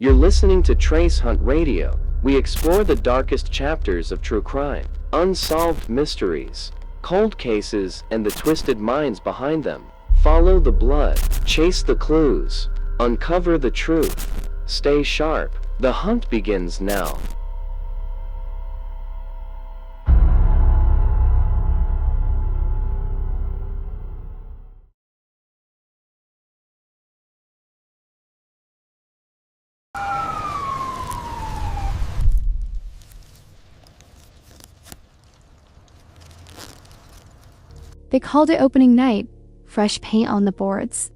You're listening to Trace Hunt Radio. We explore the darkest chapters of true crime, unsolved mysteries, cold cases, and the twisted minds behind them. Follow the blood, chase the clues, uncover the truth. Stay sharp. The hunt begins now. They called it opening night. Fresh paint on the boards.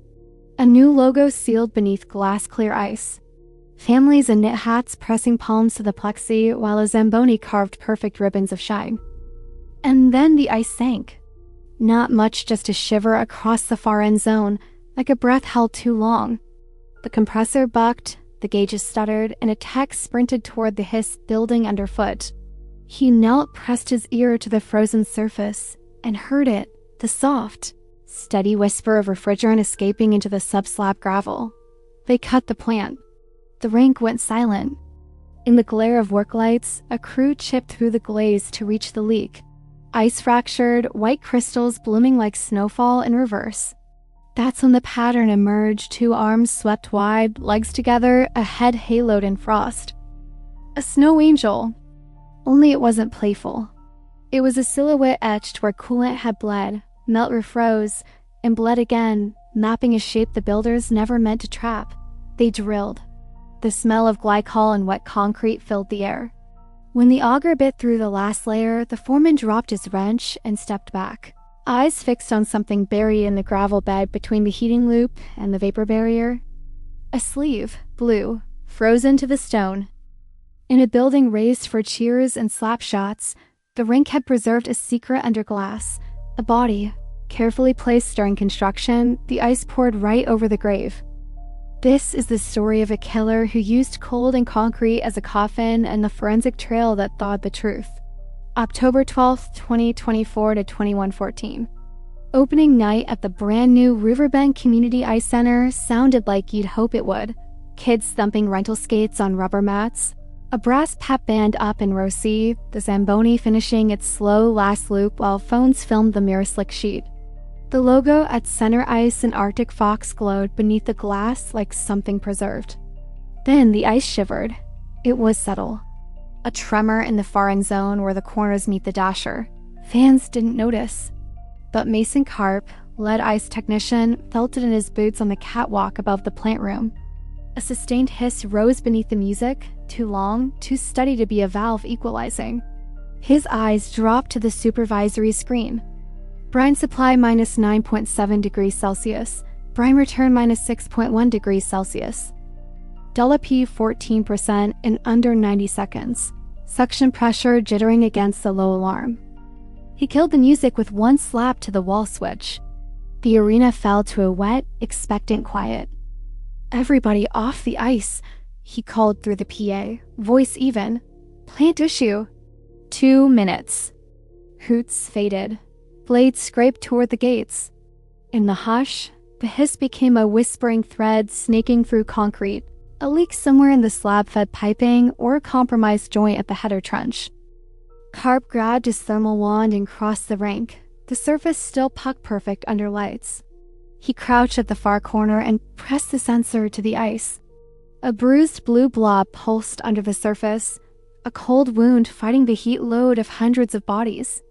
A new logo sealed beneath glass-clear ice. Families in knit hats pressing palms to the plexi while a Zamboni carved perfect ribbons of shine. And then the ice sank. Not much, just a shiver across the far end zone, like a breath held too long. The compressor bucked, the gauges stuttered, and a tech sprinted toward the hiss building underfoot. He knelt, pressed his ear to the frozen surface, and heard it. The soft, steady whisper of refrigerant escaping into the sub-slab gravel. They cut the plant. The rink went silent. In the glare of work lights, a crew chipped through the glaze to reach the leak. Ice fractured, white crystals blooming like snowfall in reverse. That's when the pattern emerged, 2 arms swept wide, legs together, a head haloed in frost. A snow angel. Only it wasn't playful. It was a silhouette etched where coolant had bled, melt refroze, and bled again, mapping a shape the builders never meant to trap. They drilled. The smell of glycol and wet concrete filled the air. When the auger bit through the last layer, the foreman dropped his wrench and stepped back, eyes fixed on something buried in the gravel bed between the heating loop and the vapor barrier. A sleeve, blue, frozen to the stone. In a building raised for cheers and slap shots, the rink had preserved a secret under glass, a body, carefully placed during construction, the ice poured right over the grave. This is the story of a killer who used cold and concrete as a coffin and the forensic trail that thawed the truth. October 12th, 2024 to 2114. Opening night at the brand new Riverbend Community Ice Center sounded like you'd hope it would. Kids thumping rental skates on rubber mats. A brass pep band up in row C, the Zamboni finishing its slow last loop while phones filmed the mirror slick sheet. The logo at center ice and Arctic Fox glowed beneath the glass like something preserved. Then the ice shivered. It was subtle. A tremor in the far end zone where the corners meet the dasher. Fans didn't notice. But Mason Karp, lead ice technician, felt it in his boots on the catwalk above the plant room. A sustained hiss rose beneath the music, too long, too steady to be a valve equalizing. His eyes dropped to the supervisory screen. Brine supply minus 9.7 degrees Celsius. Brine return minus 6.1 degrees Celsius. Dolly P 14% in under 90 seconds. Suction pressure jittering against the low alarm. He killed the music with one slap to the wall switch. The arena fell to a wet, expectant quiet. "Everybody off the ice," he called through the PA, voice even. "Plant issue." 2 minutes. Hoots faded. Blades scraped toward the gates. In the hush, the hiss became a whispering thread snaking through concrete, a leak somewhere in the slab-fed piping or a compromised joint at the header trench. Karp grabbed his thermal wand and crossed the rink, the surface still puck-perfect under lights. He crouched at the far corner and pressed the sensor to the ice. A bruised blue blob pulsed under the surface, a cold wound fighting the heat load of hundreds of bodies.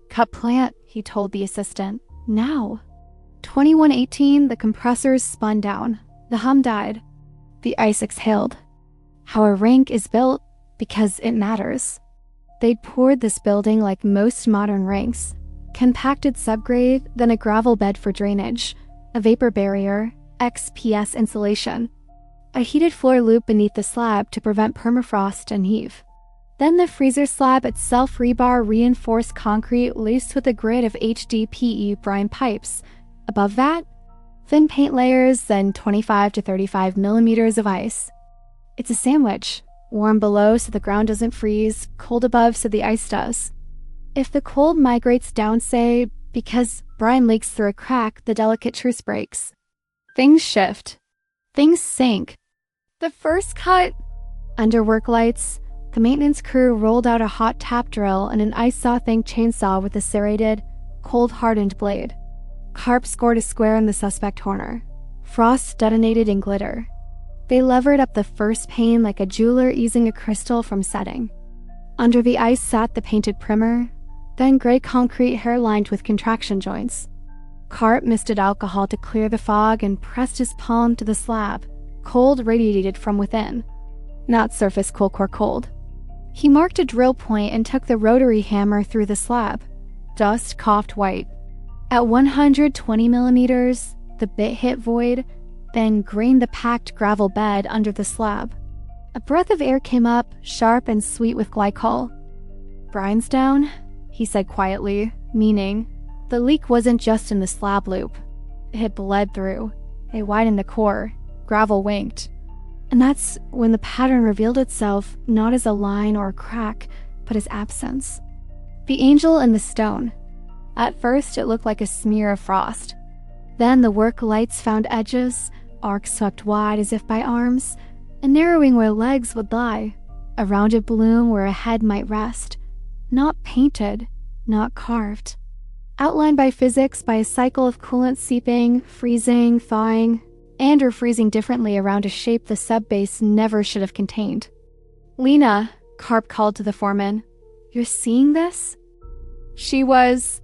"Cut plant," he told the assistant. "Now." 2118, the compressors spun down. The hum died. The ice exhaled. How a rink is built, because it matters. They'd poured this building like most modern rinks. Compacted subgrade, then a gravel bed for drainage. A vapor barrier, XPS insulation. A heated floor loop beneath the slab to prevent permafrost and heave. Then the freezer slab itself, rebar reinforced concrete laced with a grid of HDPE brine pipes. Above that, thin paint layers, then 25 to 35 millimeters of ice. It's a sandwich, warm below so the ground doesn't freeze, cold above so the ice does. If the cold migrates down, say, because brine leaks through a crack, the delicate truce breaks. Things shift. Things sink. The first cut. Under work lights, the maintenance crew rolled out a hot tap drill and an ice saw-thing chainsaw with a serrated, cold-hardened blade. Carp scored a square in the suspect corner. Frost detonated in glitter. They levered up the first pane like a jeweler easing a crystal from setting. Under the ice sat the painted primer, then gray concrete hair-lined with contraction joints. Carp misted alcohol to clear the fog and pressed his palm to the slab. Cold radiated from within. Not surface cold core cold. He marked a drill point and took the rotary hammer through the slab. Dust coughed white. At 120 millimeters, the bit hit void, then grained the packed gravel bed under the slab. A breath of air came up, sharp and sweet with glycol. "Brine's down," he said quietly, meaning the leak wasn't just in the slab loop. It had bled through. It widened the core. Gravel winked. And that's when the pattern revealed itself, not as a line or a crack, but as absence. The angel in the stone. At first, it looked like a smear of frost. Then the work lights found edges, arcs swept wide as if by arms, and narrowing where legs would lie, a rounded bloom where a head might rest. Not painted, not carved. Outlined by physics, by a cycle of coolant seeping, freezing, thawing, and or freezing differently around a shape the subbase never should have contained. "Lena," Carp called to the foreman, "you're seeing this?" She was.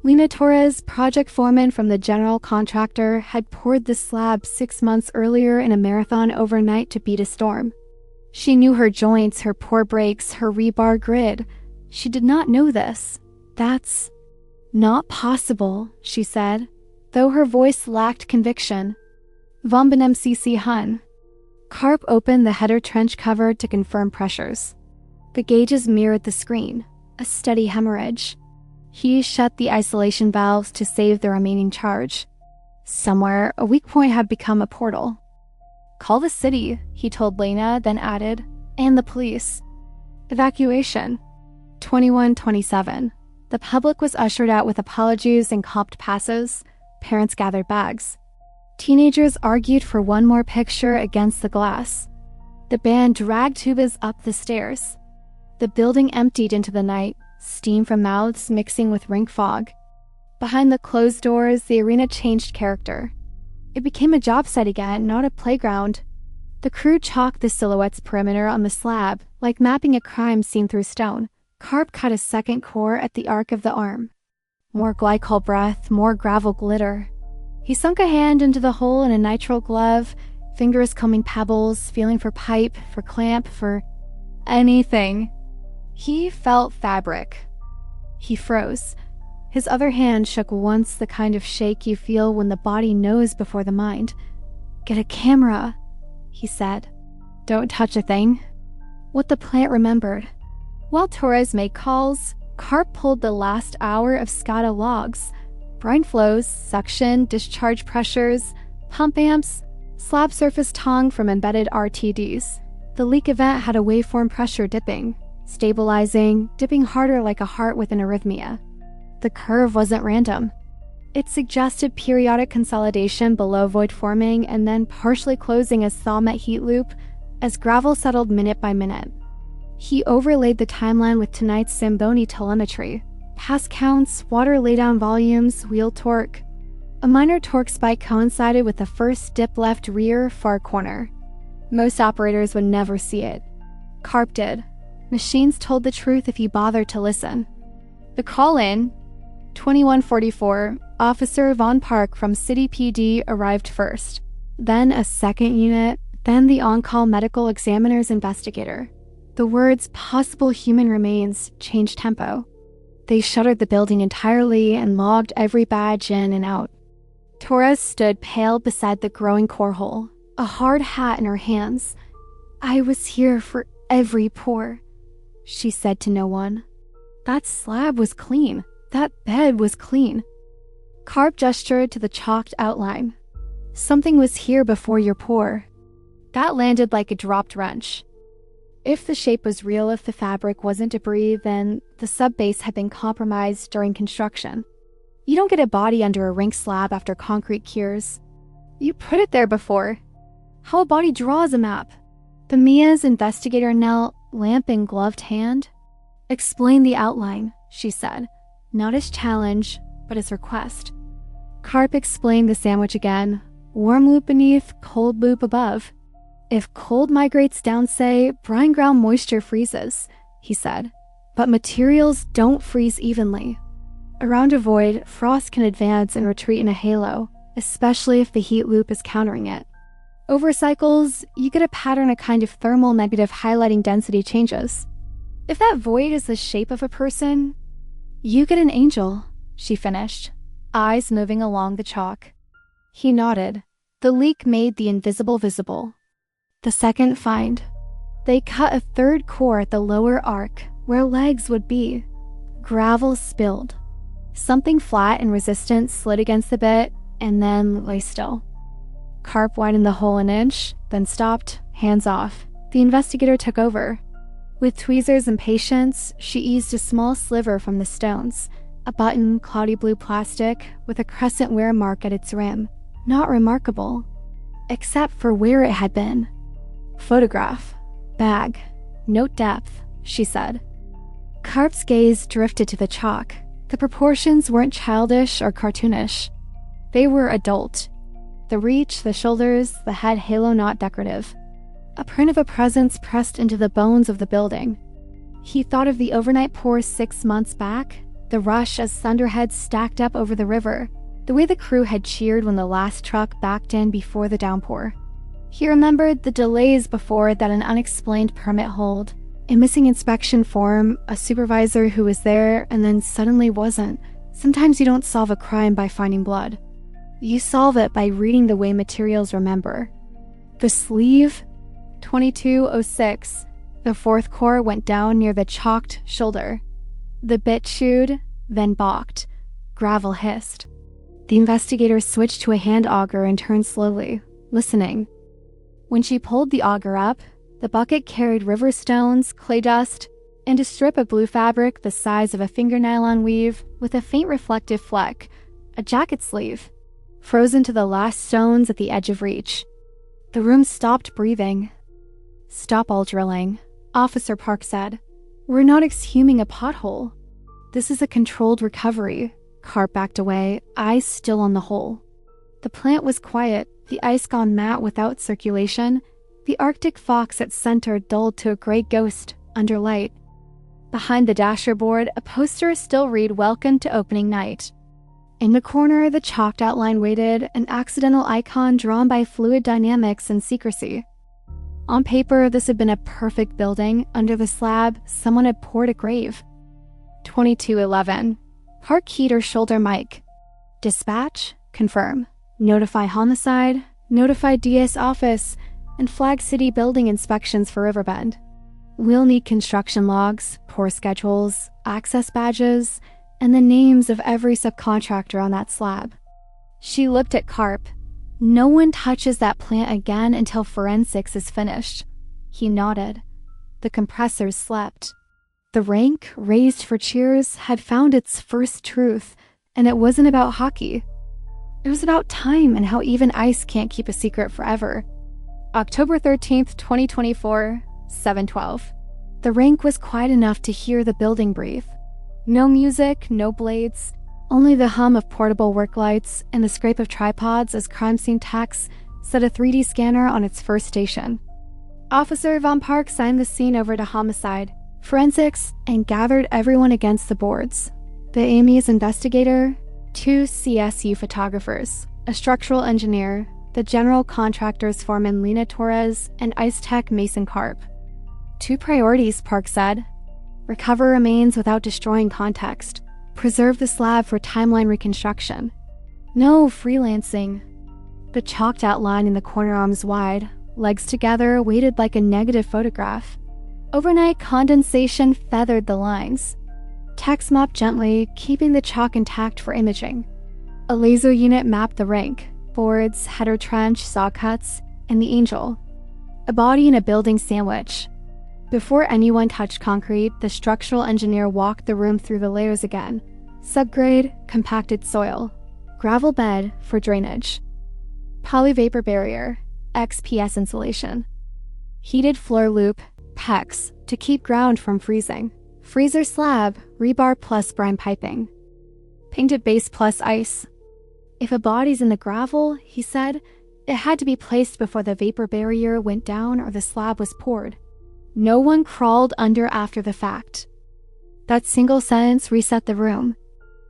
Lena Torres, project foreman from the general contractor, had poured the slab 6 months earlier in a marathon overnight to beat a storm. She knew her joints, her pour breaks, her rebar grid. She did not know this. "That's not possible," she said, though her voice lacked conviction. "Vomben MCC Hun." Carp opened the header trench cover to confirm pressures. The gauges mirrored the screen, a steady hemorrhage. He shut the isolation valves to save the remaining charge. Somewhere, a weak point had become a portal. "Call the city," he told Lena, then added, "and the police." Evacuation. 21:27. The public was ushered out with apologies and comped passes. Parents gathered bags. Teenagers argued for one more picture against the glass. The band dragged tubas up the stairs. The building emptied into the night, steam from mouths mixing with Rink fog. Behind the closed doors, the arena changed character. It became a job site again, not a playground. The crew chalked the silhouette's perimeter on the slab, like mapping a crime scene through stone. Carp cut a second core at the arc of the arm. More glycol breath, more gravel glitter. He sunk a hand into the hole in a nitrile glove, fingers combing pebbles, feeling for pipe, for clamp, for anything. He felt fabric. He froze. His other hand shook once, the kind of shake you feel when the body knows before the mind. "Get a camera," he said. "Don't touch a thing." What the plant remembered. While Torres made calls, Carp pulled the last hour of SCADA logs. Brine flows, suction, discharge pressures, pump amps, slab surface tongue from embedded RTDs. The leak event had a waveform pressure dipping, stabilizing, dipping harder like a heart with an arrhythmia. The curve wasn't random. It suggested periodic consolidation below void forming and then partially closing as thaw met heat loop as gravel settled minute by minute. He overlaid the timeline with tonight's Zamboni telemetry. Pass counts, water laydown volumes, wheel torque. A minor torque spike coincided with the first dip left rear far corner. Most operators would never see it. Carp did. Machines told the truth if you bothered to listen. The call-in, 2144, Officer Von Park from City PD arrived first. Then a second unit, then the on-call medical examiner's investigator. The words "possible human remains" changed tempo. They shuttered the building entirely and logged every badge in and out. Torres stood pale beside the growing core hole, a hard hat in her hands. "I was here for every pour," she said to no one. That slab was clean. That bed was clean. Carp gestured to the chalked outline. "Something was here before your pour." That landed like a dropped wrench. If the shape was real, if the fabric wasn't debris, then the subbase had been compromised during construction. You don't get a body under a Rink slab after concrete cures. You put it there before. How a body draws a map. The Mia's investigator knelt, lamp in gloved hand. "Explain the outline," she said, not as challenge, but as request. Carp explained the sandwich again. Warm loop beneath, cold loop above. "If cold migrates down, say, brine ground moisture freezes," he said. "But materials don't freeze evenly. Around a void, frost can advance and retreat in a halo, especially if the heat loop is countering it. Over cycles, you get a pattern of kind of thermal negative highlighting density changes. If that void is the shape of a person, you get an angel," she finished, eyes moving along the chalk. He nodded. The leak made the invisible visible. The second find. They cut a third core at the lower arc, where legs would be. Gravel spilled. Something flat and resistant slid against the bit, and then lay still. Carp widened the hole an inch, then stopped, hands off. The investigator took over. With tweezers and patience, she eased a small sliver from the stones, a button, cloudy blue plastic, with a crescent wear mark at its rim. Not remarkable, except for where it had been. "Photograph. Bag. Note depth," she said. Carp's gaze drifted to the chalk. The proportions weren't childish or cartoonish. They were adult. The reach, the shoulders, the head halo not decorative. A print of a presence pressed into the bones of the building. He thought of the overnight pour 6 months back, the rush as thunderheads stacked up over the river, the way the crew had cheered when the last truck backed in before the downpour. He remembered the delays before that an unexplained permit hold, a missing inspection form, a supervisor who was there and then suddenly wasn't. Sometimes you don't solve a crime by finding blood. You solve it by reading the way materials remember. The sleeve, 2206. The fourth core went down near the chalked shoulder. The bit chewed, then balked. Gravel hissed. The investigator switched to a hand auger and turned slowly, listening. When she pulled the auger up, the bucket carried river stones, clay dust, and a strip of blue fabric the size of a finger nylon weave with a faint reflective fleck, a jacket sleeve, frozen to the last stones at the edge of reach. The room stopped breathing. "Stop all drilling," Officer Park said. "We're not exhuming a pothole. This is a controlled recovery." Carp backed away, eyes still on the hole. The plant was quiet, the ice gone matte without circulation, the Arctic fox at center dulled to a gray ghost under light. Behind the dasher board, a poster still read "Welcome to Opening Night." In the corner, the chalked outline waited, an accidental icon drawn by fluid dynamics and secrecy. On paper, this had been a perfect building. Under the slab, someone had poured a grave. 2211. Park keyed her shoulder mic. "Dispatch? Confirm. Notify homicide. Notify DS office. And flag city building inspections for Riverbend. We'll need construction logs, pour schedules, access badges, and the names of every subcontractor on that slab." She looked at Carp. "No one touches that plant again until forensics is finished." He nodded. The compressors slept. The Rink, raised for cheers, had found its first truth, and it wasn't about hockey. It was about time and how even ice can't keep a secret forever. October 13th, 2024, 7:12. The Rink was quiet enough to hear the building breathe. No music, no blades, only the hum of portable work lights and the scrape of tripods as crime scene techs set a 3D scanner on its first station. Officer Von Park signed the scene over to homicide, forensics, and gathered everyone against the boards. The Amy's investigator, 2 CSU photographers, a structural engineer, the general contractor's foreman Lena Torres, and ice tech Mason Carp. 2 priorities, Park said. Recover remains without destroying context. Preserve the slab for timeline reconstruction. No freelancing. The chalked outline in the corner arms wide, legs together, weighted like a negative photograph. Overnight condensation feathered the lines. Text mopped gently, keeping the chalk intact for imaging. A laser unit mapped the Rink, boards, header trench, saw cuts, and the angel. A body in a building sandwich. Before anyone touched concrete, the structural engineer walked the room through the layers again. Subgrade, compacted soil. Gravel bed for drainage. Polyvapor barrier, XPS insulation. Heated floor loop, PEX, to keep ground from freezing. Freezer slab, rebar plus brine piping. Painted base plus ice. If a body's in the gravel, he said, it had to be placed before the vapor barrier went down or the slab was poured. No one crawled under after the fact. That single sentence reset the room.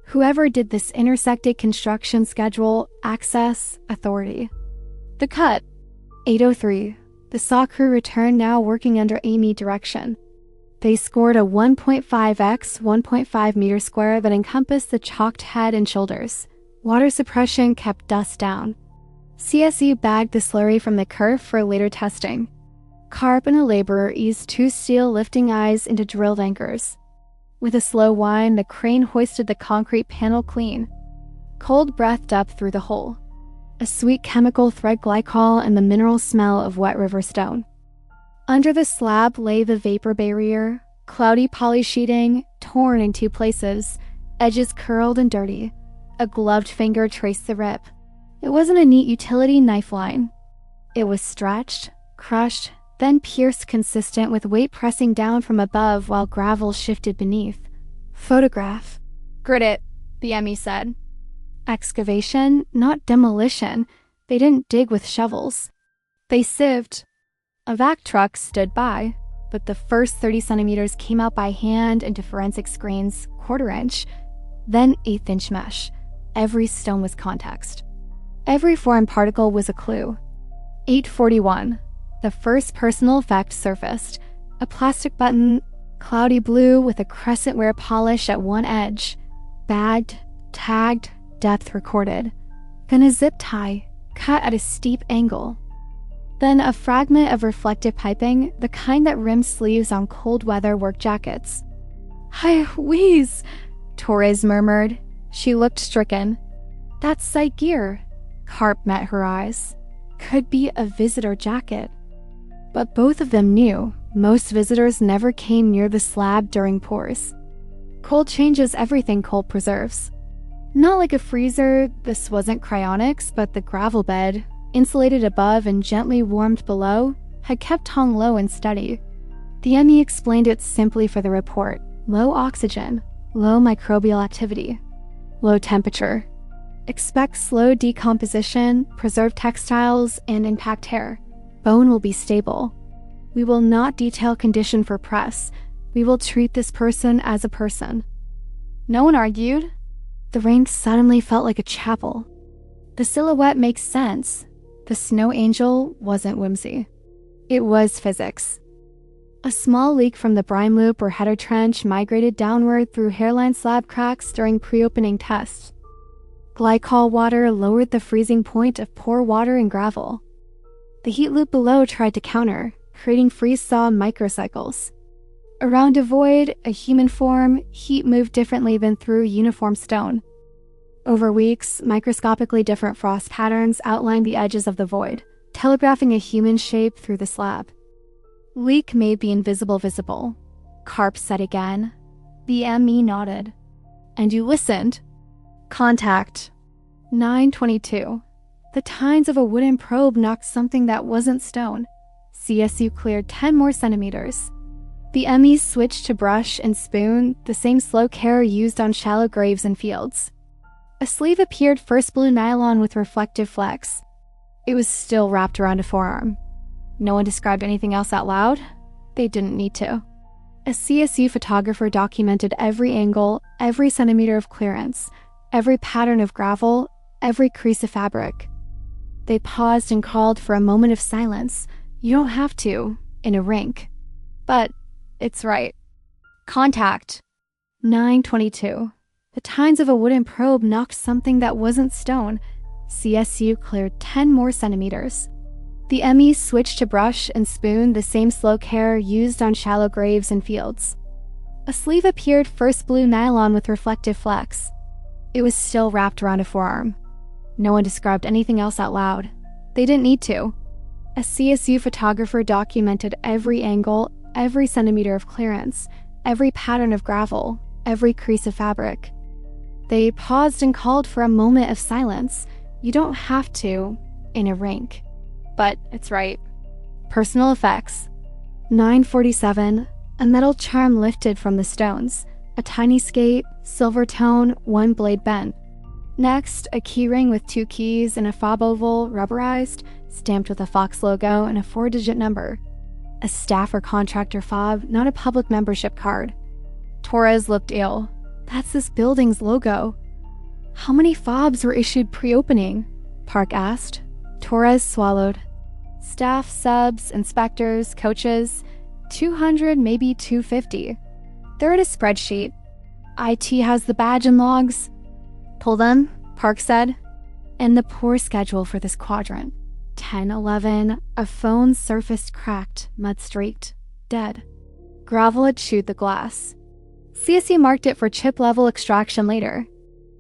Whoever did this intersected construction schedule, access, authority. The cut. 8:03. The saw crew returned, now working under Amy direction. They scored a 1.5 x 1.5 meter square that encompassed the chalked head and shoulders. Water suppression kept dust down. CSU bagged the slurry from the kerf for later testing. Carp and a laborer eased 2 steel lifting eyes into drilled anchors. With a slow whine, the crane hoisted the concrete panel clean. Cold breathed up through the hole. A sweet chemical thread glycol and the mineral smell of wet river stone. Under the slab lay the vapor barrier, cloudy poly sheeting, torn in 2 places, edges curled and dirty. A gloved finger traced the rip. It wasn't a neat utility knife line. It was stretched, crushed, then pierced, consistent with weight pressing down from above while gravel shifted beneath. Photograph. Grit it, the ME said. Excavation, not demolition. They didn't dig with shovels. They sieved. A vac truck stood by, but the first 30 centimeters came out by hand into forensic screens, 1/4 inch, then 1/8 inch mesh. Every stone was context. Every foreign particle was a clue. 8:41. The first personal effect surfaced. A plastic button, cloudy blue with a crescent wear polish at one edge. Bagged, tagged, depth recorded. Then a zip tie, cut at a steep angle. Then a fragment of reflective piping, the kind that rims sleeves on cold weather work jackets. "Hi, wheeze," Torres murmured. She looked stricken. "That's site gear." Carp met her eyes. Could be a visitor jacket. But both of them knew most visitors never came near the slab during pours. Cold changes everything cold preserves. Not like a freezer, this wasn't cryonics, but the gravel bed, insulated above and gently warmed below, had kept hung low and steady. The ME explained it simply for the report. Low oxygen, low microbial activity, low temperature. Expect slow decomposition, preserved textiles, and intact hair. Bone will be stable. We will not detail condition for press. We will treat this person as a person. No one argued. The Rink suddenly felt like a chapel. The silhouette makes sense. The snow angel wasn't whimsy. It was physics. A small leak from the brine loop or header trench migrated downward through hairline slab cracks during pre-opening tests. Glycol water lowered the freezing point of pore water and gravel. The heat loop below tried to counter, creating freeze-thaw microcycles. Around a void, a human form, heat moved differently than through uniform stone. Over weeks, microscopically different frost patterns outlined the edges of the void, telegraphing a human shape through the slab. Leak made the invisible visible. Carp said again. The ME nodded. And you listened. Contact. 9:22. The tines of a wooden probe knocked something that wasn't stone. CSU cleared 10 more centimeters. The ME switched to brush and spoon, the same slow care used on shallow graves and fields. A sleeve appeared, first blue nylon with reflective flecks. It was still wrapped around a forearm. No one described anything else out loud. They didn't need to. A CSU photographer documented every angle, every centimeter of clearance, every pattern of gravel, every crease of fabric. They paused and called for a moment of silence. You don't have to, in a rink. But it's right. Contact. 9:22. The tines of a wooden probe knocked something that wasn't stone. CSU cleared 10 more centimeters. The ME switched to brush and spoon, the same slow care used on shallow graves and fields. A sleeve appeared, first blue nylon with reflective flecks. It was still wrapped around a forearm. No one described anything else out loud. They didn't need to. A CSU photographer documented every angle, every centimeter of clearance, every pattern of gravel, every crease of fabric. They paused and called for a moment of silence. You don't have to, in a rink. But it's right. Personal effects. 9:47. A metal charm lifted from the stones. A tiny skate, silver tone, one blade bent. Next, a keyring with 2 keys and a fob oval, rubberized, stamped with a Fox logo and a 4-digit number. A staff or contractor fob, not a public membership card. Torres looked ill. That's this building's logo. How many fobs were issued pre-opening? Park asked. Torres swallowed. Staff, subs, inspectors, coaches, 200, maybe 250. They're in a spreadsheet. IT has the badge and logs. Pull them, Park said. And the poor schedule for this quadrant. 10:11, a phone surfaced cracked, mud-streaked, dead. Gravel had chewed the glass. CSE marked it for chip-level extraction later.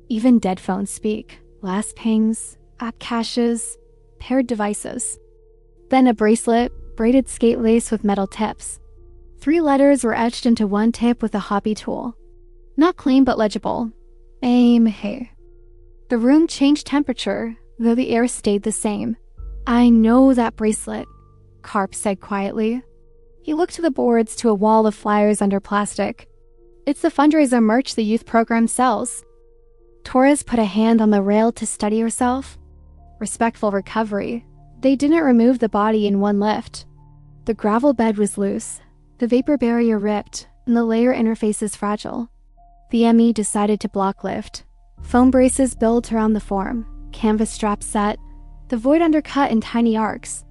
Even dead phones speak. Last pings, app caches, paired devices. Then a bracelet, braided skate lace with metal tips. 3 letters were etched into one tip with a hobby tool. Not clean but legible. Aim hey. The room changed temperature, though the air stayed the same. I know that bracelet, Karp said quietly. He looked to the boards to a wall of flyers under plastic. It's the fundraiser merch the youth program sells. Torres put a hand on the rail to steady herself. Respectful recovery. They didn't remove the body in one lift. The gravel bed was loose, the vapor barrier ripped, and the layer interfaces fragile. The ME decided to block lift. Foam braces built around the form, canvas straps set, the void undercut in tiny arcs.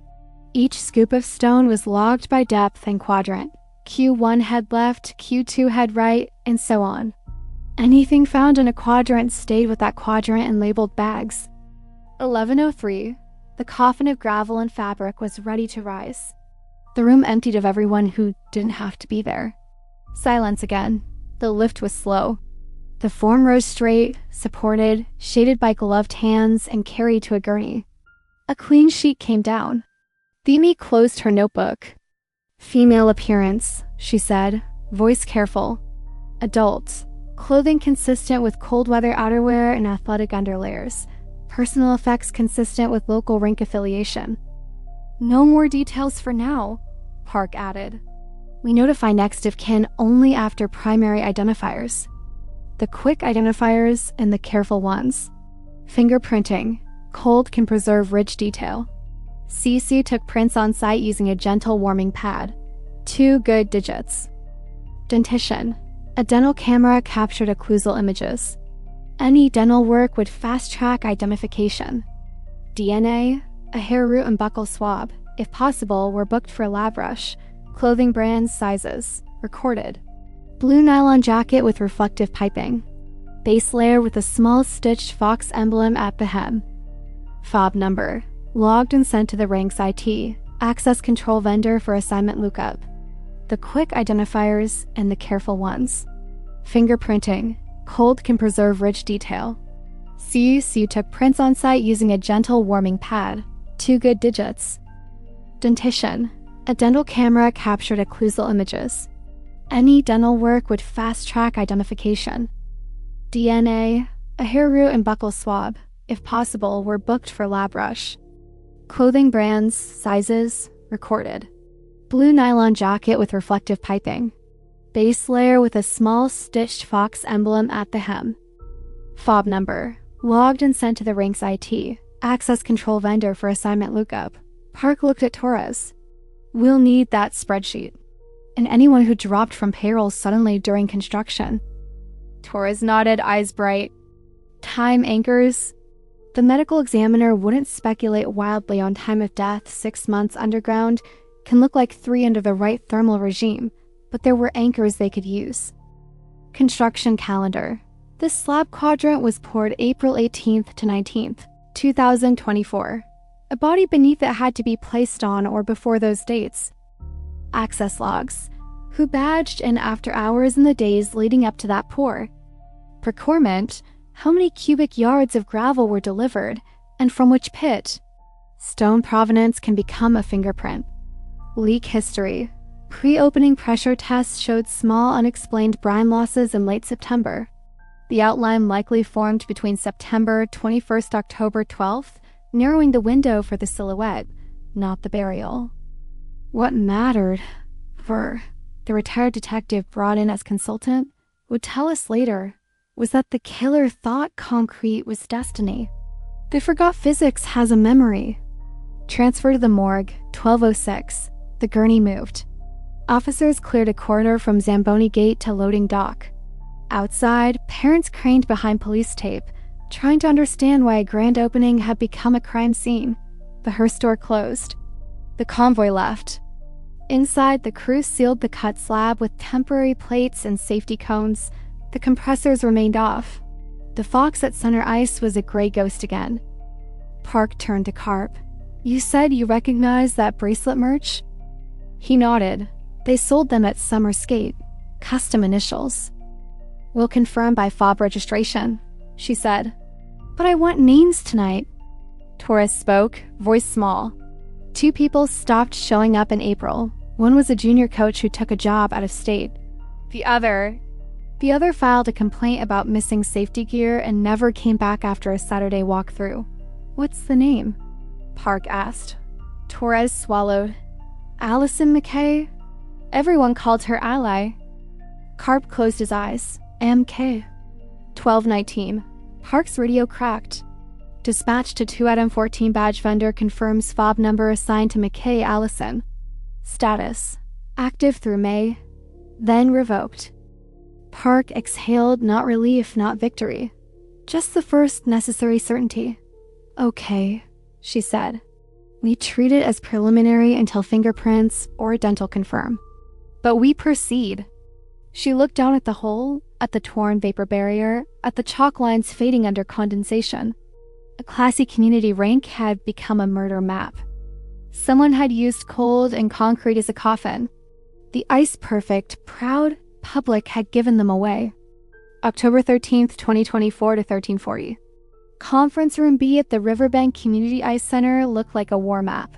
Each scoop of stone was logged by depth and quadrant. Q1 head left, Q2 head right, and so on. Anything found in a quadrant stayed with that quadrant in labeled bags. 11:03. The coffin of gravel and fabric was ready to rise. The room emptied of everyone who didn't have to be there. Silence again. The lift was slow. The form rose straight, supported, shaded by gloved hands, and carried to a gurney. A clean sheet came down. Themi closed her notebook. Female appearance, she said, voice careful. Adult. Clothing consistent with cold weather outerwear and athletic underlayers. Personal effects consistent with local Rink affiliation. No more details for now, Park added. We notify next of kin only after primary identifiers. The quick identifiers and the careful ones. Fingerprinting. Cold can preserve rich detail. CC took prints on site using a gentle warming pad. 2 good digits. Dentition. A dental camera captured occlusal images. Any dental work would fast-track identification. DNA. A hair root and buccal swab, if possible, were booked for a lab rush. Clothing brands, sizes, recorded. Blue nylon jacket with reflective piping. Base layer with a small stitched Fox emblem at the hem. Fob number. Logged and sent to the Rink's IT, access control vendor for assignment lookup. The quick identifiers and the careful ones. Fingerprinting. Cold can preserve rich detail. CUC took prints on site using a gentle warming pad. 2 good digits. Dentition. A dental camera captured occlusal images. Any dental work would fast-track identification. DNA. A hair root and buccal swab, if possible, were booked for lab rush. Clothing brands, sizes, recorded. Blue nylon jacket with reflective piping. Base layer with a small stitched Fox emblem at the hem. Fob number. Logged and sent to the Rink's IT, access control vendor for assignment lookup. Park looked at Torres. We'll need that spreadsheet. And anyone who dropped from payroll suddenly during construction. Torres nodded, eyes bright. Time anchors. The medical examiner wouldn't speculate wildly on time of death. 6 months underground can look like 3 under the right thermal regime, but there were anchors they could use. Construction calendar. This slab quadrant was poured April 18th to 19th, 2024. A body beneath it had to be placed on or before those dates. Access logs. Who badged in after hours in the days leading up to that pour. Procurement. How many cubic yards of gravel were delivered, and from which pit? Stone provenance can become a fingerprint. Leak history. Pre-opening pressure tests showed small unexplained brine losses in late September. The outline likely formed between September 21st, October 12th, narrowing the window for the silhouette, not the burial. What mattered for the retired detective brought in as consultant would tell us later was that the killer thought concrete was destiny. They forgot physics has a memory. Transferred to the morgue, 12:06. The gurney moved. Officers cleared a corridor from Zamboni Gate to loading dock. Outside, parents craned behind police tape, trying to understand why a grand opening had become a crime scene. The hearse door closed. The convoy left. Inside, the crew sealed the cut slab with temporary plates and safety cones. The compressors remained off. The fox at center ice was a gray ghost again. Park turned to Carp. "You said you recognized that bracelet merch?" He nodded. "They sold them at Summer Skate. Custom initials." "We'll confirm by fob registration," she said. "But I want names tonight." Torres spoke, voice small. 2 people stopped showing up in April. One was a junior coach who took a job out of state. The other filed a complaint about missing safety gear and never came back after a Saturday walkthrough. "What's the name?" Park asked. Torres swallowed. "Allison McKay?" Everyone called her Ally. Carp closed his eyes. "MK." 12:19. Park's radio cracked. Dispatch to 2 Adam 14 badge vendor confirms fob number assigned to McKay Allison. Status: active through May, then revoked. Park exhaled, not relief, not victory. Just the first necessary certainty. "Okay," she said. "We treat it as preliminary until fingerprints or dental confirm. But we proceed." She looked down at the hole, at the torn vapor barrier, at the chalk lines fading under condensation. A classy community rink had become a murder map. Someone had used cold and concrete as a coffin. The ice-perfect, proud public had given them away. October 13th, 2024 to 1340. Conference Room B at the Riverbend Community Ice Center looked like a war map.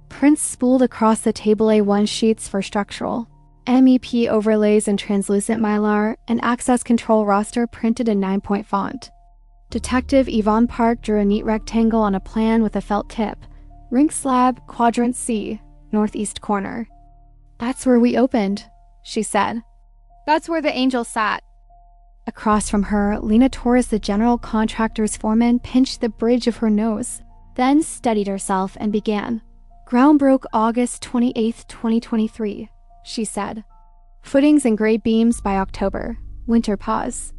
Prints spooled across the table A1 sheets for structural. MEP overlays in translucent mylar, and access control roster printed in 9-point font. Detective Yvonne Park drew a neat rectangle on a plan with a felt tip. Rink slab, quadrant C, northeast corner. "That's where we opened," she said. "That's where the angel sat." Across from her, Lena Torres, the general contractor's foreman, pinched the bridge of her nose, then steadied herself and began. "Ground broke August 28th, 2023, she said. "Footings and grade beams by October. Winter pause.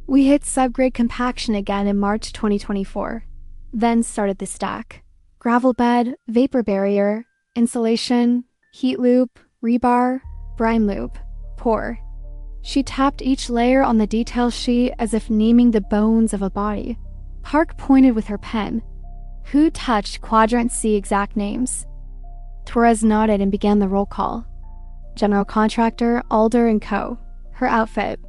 We hit subgrade compaction again in March 2024. Then started the stack. Gravel bed, vapor barrier, insulation, heat loop, rebar, brine loop, pour." She tapped each layer on the detail sheet as if naming the bones of a body. Park pointed with her pen. "Who touched quadrant C exact names?" Torres nodded and began the roll call. General contractor, Alder & Co. Her outfit.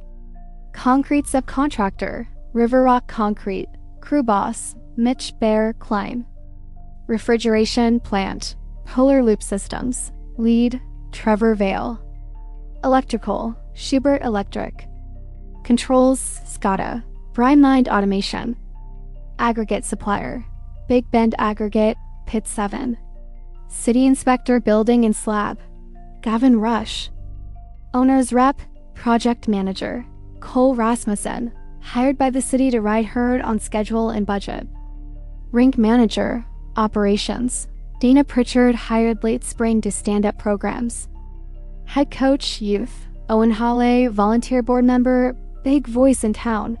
Concrete subcontractor, River Rock Concrete. Crew boss, Mitch Bear Klein. Refrigeration plant, Polar Loop Systems. Lead, Trevor Vale. Electrical, Schubert Electric. Controls, SCADA. Brine Mind Automation. Aggregate supplier, Big Bend Aggregate, Pit 7. City Inspector Building and Slab, Gavin Rush. Owner's rep, Project Manager, Cole Rasmussen, hired by the city to ride herd on schedule and budget. Rink Manager, Operations, Dana Pritchard, hired late spring to stand up programs. Head Coach, Youth, Owen Hawley, volunteer board member, big voice in town.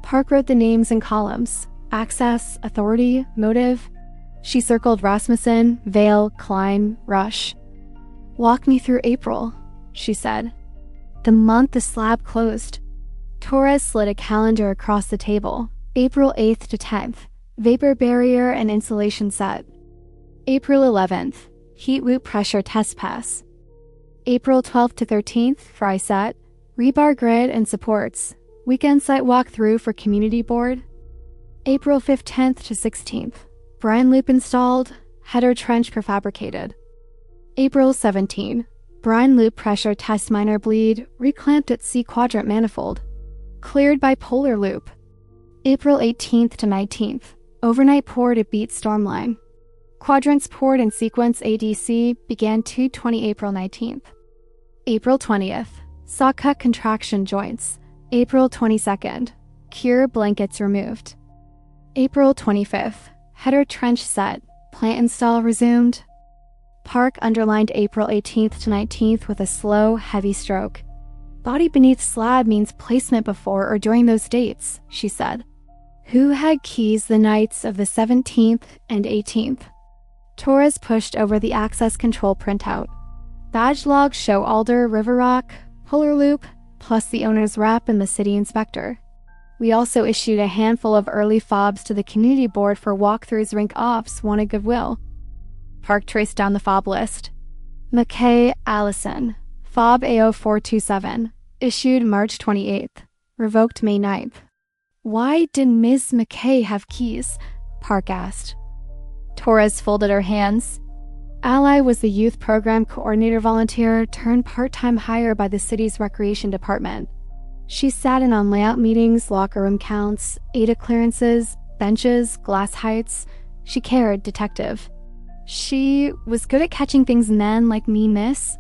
Park wrote the names in columns, access, authority, motive. She circled Rasmussen, Vale, Klein, Rush. "Walk me through April," she said. "The month the slab closed." Torres slid a calendar across the table. April 8th to 10th, vapor barrier and insulation set. April 11th, heat loop pressure test pass. April 12th to 13th, fry set, rebar grid and supports. Weekend site walkthrough for community board. April 15th to 16th, brine loop installed, header trench prefabricated. April 17, brine loop pressure test minor bleed, reclamped at C quadrant manifold. Cleared by polar loop. April 18th to 19th, overnight pour to beat storm line. Quadrants poured in sequence ADC began 2:20 April 19th. April 20th. Saw cut contraction joints. April 22nd. Cure blankets removed. April 25th. Header trench set. Plant install resumed. Park underlined April 18th to 19th with a slow, heavy stroke. Body beneath slab means placement before or during those dates, she said. Who had keys the nights of the 17th and 18th? Torres pushed over the access control printout. Badge logs show Alder, River Rock, Polar Loop, plus the owner's rep and the city inspector. We also issued a handful of early fobs to the community board for walkthroughs Rink ops wanted goodwill. Park traced down the fob list. McKay Allison, fob AO427, issued March 28th, revoked May 9th. Why did Ms. McKay have keys? Park asked. Torres folded her hands. Ally was the youth program coordinator volunteer turned part-time hire by the city's recreation department. She sat in on layout meetings, locker room counts, ADA clearances, benches, glass heights. She cared, detective. She was good at catching things men like me miss.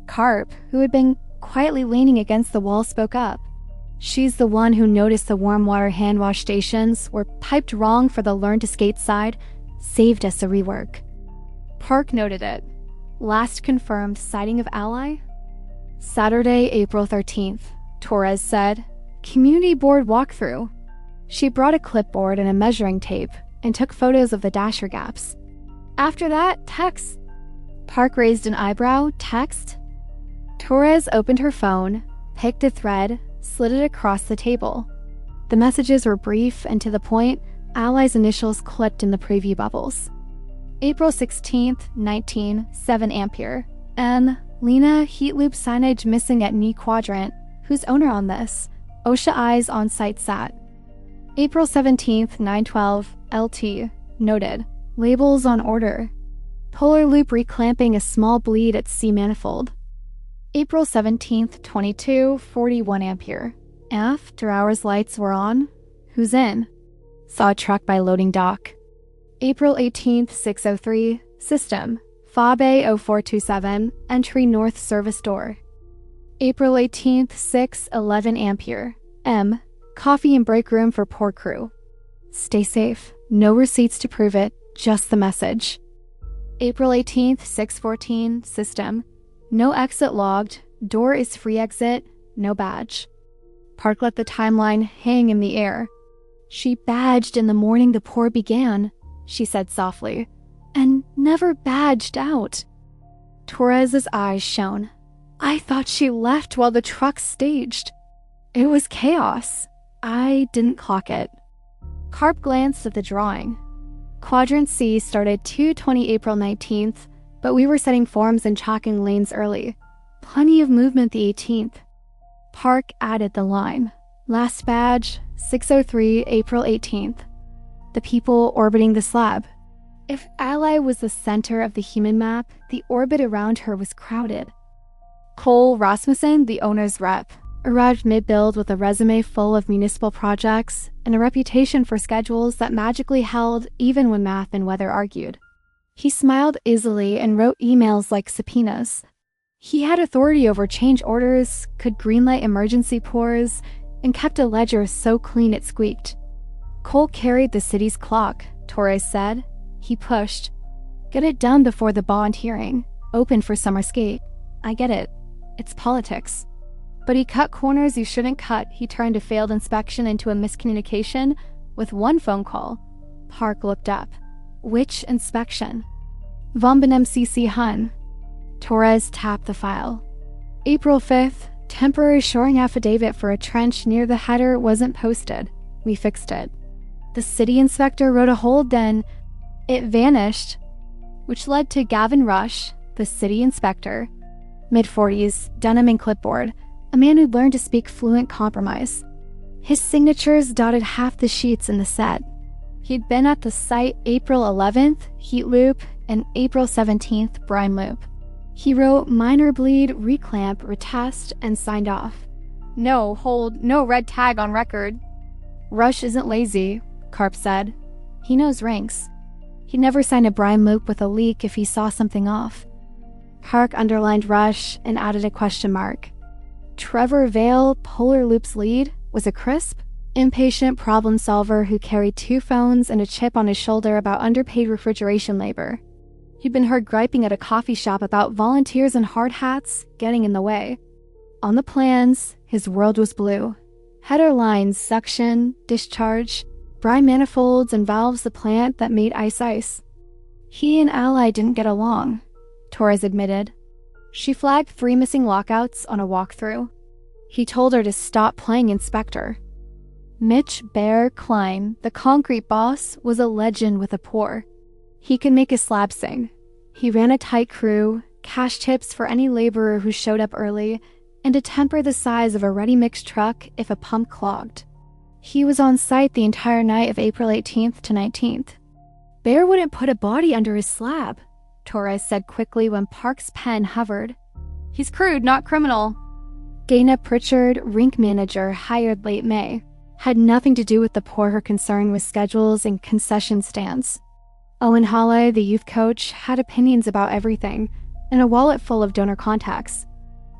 Carp, who had been quietly leaning against the wall, spoke up. She's the one who noticed the warm water hand wash stations were piped wrong for the learn to skate side, saved us a rework. Park noted it. Last confirmed sighting of Ally? Saturday, April 13th, Torres said. Community board walkthrough. She brought a clipboard and a measuring tape and took photos of the dasher gaps. After that, text. Park raised an eyebrow. Text? Torres opened her phone, picked a thread, slid it across the table. The messages were brief and to the point, Ally's initials clipped in the preview bubbles. April 16th, 19, 7 ampere. N. Lena, heat loop signage missing at knee quadrant. Who's owner on this? OSHA eyes on site sat. April 17th, 912, LT. Noted. Labels on order. Polar loop reclamping a small bleed at C manifold. April 17th, 22, 41 ampere. After hours lights were on. Who's in? Saw a truck by loading dock. April 18th, 603, system. Fob A0427, entry north service door. April 18th, 6, 11 ampere. M. Coffee and break room for poor crew. Stay safe. No receipts to prove it, just the message. April 18th, 614, system. No exit logged. Door is free exit. No badge. Park let the timeline hang in the air. She badged in the morning the pour began, she said softly, and never badged out. Torres's eyes shone. I thought she left while the truck staged. It was chaos. I didn't clock it. Carp glanced at the drawing. Quadrant C started 2:20 April 19th, but we were setting forms and chalking lanes early. Plenty of movement the 18th. Park added the line. Last badge, 6:03 April 18th. The people orbiting the slab. If Ally was the center of the human map, the orbit around her was crowded. Cole Rasmussen, the owner's rep, arrived mid-build with a resume full of municipal projects and a reputation for schedules that magically held even when math and weather argued. He smiled easily and wrote emails like subpoenas. He had authority over change orders, could greenlight emergency pours, and kept a ledger so clean it squeaked. Cole carried the city's clock, Torres said. He pushed. Get it done before the bond hearing. Open for summer skate. I get it. It's politics. But he cut corners you shouldn't cut. He turned a failed inspection into a miscommunication with one phone call. Park looked up. Which inspection? Vomben MCC Hun. Torres tapped the file. April 5th, temporary shoring affidavit for a trench near the header wasn't posted. We fixed it. The city inspector wrote a hold, then it vanished, which led to Gavin Rush, the city inspector, mid-40s, denim and clipboard, a man who'd learned to speak fluent compromise. His signatures dotted half the sheets in the set. He'd been at the site April 11th, heat loop, and April 17th, brine loop. He wrote minor bleed, reclamp, retest, and signed off. No hold, no red tag on record. Rush isn't lazy, Carp said. He knows Rinks. He'd never sign a brine loop with a leak if he saw something off. Park underlined rush and added a question mark. Trevor Vale, Polar Loop's lead, was a crisp, impatient problem solver who carried 2 phones and a chip on his shoulder about underpaid refrigeration labor. He'd been heard griping at a coffee shop about volunteers in hard hats getting in the way. On the plans, his world was blue. Header lines, suction, discharge, brine manifolds, and valves the plant that made ice. He and Ally didn't get along, Torres admitted. She flagged 3 missing lockouts on a walkthrough. He told her to stop playing inspector. Mitch Bear Klein, the concrete boss, was a legend with a pour. He could make a slab sing. He ran a tight crew, cash tips for any laborer who showed up early, and a temper the size of a ready-mix truck if a pump clogged. He was on site the entire night of April 18th to 19th. Bear wouldn't put a body under his slab, Torres said quickly when Park's pen hovered. He's crude, not criminal. Gaina Pritchard, Rink manager, hired late May, had nothing to do with the pour. Her concern with schedules and concession stands. Owen Halle, the youth coach, had opinions about everything and a wallet full of donor contacts.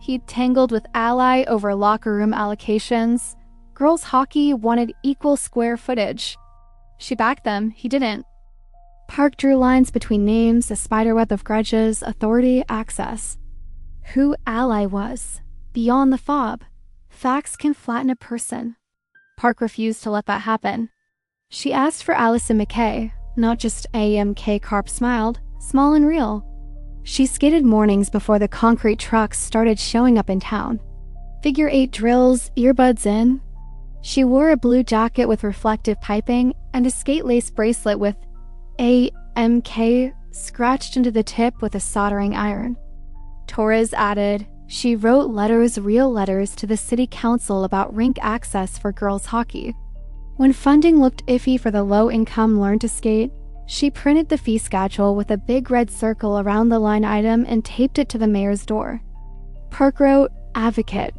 He'd tangled with Ally over locker room allocations. Girls hockey wanted equal square footage. She backed them, he didn't. Park drew lines between names, a spiderweb of grudges, authority, access. Who Ally was, beyond the fob. Facts can flatten a person. Park refused to let that happen. She asked for Allison McKay, not just AMK. Carp smiled, small and real. She skated mornings before the concrete trucks started showing up in town. Figure 8 drills, earbuds in. She wore a blue jacket with reflective piping and a skate lace bracelet with AMK scratched into the tip with a soldering iron. Torres added, she wrote letters, real letters, to the city council about rink access for girls hockey. When funding looked iffy for the low-income Learn to Skate, she printed the fee schedule with a big red circle around the line item and taped it to the mayor's door. Park wrote, advocate,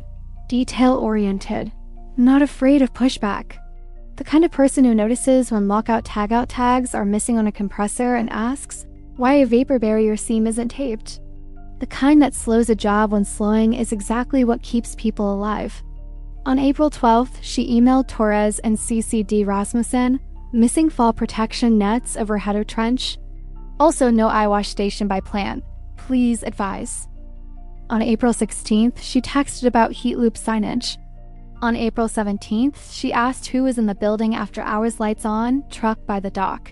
detail-oriented, not afraid of pushback. The kind of person who notices when lockout-tagout tags are missing on a compressor and asks why a vapor barrier seam isn't taped. The kind that slows a job when slowing is exactly what keeps people alive. On April 12th, she emailed Torres and CC'd Rasmussen, missing fall protection nets over header trench. Also no eye wash station by plan. Please advise. On April 16th, she texted about heat loop signage. On April 17th, she asked who was in the building after hours lights on, truck by the dock.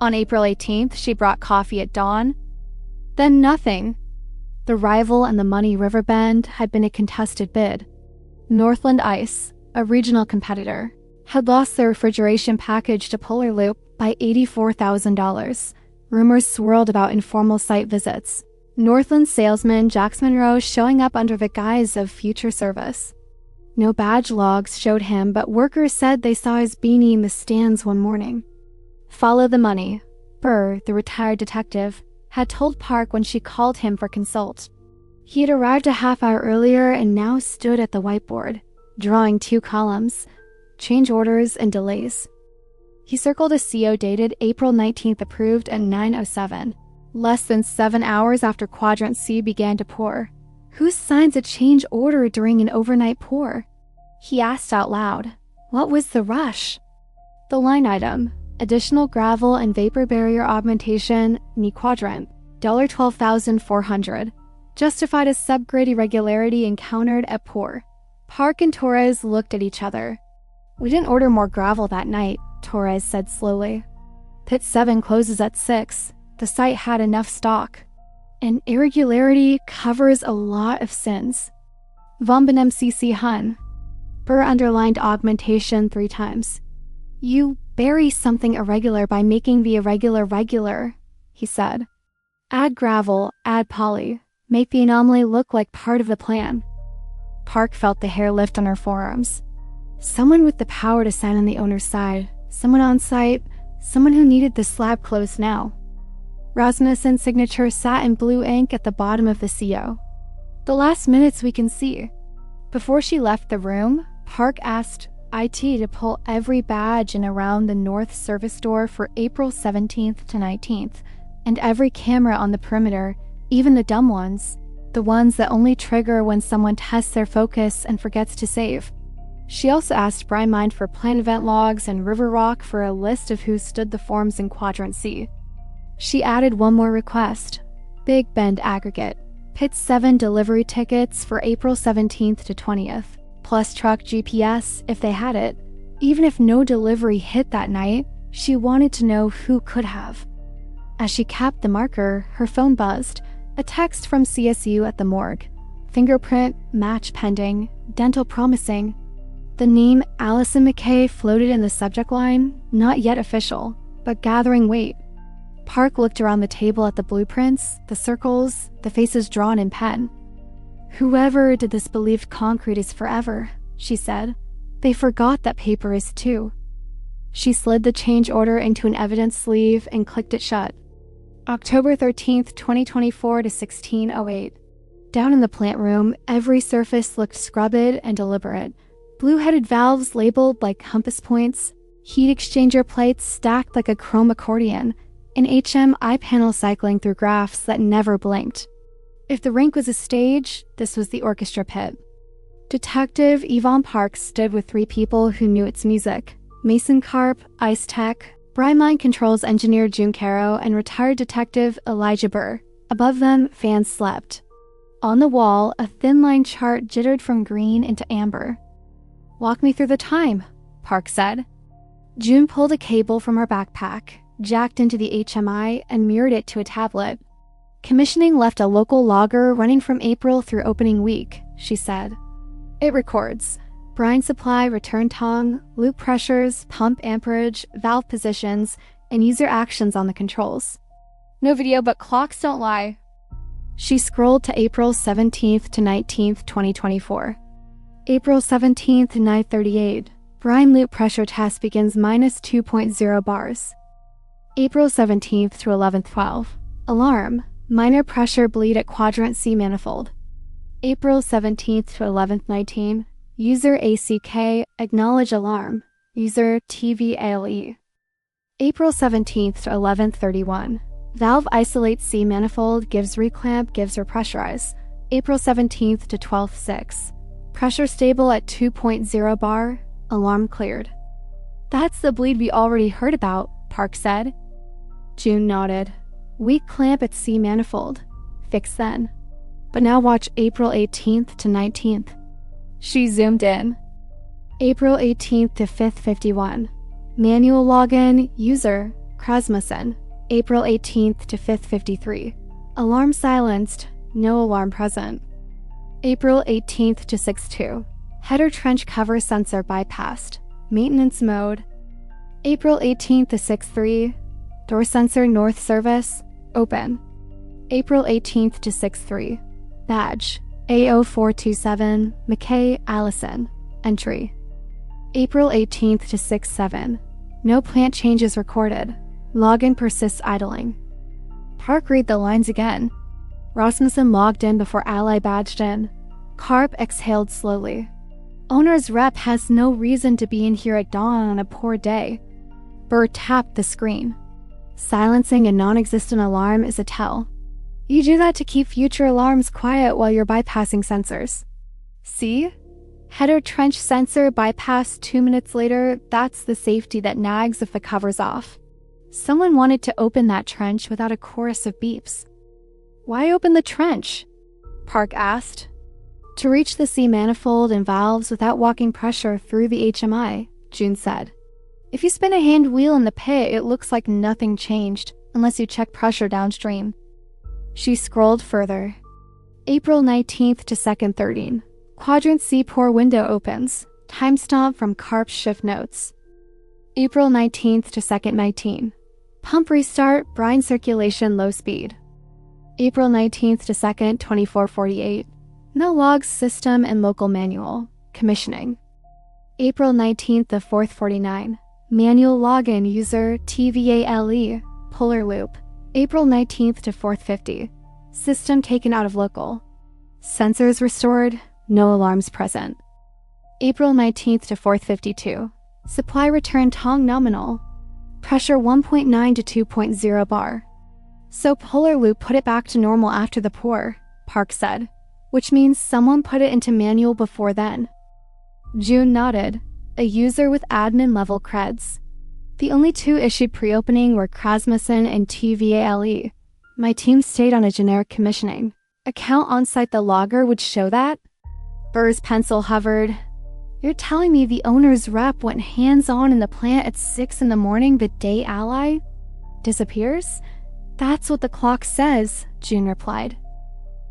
On April 18th, she brought coffee at dawn. Then nothing. The rival and the money Riverbend had been a contested bid. Northland Ice, a regional competitor, had lost their refrigeration package to Polar Loop by $84,000. Rumors swirled about informal site visits. Northland salesman Jax Monroe showing up under the guise of future service. No badge logs showed him, but workers said they saw his beanie in the stands one morning. Follow the money, Burr, the retired detective, had told Park when she called him for consult. He had arrived a half hour earlier and now stood at the whiteboard, drawing 2 columns, change orders and delays. He circled a CO dated April 19th approved at 9:07, less than 7 hours after Quadrant C began to pour. Who signs a change order during an overnight pour? He asked out loud. What was the rush? The line item, additional gravel and vapor barrier augmentation, knee quadrant, $12,400, justified a subgrade irregularity encountered at pour. Park and Torres looked at each other. We didn't order more gravel that night, Torres said slowly. Pit 7 closes at 6. The site had enough stock. An irregularity covers a lot of sins. Vomben MCC Hun. Burr underlined augmentation 3 times. You bury something irregular by making the irregular regular, he said. Add gravel, add poly. Make the anomaly look like part of the plan. Park felt the hair lift on her forearms. Someone with the power to sign on the owner's side. Someone on site. Someone who needed the slab closed now. Rasmussen's signature sat in blue ink at the bottom of the CO. The last minutes we can see. Before she left the room, Park asked, IT to pull every badge in around the north service door for April 17th to 19th, and every camera on the perimeter, even the dumb ones, the ones that only trigger when someone tests their focus and forgets to save. She also asked Brian Mind for plant event logs and River Rock for a list of who stood the forms in Quadrant C. She added one more request: Big Bend aggregate. Pit 7 delivery tickets for April 17th to 20th, plus truck GPS if they had it. Even if no delivery hit that night, she wanted to know who could have. As she capped the marker, her phone buzzed. A text from CSU at the morgue. Fingerprint match pending, dental promising. The name Allison McKay floated in the subject line, not yet official, but gathering weight. Park looked around the table at the blueprints, the circles, the faces drawn in pen. Whoever did this believed concrete is forever, she said. They forgot that paper is too. She slid the change order into an evidence sleeve and clicked it shut. October 13th, 2024 to 1608. Down in the plant room, every surface looked scrubbed and deliberate. Blue-headed valves labeled like compass points, heat exchanger plates stacked like a chrome accordion, an HMI panel cycling through graphs that never blinked. If the rink was a stage, this was the orchestra pit. Detective Yvonne Parks stood with three people who knew its music: Mason Karp, Ice Tech, Brian Mind Controls engineer June Caro, and retired detective Elijah Burr. Above them, fans slept. On the wall, a thin line chart jittered from green into amber. "Walk me through the time," Park said. June pulled a cable from her backpack, jacked into the HMI, and mirrored it to a tablet. "Commissioning left a local logger running from April through opening week," she said. "It records brine supply, return tongue, loop pressures, pump amperage, valve positions, and user actions on the controls. No video, but clocks don't lie." She scrolled to April 17th to 19th, 2024. April 17th, 9:38. Brine loop pressure test begins minus 2.0 bars. April 17th to 11:12. Alarm. Minor pressure bleed at quadrant C manifold. April 17th to 11:19. User ACK, acknowledge alarm. User TVALE. April 17th to 11:31. Valve isolates C manifold, gives reclamp, gives repressurize. April 17th to 12:06. Pressure stable at 2.0 bar, alarm cleared. "That's the bleed we already heard about," Park said. June nodded. "Weak clamp at C manifold. Fix then. But now watch April 18th to 19th. She zoomed in. April 18th to 5:51. Manual login, user, Krasmussen. April 18th to 5:53. Alarm silenced, no alarm present. April 18th to 6:02. Header trench cover sensor bypassed. Maintenance mode. April 18th to 6:03. Door sensor north service, open. April 18th to 6:03. Badge, A0427, McKay, Allison. Entry. April 18th to 6:07. No plant changes recorded. Login persists idling. Park read the lines again. Rasmussen logged in before Ally badged in. Karp exhaled slowly. Owner's rep has no reason to be in here at dawn on a poor day. Burr tapped the screen. Silencing a non-existent alarm is a tell. You do that to keep future alarms quiet while you're bypassing sensors. See? Header trench sensor bypassed 2 minutes later. That's the safety that nags if the cover's off. Someone wanted to open that trench without a chorus of beeps. "Why open the trench?" Park asked. "To reach the C manifold and valves without walking pressure through the HMI," June said. "If you spin a hand wheel in the pit, it looks like nothing changed, unless you check pressure downstream." She scrolled further. April 19th to 2:13. Quadrant C pour window opens. Timestamp from Karp's shift notes. April 19th to 2:19. Pump restart, brine circulation low speed. April 19th to 2nd, 24:48. No logs, system, and local manual. Commissioning. April 19th to 4:49. Manual login, user TVALE, puller loop. April 19th to 4:50. System taken out of local. Sensors restored, no alarms present. April 19th to 4:52. Supply return tong nominal. Pressure 1.9 to 2.0 bar. So Polar Loop put it back to normal after the pour, Park said, which means someone put it into manual before then. June nodded, a user with admin level creds. The only two issued pre-opening were Krasmussen and TVALE. My team stayed on a generic commissioning. Account on-site the logger would show that? Burr's pencil hovered. You're telling me the owner's rep went hands-on in the plant at 6 in the morning the day Ally disappears? That's what the clock says, June replied.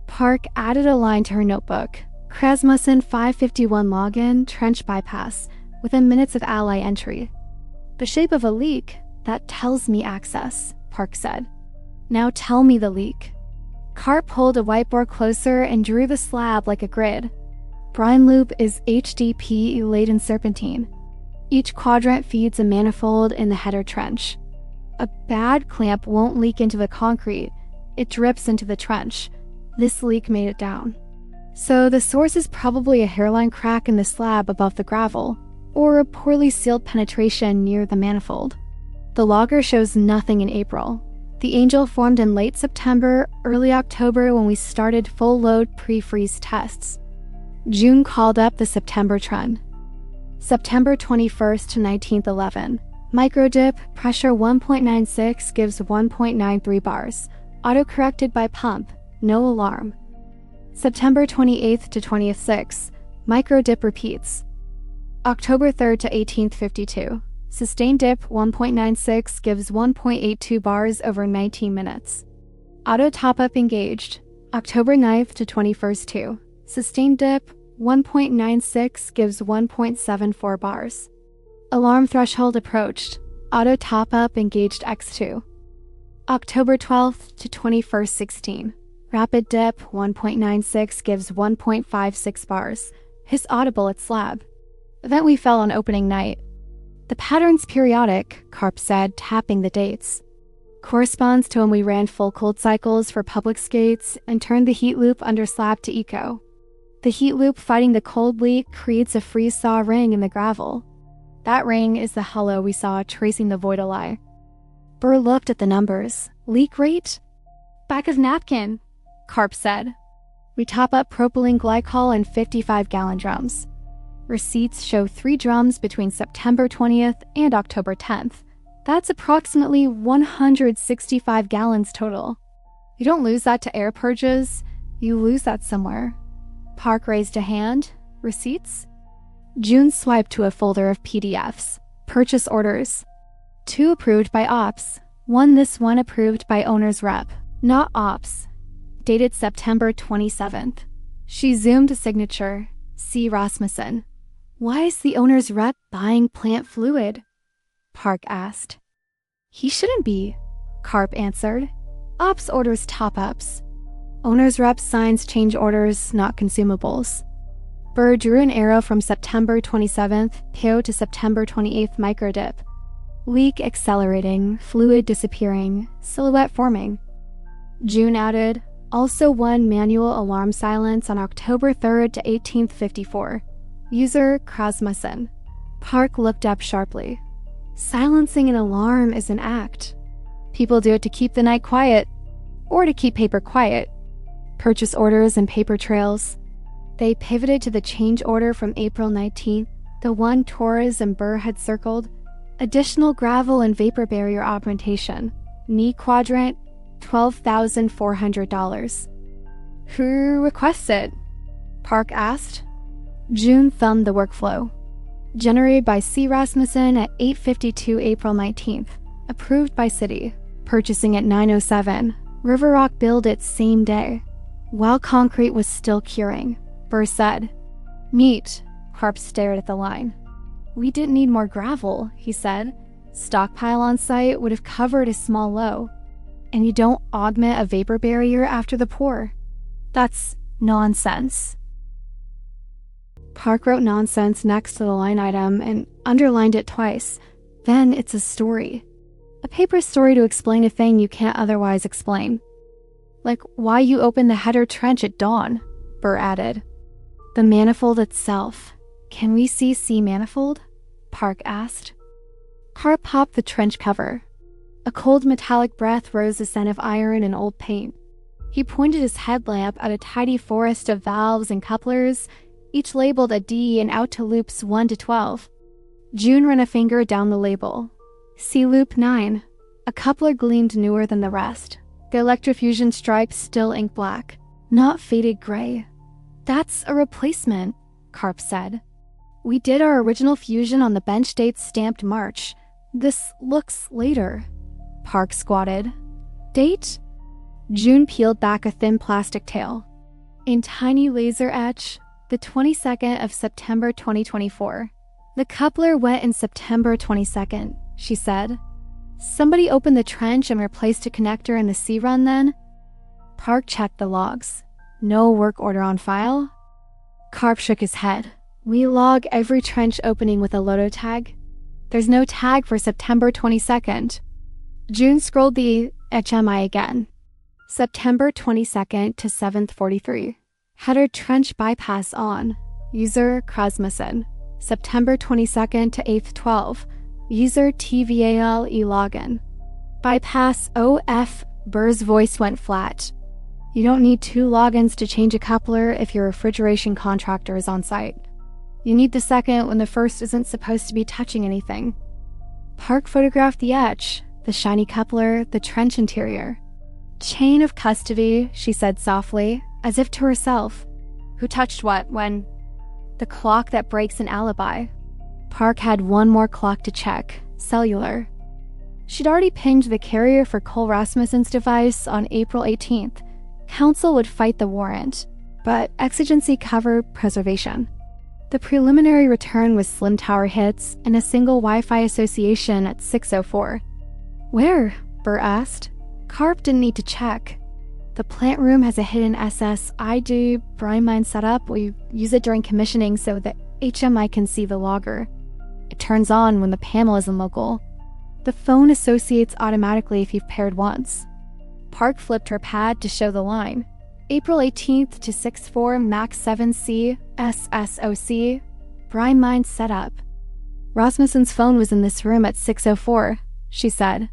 Park added a line to her notebook. Krasmussen 551 login, trench bypass, within minutes of Ally entry. The shape of a leak, that tells me access, Park said. Now tell me the leak. Carp pulled a whiteboard closer and drew the slab like a grid. Brine loop is HDPE laden serpentine. Each quadrant feeds a manifold in the header trench. A bad clamp won't leak into the concrete. It drips into the trench. This leak made it down. So the source is probably a hairline crack in the slab above the gravel, or a poorly sealed penetration near the manifold. The logger shows nothing in April. The Angel formed in late September, early October when we started full load pre-freeze tests. June called up the September trend. September 21st to 19th:11. Microdip, pressure 1.96 gives 1.93 bars. Auto-corrected by pump, no alarm. September 28th to 20th:6. Microdip repeats. October 3rd to 18th:52. Sustained dip 1.96 gives 1.82 bars over 19 minutes. Auto top-up engaged. October 9th to 21st:2. Sustained dip 1.96 gives 1.74 bars. Alarm threshold approached. Auto top-up engaged X2. October 12th to 21st:16. Rapid dip 1.96 gives 1.56 bars. Hiss audible at slab. Event we fell on opening night. The pattern's periodic, Carp said, tapping the dates. Corresponds to when we ran full cold cycles for public skates and turned the heat loop under slab to eco. The heat loop fighting the cold leak creates a freeze-thaw ring in the gravel. That ring is the hello we saw tracing the voidoli. Burr looked at the numbers. Leak rate? Back of napkin, Carp said. We top up propylene glycol in 55-gallon drums. Receipts show 3 drums between September 20th and October 10th. That's approximately 165 gallons total. You don't lose that to air purges, you lose that somewhere. Park raised a hand. Receipts? June swiped to a folder of PDFs. Purchase orders. 2 approved by Ops. This one approved by owner's rep. Not Ops. Dated September 27th. She zoomed a signature. C. Rasmussen. Why is the owner's rep buying plant fluid? Park asked. He shouldn't be, Carp answered. Ops orders top-ups. Owner's rep signs change orders, not consumables. Burr drew an arrow from September 27th, PO to September 28th microdip. Leak accelerating, fluid disappearing, silhouette forming. June added, also 1 manual alarm silence on October 3rd to 18th:54. User Krasmussen. Park looked up sharply. Silencing an alarm is an act. People do it to keep the night quiet, or to keep paper quiet. Purchase orders and paper trails. They pivoted to the change order from April 19th, the one Torres and Burr had circled. Additional gravel and vapor barrier augmentation. Knee quadrant, $12,400. Who requests it? Park asked. June thumbed the workflow. Generated by C. Rasmussen at 8:52 April 19th. Approved by City. Purchasing at 9:07. River Rock billed it same day. While concrete was still curing, Burr said. Meat. Carp stared at the line. We didn't need more gravel, he said. Stockpile on site would have covered a small low. And you don't augment a vapor barrier after the pour. That's nonsense. Park wrote nonsense next to the line item and underlined it twice. Then it's a story. A paper story to explain a thing you can't otherwise explain. Like why you open the header trench at dawn, Burr added. The manifold itself. Can we see C manifold? Park asked. Carp popped the trench cover. A cold metallic breath rose the scent of iron and old paint. He pointed his headlamp at a tidy forest of valves and couplers, each labeled a D and out to loops 1 to 12. June ran a finger down the label. C loop 9. A coupler gleamed newer than the rest. The electrofusion stripes still ink black, not faded gray. That's a replacement, Carp said. We did our original fusion on the bench dates stamped March. This looks later. Park squatted. Date? June peeled back a thin plastic tail. In tiny laser etch, the 22nd of September 2024. The coupler went in September 22nd, she said. Somebody opened the trench and replaced a connector in the C run then? Park checked the logs. No work order on file? Carp shook his head. We log every trench opening with a Loto tag. There's no tag for September 22nd. June scrolled the HMI again. September 22nd to 7th:43. Header trench bypass on. User Krasmussen. September 22nd to 8th:12. User TVAL login. Bypass OF. Burr's voice went flat. You don't need 2 logins to change a coupler if your refrigeration contractor is on site. You need the second when the first isn't supposed to be touching anything. Park photographed the etch, the shiny coupler, the trench interior. Chain of custody, she said softly, as if to herself. Who touched what when? The clock that breaks an alibi. Park had one more clock to check, cellular. She'd already pinged the carrier for Cole Rasmussen's device on April 18th. Counsel would fight the warrant, but exigency covered preservation. The preliminary return was slim tower hits and a single Wi-Fi association at 6:04. Where? Burr asked. Carp didn't need to check. The plant room has a hidden SSID brine mine setup. We use it during commissioning so the HMI can see the logger. It turns on when the panel isn't local. The phone associates automatically if you've paired once. Park flipped her pad to show the line. April 18th to 6:4 Max 7C SSOC brine mine setup. Rasmussen's phone was in this room at 6:04, she said.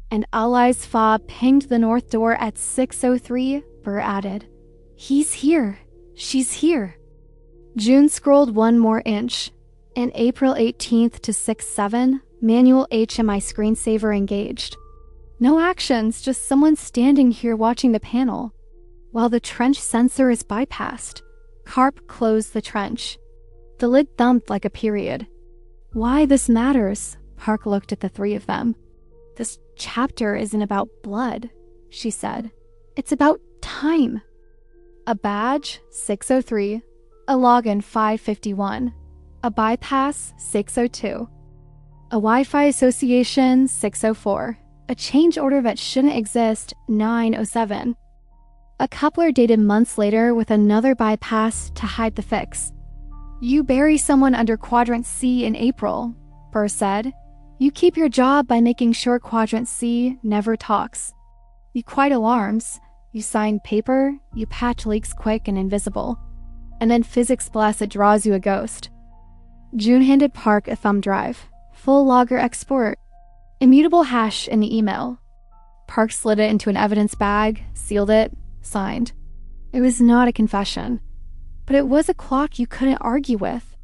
And Ally's fob pinged the north door at 6:03, Burr added. He's here. She's here. June scrolled one more inch. And April 18th to 6:07, manual HMI screensaver engaged. No actions, just someone standing here watching the panel. While the trench sensor is bypassed, Carp closed the trench. The lid thumped like a period. Why this matters, Park looked at the three of them. This chapter isn't about blood, she said. It's about time. A badge, 6:03. A login, 5:51. A bypass, 6:02. A Wi-Fi association, 6:04. A change order that shouldn't exist, 9:07. A coupler dated months later with another bypass to hide the fix. You bury someone under Quadrant C in April, Burr said. You keep your job by making sure Quadrant C never talks. You quiet alarms, you sign paper, you patch leaks quick and invisible. And then physics bless it draws you a ghost. June handed Park a thumb drive, full logger export, immutable hash in the email. Park slid it into an evidence bag, sealed it, signed. It was not a confession, but it was a clock you couldn't argue with.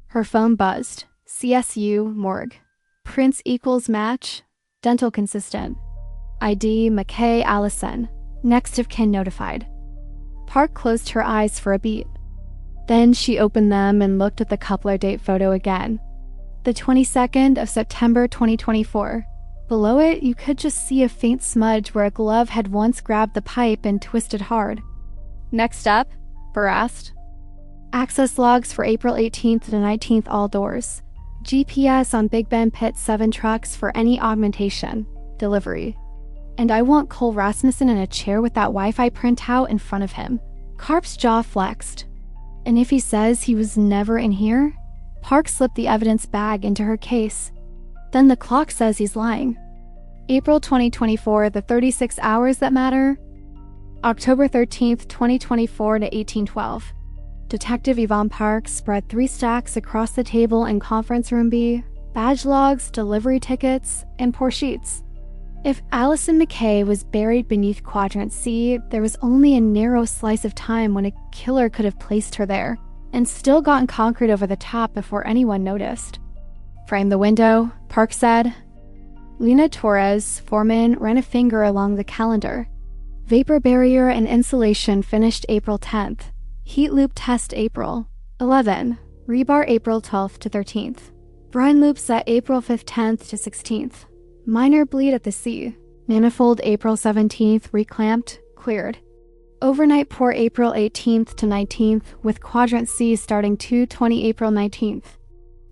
Her phone buzzed. CSU, morgue. Prince equals match, dental consistent. ID, McKay Allison, next of kin notified. Park closed her eyes for a beat. Then she opened them and looked at the coupler date photo again. The 22nd of September 2024. Below it, you could just see a faint smudge where a glove had once grabbed the pipe and twisted hard. Next up, Burr asked. Access logs for April 18th to 19th all doors. GPS on Big Ben Pit 7 trucks for any augmentation. Delivery. And I want Cole Rasmussen in a chair with that Wi-Fi printout in front of him. Carp's jaw flexed. And if he says he was never in here? Park slipped the evidence bag into her case. Then the clock says he's lying. April 2024, the 36 hours that matter. October 13th, 2024 to 1812. Detective Yvonne Parks spread 3 stacks across the table in conference room B, badge logs, delivery tickets, and pour sheets. If Allison McKay was buried beneath Quadrant C, there was only a narrow slice of time when a killer could have placed her there and still gotten concrete over the top before anyone noticed. Frame the window, Parks said. Lena Torres, foreman, ran a finger along the calendar. Vapor barrier and insulation finished April 10th. Heat loop test April 11. Rebar April 12th to 13th. Brine loop set April 5th, 10th to 16th. Minor bleed at the C. Manifold April 17th, reclamped, cleared. Overnight pour April 18th to 19th, with Quadrant C starting 2:20 April 19th.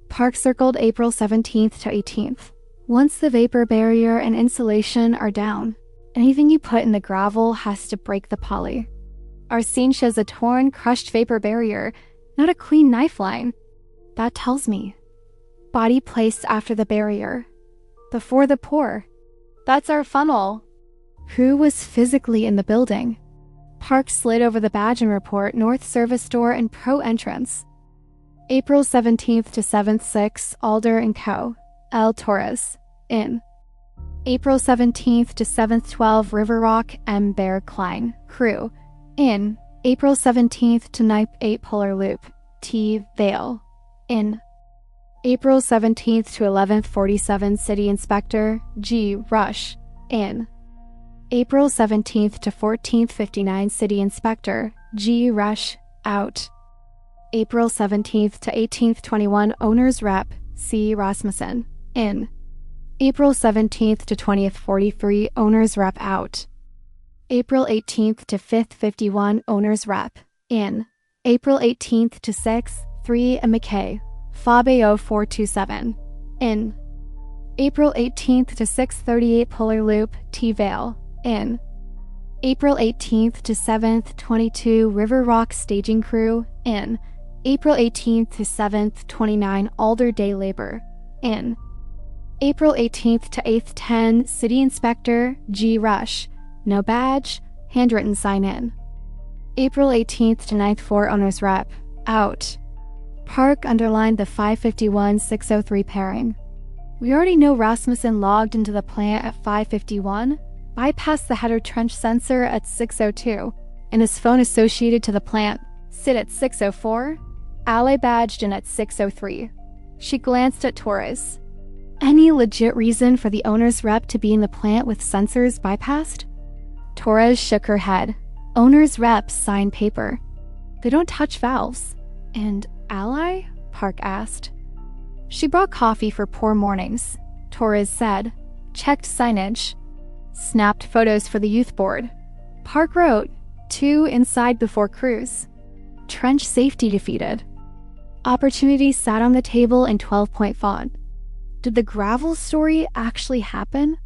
Park circled April 17th to 18th. Once the vapor barrier and insulation are down, anything you put in the gravel has to break the poly. Our scene shows a torn, crushed vapor barrier, not a clean knife line. That tells me. Body placed after the barrier. Before the pour. That's our funnel. Who was physically in the building? Park slid over the badge and report North Service Door and Pro Entrance. April 17th to 7th 6, Alder and Co. L. Torres. In. April 17th to 7th 12, River Rock, M. Bear Klein. Crew. In. April 17th to 9th 8, Polar Loop. T. Vale. In. April 17th to 11th 47, City Inspector. G. Rush. In. April 17th to 14th 59, City Inspector. G. Rush. Out. April 17th to 18th 21, Owner's Rep. C. Rasmussen. In. April 17th to 20th 43, Owner's Rep. Out. April 18th to 5th 51, Owner's Rep. In. April 18th to 6th 3, and McKay. Fob AO 427. In. April 18th to 6:38, Polar Loop. T. Vale. In. April 18th to 7th 22, River Rock Staging Crew. In. April 18th to 7th 29, Alder Day Labor. In. April 18th to 8th 10, City Inspector. G. Rush. No badge. Handwritten sign in. April 18th to 9th 4, Owner's Rep. Out. Park underlined the 551-603 pairing. We already know Rasmussen logged into the plant at 551, bypassed the header trench sensor at 602, and his phone associated to the plant sit at 604, ally badged in at 603. She glanced at Torres. Any legit reason for the owner's rep to be in the plant with sensors bypassed? Torres shook her head. Owner's reps sign paper. They don't touch valves. And ally? Park asked. She brought coffee for poor mornings, Torres said. Checked signage. Snapped photos for the youth board. Park wrote, 2 inside before cruise. Trench safety defeated. Opportunity sat on the table in 12-point font. Did the gravel story actually happen?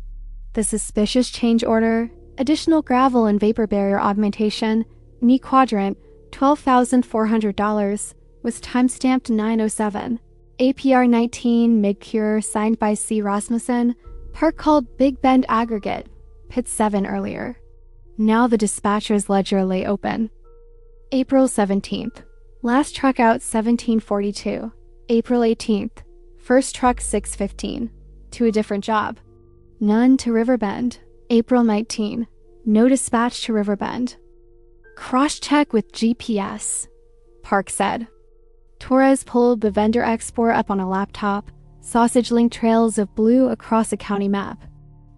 The suspicious change order, additional gravel and vapor barrier augmentation, knee quadrant, $12,400, was timestamped 907. APR 19 mid-cure signed by C. Rasmussen, Park called Big Bend Aggregate, Pit 7 earlier. Now the dispatcher's ledger lay open. April 17th. Last truck out 1742. April 18th. First truck 615. To a different job. None to Riverbend. April 19. No dispatch to Riverbend. Cross-check with GPS, Park said. Torres pulled the vendor export up on a laptop, sausage link trails of blue across a county map.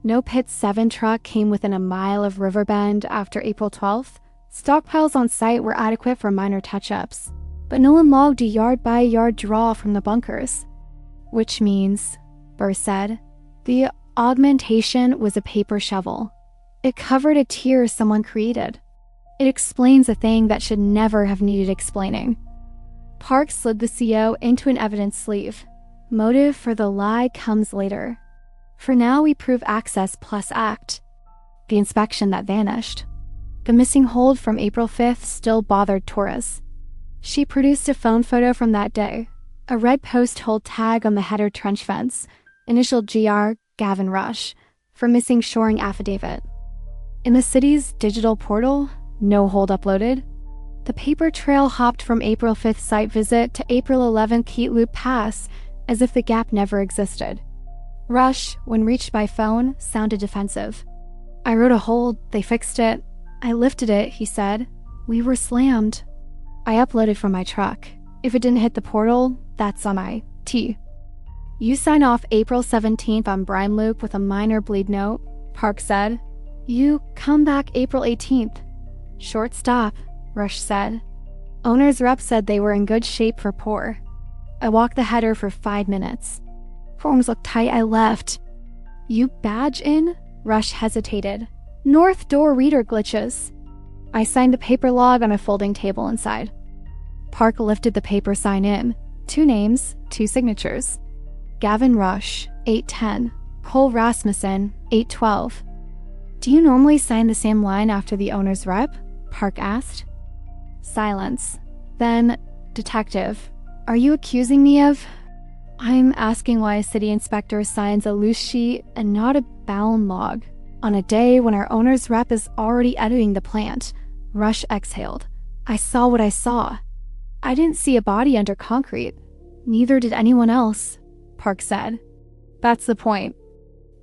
No Pit 7 truck came within a mile of Riverbend after April 12th. Stockpiles on site were adequate for minor touch-ups, but no one logged a yard-by-yard draw from the bunkers. Which means, Burr said, the augmentation was a paper shovel. It covered a tier someone created. It explains a thing that should never have needed explaining. Park slid the CO into an evidence sleeve. Motive for the lie comes later. For now, we prove access plus act. The inspection that vanished. The missing hold from April 5th still bothered Torres. She produced a phone photo from that day. A red post hold tag on the header trench fence, initial GR, Gavin Rush, for missing shoring affidavit. In the city's digital portal, no hold uploaded. The paper trail hopped from April 5th site visit to April 11th heat loop pass, as if the gap never existed. Rush, when reached by phone, sounded defensive. I wrote a hold, they fixed it. I lifted it, he said. We were slammed. I uploaded from my truck. If it didn't hit the portal, that's on my T. You sign off April 17th on brine loop with a minor bleed note, Park said. You come back April 18th. Short stop, Rush said. Owner's rep said they were in good shape for pour. I walked the header for 5 minutes. Forms looked tight, I left. You badge in? Rush hesitated. North door reader glitches. I signed the paper log on a folding table inside. Park lifted the paper sign in. 2 names, 2 signatures. Gavin Rush, 810. Cole Rasmussen, 812. Do you normally sign the same line after the owner's rep? Park asked. Silence. Then, detective, are you accusing me of? I'm asking why a city inspector signs a loose sheet and not a bound log on a day when our owner's rep is already editing the plant. Rush exhaled. I saw what I saw. I didn't see a body under concrete. Neither did anyone else, Park said. That's the point.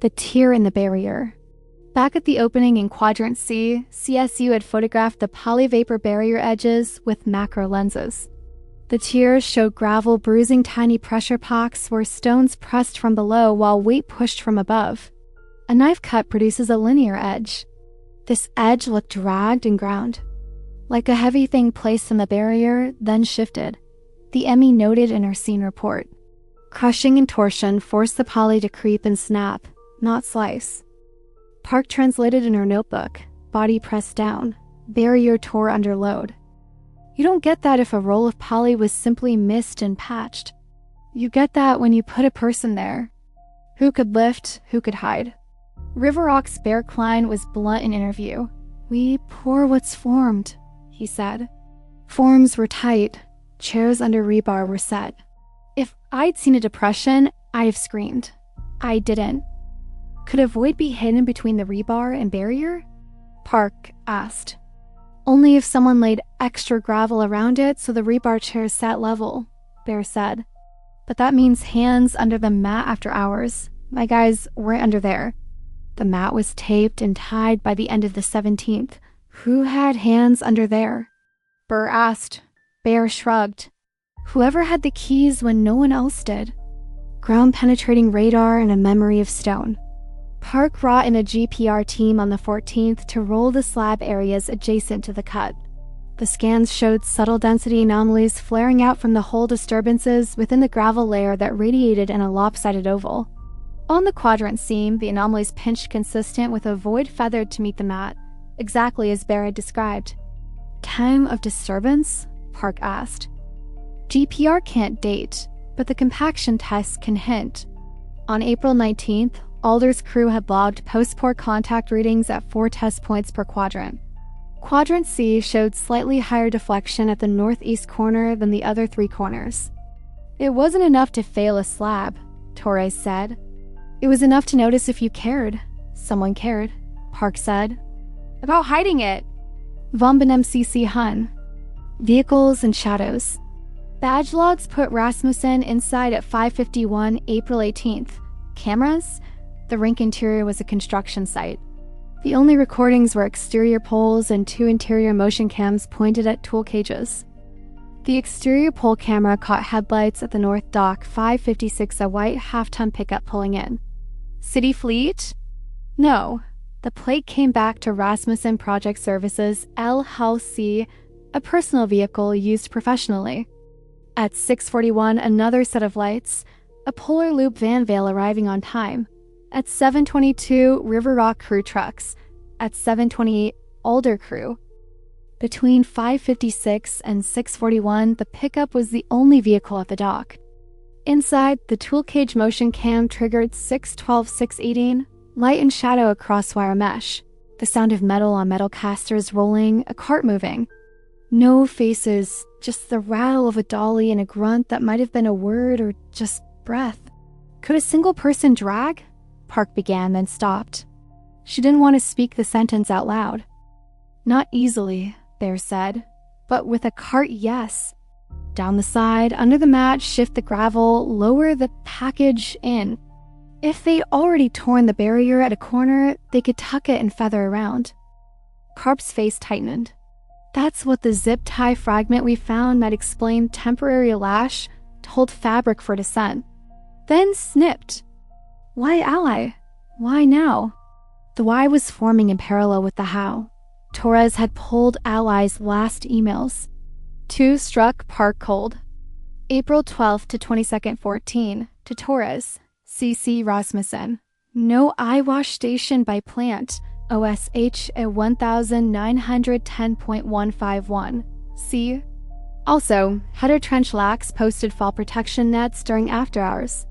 The tear in the barrier. Back at the opening in Quadrant C, CSU had photographed the polyvapor barrier edges with macro lenses. The tears showed gravel bruising tiny pressure pocks where stones pressed from below while weight pushed from above. A knife cut produces a linear edge. This edge looked dragged and ground, like a heavy thing placed in the barrier, then shifted. The ME noted in her scene report. Crushing and torsion forced the poly to creep and snap, not slice. Park translated in her notebook, body pressed down, barrier tore under load. You don't get that if a roll of poly was simply missed and patched. You get that when you put a person there. Who could lift, who could hide. River Rock's Bear Klein was blunt in interview. We pour what's formed, he said. Forms were tight, chairs under rebar were set. If I'd seen a depression, I'd have screamed. I didn't. Could a void be hidden between the rebar and barrier? Park asked. Only if someone laid extra gravel around it so the rebar chairs sat level, Bear said. But that means hands under the mat after hours. My guys weren't under there. The mat was taped and tied by the end of the 17th. Who had hands under there? Burr asked. Bear shrugged. Whoever had the keys when no one else did. Ground-penetrating radar and a memory of stone. Park brought in a GPR team on the 14th to roll the slab areas adjacent to the cut. The scans showed subtle density anomalies flaring out from the hole disturbances within the gravel layer that radiated in a lopsided oval. On the quadrant seam, the anomalies pinched consistent with a void feathered to meet the mat, exactly as Bear had described. Time of disturbance? Park asked. GPR can't date, but the compaction test can hint. On April 19th, Alder's crew had logged post-pour contact readings at 4 test points per quadrant. Quadrant C showed slightly higher deflection at the northeast corner than the other 3 corners. It wasn't enough to fail a slab, Torres said. It was enough to notice if you cared. Someone cared, Park said. About hiding it. Vomben MCC Hun. Vehicles and shadows. Badge logs put Rasmussen inside at 5:51 April 18th. Cameras? The rink interior was a construction site. The only recordings were exterior poles and 2 interior motion cams pointed at tool cages. The exterior pole camera caught headlights at the north dock, 5:56, a white half-ton pickup pulling in. City fleet? No. The plate came back to Rasmussen Project Services LLC, a personal vehicle used professionally. At 6:41, another set of lights, a Polar Loop van veil arriving on time. At 7:22, River Rock crew trucks. At 7:28, Alder crew. Between 5:56 and 6:41, the pickup was the only vehicle at the dock. Inside, the tool cage motion cam triggered 6:12-6:18, light and shadow across wire mesh. The sound of metal on metal casters rolling, a cart moving. No faces, just the rattle of a dolly and a grunt that might have been a word or just breath. Could a single person drag? Park began, then stopped. She didn't want to speak the sentence out loud. Not easily, Bear said. But with a cart, yes. Down the side, under the mat, shift the gravel, lower the package in. If they'd already torn the barrier at a corner, they could tuck it and feather around. Karp's face tightened. That's what the zip tie fragment we found that explained temporary lash told fabric for descent. Then snipped. Why ally? Why now? The why was forming in parallel with the how. Torres had pulled ally's last emails. 2 struck Park cold. April 12th to 22nd 14 to Torres, C.C. Rasmussen. No eye wash station by plant. OSH at 1910.151. C. Also, header trench lacks posted fall protection nets during after hours.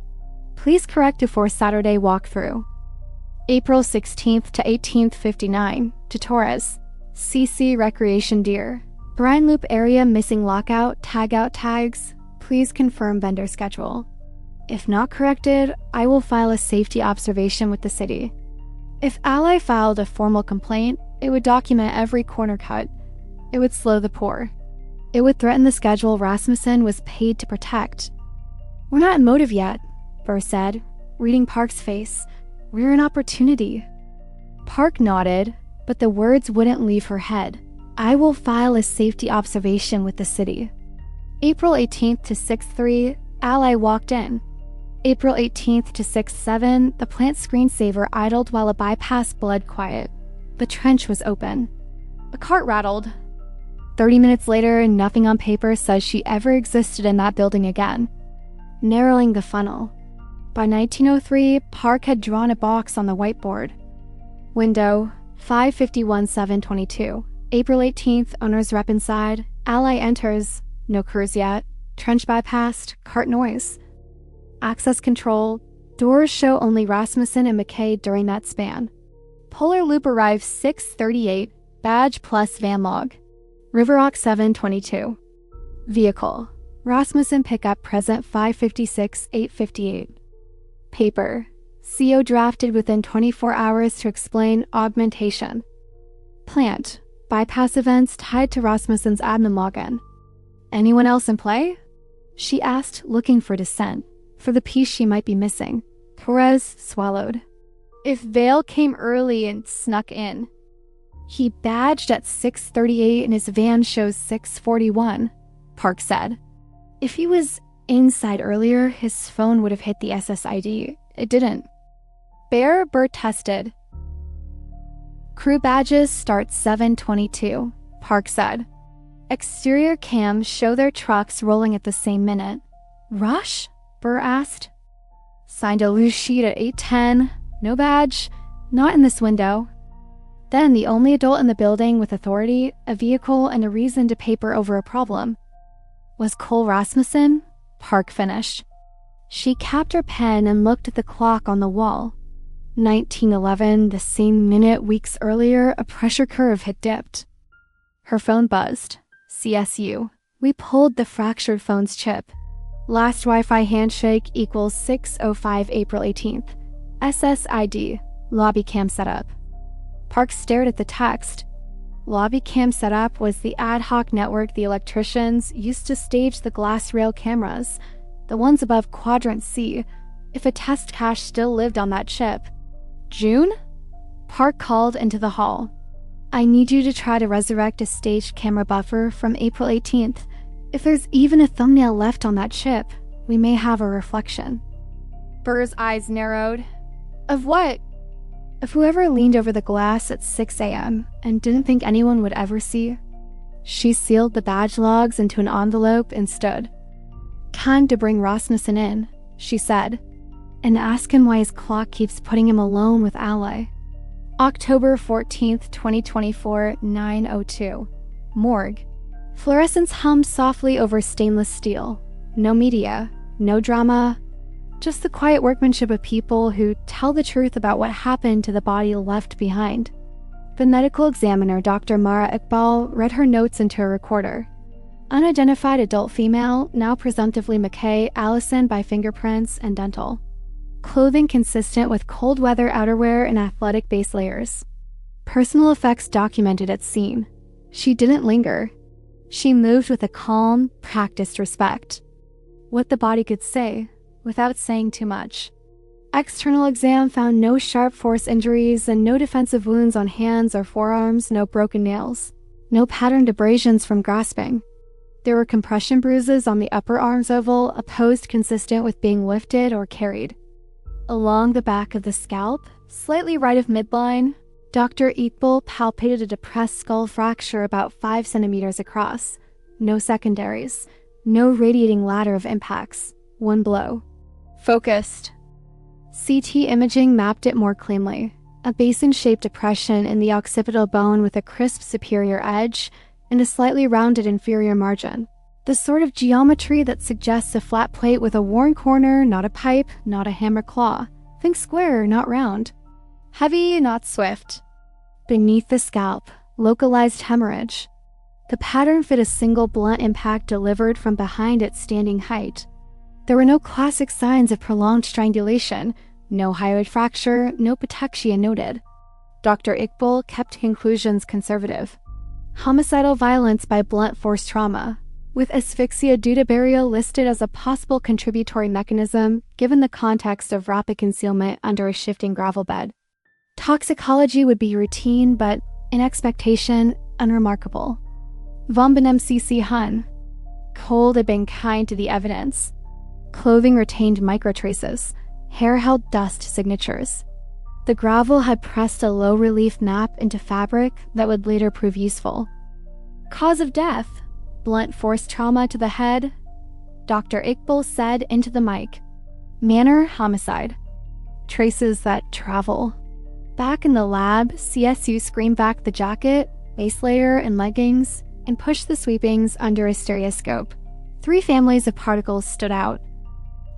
Please correct before Saturday walkthrough. April 16th to 18th 59 to Torres, CC Recreation Deer. Brine Loop area missing lockout, tagout tags. Please confirm vendor schedule. If not corrected, I will file a safety observation with the city. If Ally filed a formal complaint, it would document every corner cut. It would slow the pour. It would threaten the schedule Rasmussen was paid to protect. We're not in motive yet, Burr said, reading Park's face. We're an opportunity. Park nodded, but the words wouldn't leave her head. I will file a safety observation with the city. April 18th to 6/3, Ally walked in. April 18th to 6/7, the plant screensaver idled while a bypass bled quiet. The trench was open. A cart rattled. 30 minutes later, nothing on paper says she ever existed in that building again. Narrowing the funnel. By 1903, Park had drawn a box on the whiteboard. Window, 551-722. April 18th, owner's rep inside. Ally enters. No crews yet. Trench bypassed. Cart noise. Access control. Doors show only Rasmussen and McKay during that span. Polar Loop arrived 6:38. Badge plus van log. River Rock 722. Vehicle. Rasmussen pickup present 556-858. Paper. CO drafted within 24 hours to explain augmentation. Plant. Bypass events tied to Rasmussen's admin login. Anyone else in play? She asked, looking for dissent, for the piece she might be missing. Torres swallowed. If Vale came early and snuck in. He badged at 6:38 and his van shows 6:41, Park said. If he was inside earlier, his phone would have hit the SSID. It didn't. Burr tested. Crew badges start 7:22, Park said. Exterior cams show their trucks rolling at the same minute. Rush? Burr asked. Signed a loose sheet at 8:10. No badge. Not in this window. Then the only adult in the building with authority, a vehicle, and a reason to paper over a problem. Was Cole Rasmussen? Park finished. She capped her pen and looked at the clock on the wall. 1911, the same minute weeks earlier, a pressure curve had dipped. Her phone buzzed. CSU. We pulled the fractured phone's chip. Last Wi-Fi handshake equals 6:05 April 18th. SSID. Lobby cam setup. Park stared at the text. Lobby cam setup was the ad hoc network the electricians used to stage the glass rail cameras, the ones above Quadrant C, if a test cache still lived on that chip. June? Park called into the hall. I need you to try to resurrect a staged camera buffer from April 18th. If there's even a thumbnail left on that chip, we may have a reflection. Burr's eyes narrowed. Of what? Of whoever leaned over the glass at 6 a.m. and didn't think anyone would ever see. She sealed the badge logs into an envelope and stood. Time to bring Rasmussen in, she said, and ask him why his clock keeps putting him alone with Ally. October 14th, 2024, 9:02. Morgue. Fluorescence hummed softly over stainless steel. No media, no drama, just the quiet workmanship of people who tell the truth about what happened to the body left behind. The medical examiner, Dr. Mara Iqbal, read her notes into a recorder. Unidentified adult female, now presumptively McKay, Allison by fingerprints and dental. Clothing consistent with cold weather outerwear and athletic base layers. Personal effects documented at scene. She didn't linger. She moved with a calm, practiced respect. What the body could say, without saying too much. External exam found no sharp force injuries and no defensive wounds on hands or forearms, no broken nails. No patterned abrasions from grasping. There were compression bruises on the upper arms oval, a pose consistent with being lifted or carried. Along the back of the scalp, slightly right of midline, Dr. Iqbal palpated a depressed skull fracture about 5 centimeters across. No secondaries. No radiating ladder of impacts. One blow. Focused. CT imaging mapped it more cleanly. A basin-shaped depression in the occipital bone with a crisp superior edge and a slightly rounded inferior margin. The sort of geometry that suggests a flat plate with a worn corner, not a pipe, not a hammer claw. Think square, not round. Heavy, not swift. Beneath the scalp, localized hemorrhage. The pattern fit a single blunt impact delivered from behind its standing height. There were no classic signs of prolonged strangulation, no hyoid fracture, no petechia noted. Dr. Iqbal kept conclusions conservative. Homicidal violence by blunt force trauma, with asphyxia due to burial listed as a possible contributory mechanism given the context of rapid concealment under a shifting gravel bed. Toxicology would be routine, but, in expectation, unremarkable. Vombenem CC Hun. Cold had been kind to the evidence. Clothing retained microtraces. Hair held dust signatures. The gravel had pressed a low-relief map into fabric that would later prove useful. Cause of death: blunt force trauma to the head. Dr. Iqbal said into the mic. Manner: homicide. Traces that travel. Back in the lab, CSU screened back the jacket, base layer, and leggings, and pushed the sweepings under a stereoscope. 3 families of particles stood out.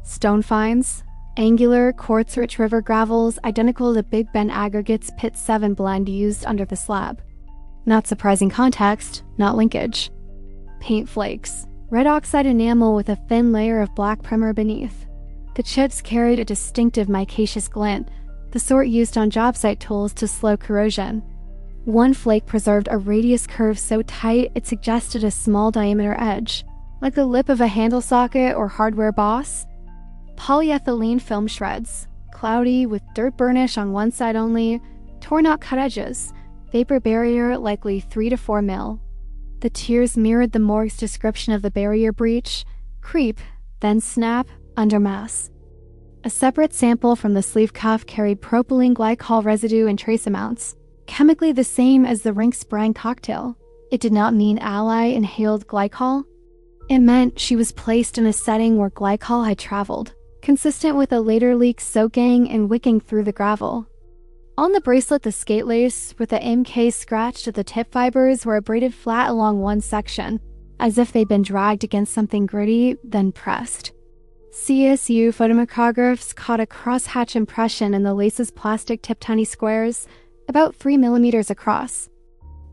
Stone finds, angular, quartz-rich river gravels identical to Big Bend Aggregates Pit 7 blend used under the slab. Not surprising context, not linkage. Paint flakes, red oxide enamel with a thin layer of black primer beneath. The chips carried a distinctive micaceous glint, the sort used on job site tools to slow corrosion. One flake preserved a radius curve so tight it suggested a small diameter edge, like the lip of a handle socket or hardware boss. Polyethylene film shreds, cloudy with dirt burnish on one side only, torn out cut edges, vapor barrier likely 3 to 4 mil. The tears mirrored the morgue's description of the barrier breach: creep, then snap, under mass. A separate sample from the sleeve cuff carried propylene glycol residue in trace amounts, chemically the same as the Rink spraying cocktail. It did not mean Ally inhaled glycol. It meant she was placed in a setting where glycol had traveled, consistent with a later leak soaking and wicking through the gravel. On the bracelet, the skate lace, with the MK scratched at the tip fibers, were abraded flat along one section, as if they'd been dragged against something gritty, then pressed. CSU photomicrographs caught a crosshatch impression in the lace's plastic tip tiny squares, about 3 millimeters across.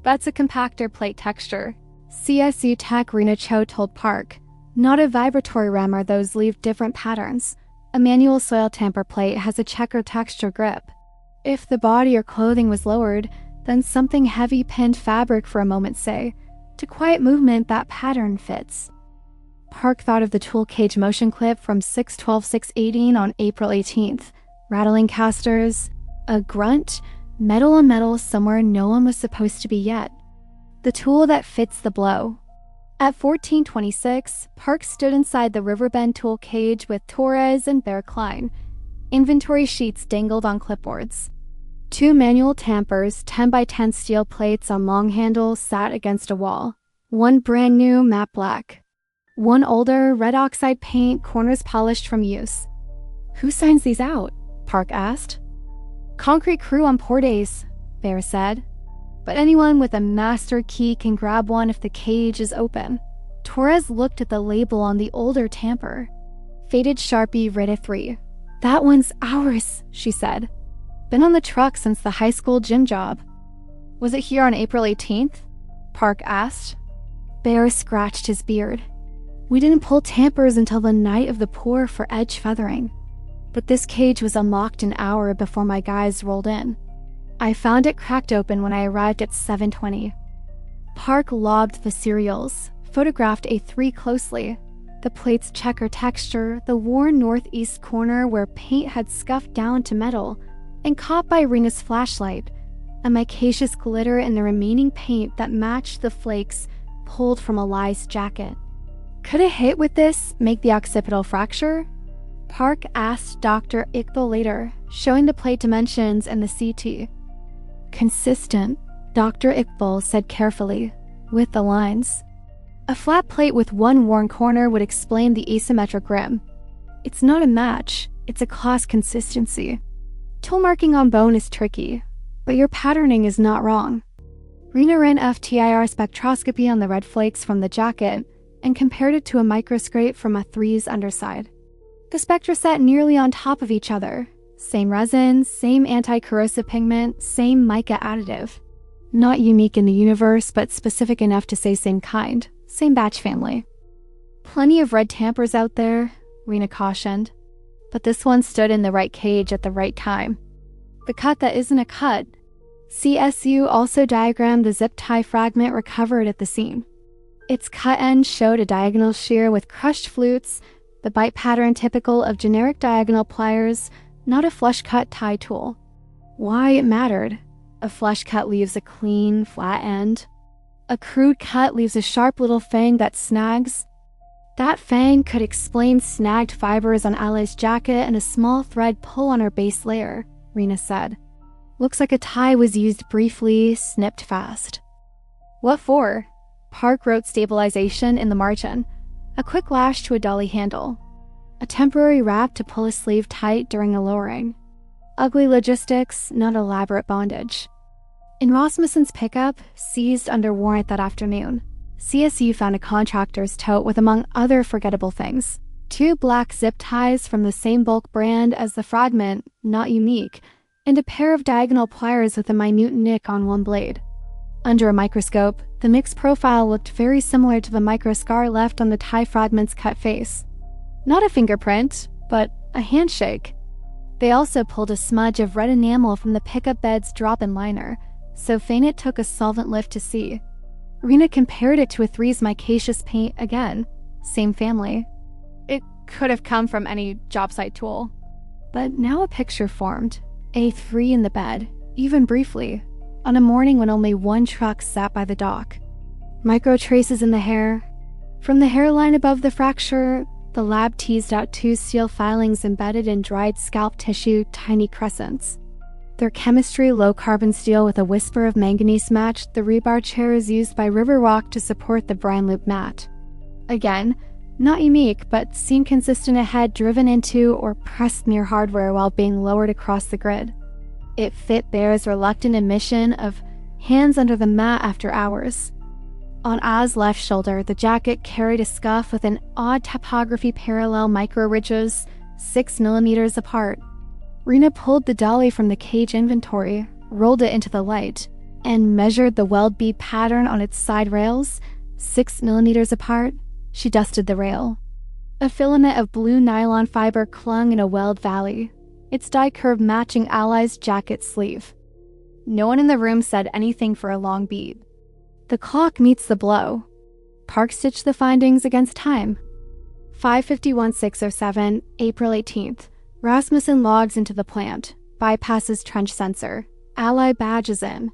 That's a compactor plate texture, CSU tech Rena Cho told Park. Not a vibratory rammer, those leave different patterns. A manual soil tamper plate has a checker texture grip. If the body or clothing was lowered, then something heavy pinned fabric for a moment, say. To quiet movement, that pattern fits. Park thought of the tool cage motion clip from 6/12/6/18 on April 18th. Rattling casters, a grunt, metal on metal somewhere no one was supposed to be yet. The tool that fits the blow. At 14:26, Park stood inside the Riverbend tool cage with Torres and Bear Klein. Inventory sheets dangled on clipboards. 2 manual tampers, 10x10 steel plates on long handles, sat against a wall. One brand new matte black. One older, red oxide paint, corners polished from use. Who signs these out? Park asked. Concrete crew on pour days, Bear said. But anyone with a master key can grab one if the cage is open. Torres looked at the label on the older tamper. Faded Sharpie Rita 3. That one's ours, she said. Been on the truck since the high school gym job. Was it here on April 18th? Park asked. Bear scratched his beard. We didn't pull tampers until the night of the pour for edge feathering. But this cage was unlocked an hour before my guys rolled in. I found it cracked open when I arrived at 7:20. Park lobbed the serials, photographed A3 closely. The plate's checker texture, the worn northeast corner where paint had scuffed down to metal, and caught by Rena's flashlight, a micaceous glitter in the remaining paint that matched the flakes pulled from Eli's jacket. Could a hit with this make the occipital fracture? Park asked Dr. Iqbal later, showing the plate dimensions and the CT. Consistent, Dr. Iqbal said carefully, with the lines. A flat plate with one worn corner would explain the asymmetric rim. It's not a match, it's a class consistency. Tool marking on bone is tricky, but your patterning is not wrong. Rena ran FTIR spectroscopy on the red flakes from the jacket and compared it to a microscope from a 3's underside. The spectra sat nearly on top of each other. Same resin, same anti-corrosive pigment, same mica additive. Not unique in the universe, but specific enough to say same kind, same batch family. Plenty of red tampers out there, Rena cautioned, but this one stood in the right cage at the right time. The cut that isn't a cut. CSU also diagrammed the zip tie fragment recovered at the seam. Its cut end showed a diagonal shear with crushed flutes, the bite pattern typical of generic diagonal pliers, not a flush cut tie tool. Why it mattered? A flush cut leaves a clean, flat end. A crude cut leaves a sharp little fang that snags. That fang could explain snagged fibers on Ali's jacket and a small thread pull on her base layer, Rena said. Looks like a tie was used briefly, snipped fast. What for? Park wrote stabilization in the margin. A quick lash to a dolly handle. A temporary wrap to pull a sleeve tight during a lowering. Ugly logistics, not elaborate bondage. In Rasmussen's pickup, seized under warrant that afternoon, CSU found a contractor's tote with, among other forgettable things, 2 black zip ties from the same bulk brand as the fragment, not unique, and a pair of diagonal pliers with a minute nick on one blade. Under a microscope, the mixed profile looked very similar to the microscar left on the tie fragment's cut face. Not a fingerprint, but a handshake. They also pulled a smudge of red enamel from the pickup bed's drop-in liner, so faint it took a solvent lift to see. Rena compared it to a 3's micaceous paint again, same family. It could have come from any job site tool. But now a picture formed, A3 in the bed, even briefly, on a morning when only one truck sat by the dock. Micro traces in the hair. From the hairline above the fracture, the lab teased out 2 steel filings embedded in dried scalp tissue, tiny crescents. Their chemistry, low-carbon steel with a whisper of manganese, matched the rebar chairs used by River Rock to support the brine loop mat. Again, not unique, but seen consistent ahead, driven into or pressed near hardware while being lowered across the grid. It fit Bear's reluctant admission of hands under the mat after hours. On Ah's left shoulder, the jacket carried a scuff with an odd typography parallel micro ridges, 6 millimeters apart. Rena pulled the dolly from the cage inventory, rolled it into the light, and measured the weld bead pattern on its side rails, 6 millimeters apart. She dusted the rail. A filament of blue nylon fiber clung in a weld valley, its die curve matching Ali's jacket sleeve. No one in the room said anything for a long beat. The clock meets the blow. Park stitched the findings against time. 5:51:607, April 18th. Rasmussen logs into the plant, bypasses trench sensor. Ally badges in.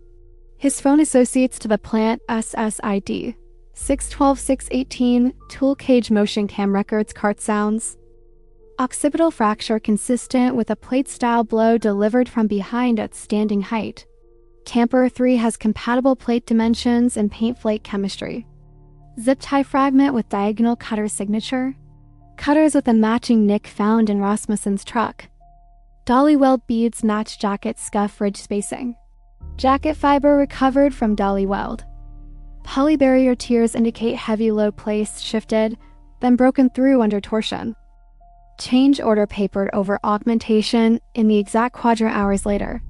His phone associates to the plant SSID. 612-618, tool cage motion cam records cart sounds. Occipital fracture consistent with a plate-style blow delivered from behind at standing height. Tamper 3 has compatible plate dimensions and paint flake chemistry. Zip tie fragment with diagonal cutter signature. Cutters with a matching nick found in Rasmussen's truck. Dolly weld beads match jacket scuff ridge spacing. Jacket fiber recovered from dolly weld. Poly barrier tiers indicate heavy load placed, shifted, then broken through under torsion. Change order papered over augmentation in the exact quadrant hours later.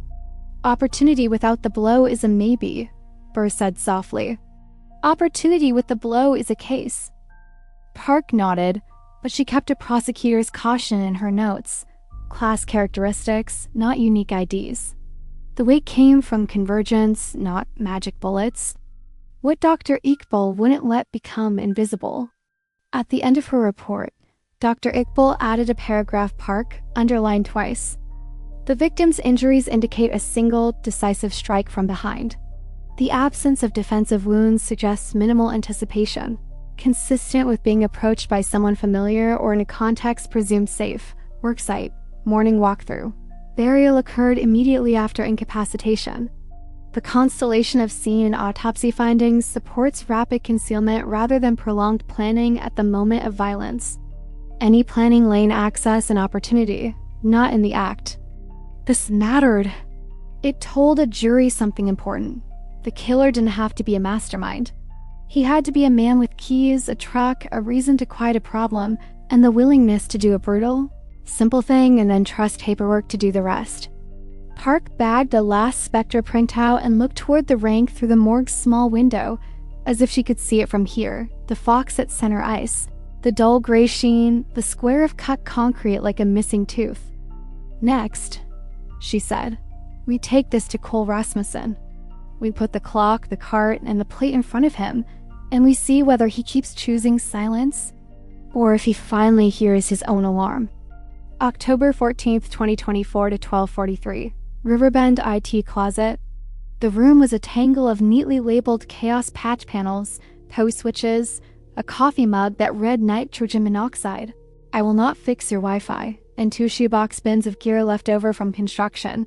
Opportunity without the blow is a maybe, Burr said softly. Opportunity with the blow is a case. Park nodded, but she kept a prosecutor's caution in her notes. Class characteristics, not unique IDs. The weight came from convergence, not magic bullets. What Dr. Iqbal wouldn't let become invisible. At the end of her report, Dr. Iqbal added a paragraph Park underlined twice. The victim's injuries indicate a single, decisive strike from behind. The absence of defensive wounds suggests minimal anticipation, consistent with being approached by someone familiar or in a context presumed safe. Worksite, morning walkthrough. Burial occurred immediately after incapacitation. The constellation of scene and autopsy findings supports rapid concealment rather than prolonged planning at the moment of violence. Any planning lane access and opportunity, not in the act. This mattered. It told a jury something important. The killer didn't have to be a mastermind. He had to be a man with keys, a truck, a reason to quiet a problem, and the willingness to do a brutal, simple thing and then trust paperwork to do the rest. Park bagged a last Spectre printout and looked toward the Rink through the morgue's small window, as if she could see it from here. The fox at center ice, the dull gray sheen, the square of cut concrete like a missing tooth. Next, she said, we take this to Cole Rasmussen. We put the clock, the cart, and the plate in front of him, and we see whether he keeps choosing silence or if he finally hears his own alarm. October 14th, 2024 to 12:43. Riverbend IT closet. The room was a tangle of neatly labeled chaos patch panels, post switches, a coffee mug that read nitrogen monoxide. I will not fix your Wi-Fi, and 2 shoebox bins of gear left over from construction,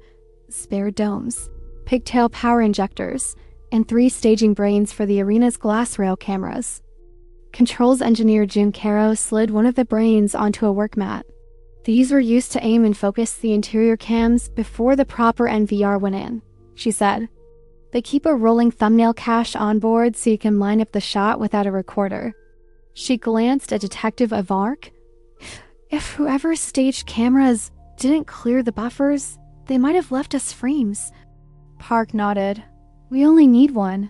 spare domes, pigtail power injectors, and 3 staging brains for the arena's glass rail cameras. Controls engineer June Caro slid one of the brains onto a work mat. These were used to aim and focus the interior cams before the proper NVR went in, she said. They keep a rolling thumbnail cache on board so you can line up the shot without a recorder. She glanced at Detective Avark. If whoever staged cameras didn't clear the buffers, they might have left us frames. Park nodded. We only need one.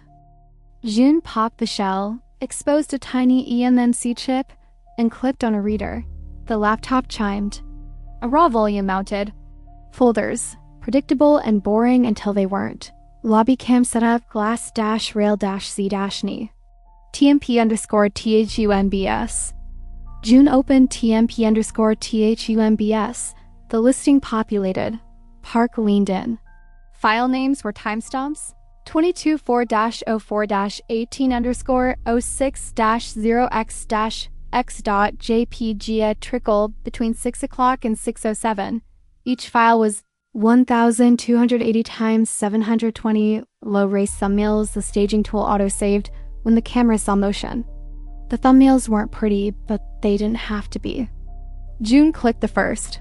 June popped the shell, exposed a tiny eMMC chip, and clipped on a reader. The laptop chimed. A raw volume mounted. Folders, predictable and boring until they weren't. Lobby cam setup glass-rail-c-knee. TMP_THUMBS. June opened TMP_THUMBS. The listing populated. Park leaned in. File names were timestamps. 224-04-18_06-0x-x.jpg trickled between 6 o'clock and 6:07. Each file was 1,280 times 720 low-res thumbnails. The staging tool auto-saved when the camera saw motion. The thumbnails weren't pretty, but they didn't have to be. June clicked the first.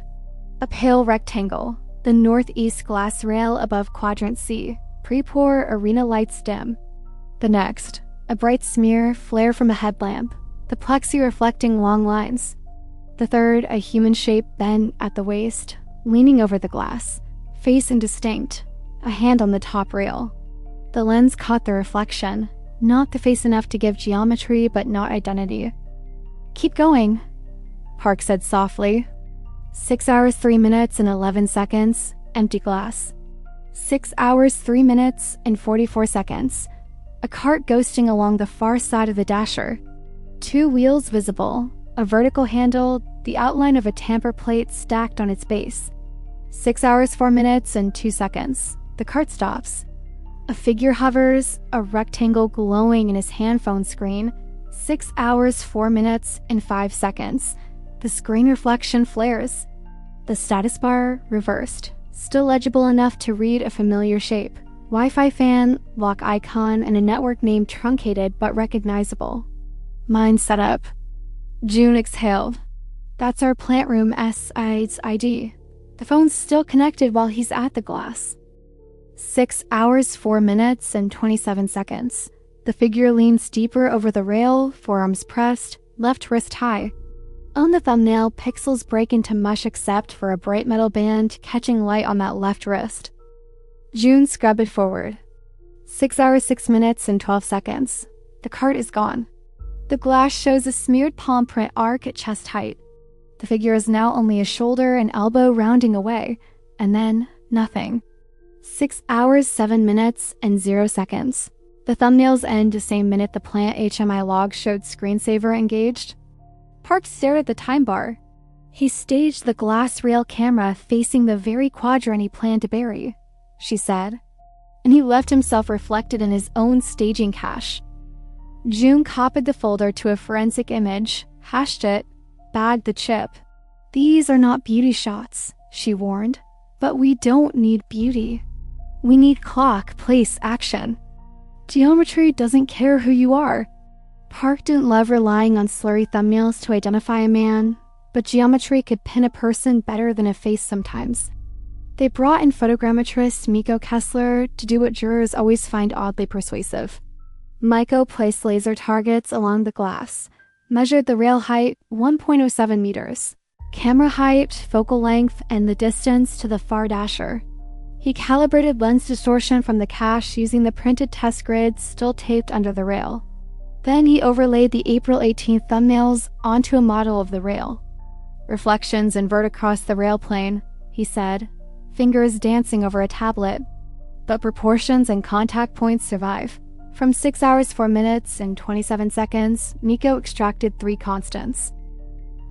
A pale rectangle, the northeast glass rail above quadrant C. Pre-pour arena lights dim. The next, a bright smear flare from a headlamp, the plexi reflecting long lines. The third, a human shape bent at the waist, leaning over the glass, face indistinct, a hand on the top rail. The lens caught the reflection, not the face enough to give geometry but not identity. Keep going, Park said softly. 6 hours, 3 minutes, and 11 seconds, empty glass. 6 hours, 3 minutes, and 44 seconds. A cart ghosting along the far side of the dasher. 2 wheels visible, a vertical handle, the outline of a tamper plate stacked on its base. 6 hours, 4 minutes, and 2 seconds. The cart stops. A figure hovers, a rectangle glowing in his handphone screen. 6 hours, 4 minutes, and 5 seconds. The screen reflection flares. The status bar reversed. Still legible enough to read a familiar shape. Wi-Fi fan, lock icon, and a network name truncated but recognizable. Mine set up. June exhaled. That's our plant room SID's ID. The phone's still connected while he's at the glass. 6 hours, 4 minutes, and 27 seconds. The figure leans deeper over the rail, forearms pressed, left wrist high. On the thumbnail, pixels break into mush except for a bright metal band catching light on that left wrist. June scrubbed forward. 6 hours, 6 minutes, and 12 seconds. The cart is gone. The glass shows a smeared palm print arc at chest height. The figure is now only a shoulder and elbow rounding away, and then nothing. 6 hours, 7 minutes, and 0 seconds. The thumbnails end the same minute the plant HMI log showed screensaver engaged. Park stared at the time bar. He staged the glass rail camera facing the very quadrant he planned to bury, she said, and he left himself reflected in his own staging cache. June copied the folder to a forensic image, hashed it, bagged the chip. These are not beauty shots, she warned, but we don't need beauty. We need clock, place, action. Geometry doesn't care who you are. Park didn't love relying on slurry thumbnails to identify a man, but geometry could pin a person better than a face sometimes. They brought in photogrammetrist Miko Kessler to do what jurors always find oddly persuasive. Miko placed laser targets along the glass, measured the rail height 1.07 meters, camera height, focal length, and the distance to the far dasher. He calibrated lens distortion from the cache using the printed test grids still taped under the rail. Then he overlaid the April 18th thumbnails onto a model of the rail. Reflections invert across the rail plane, he said, fingers dancing over a tablet. But proportions and contact points survive. From 6 hours 4 minutes and 27 seconds, Miko extracted 3 constants.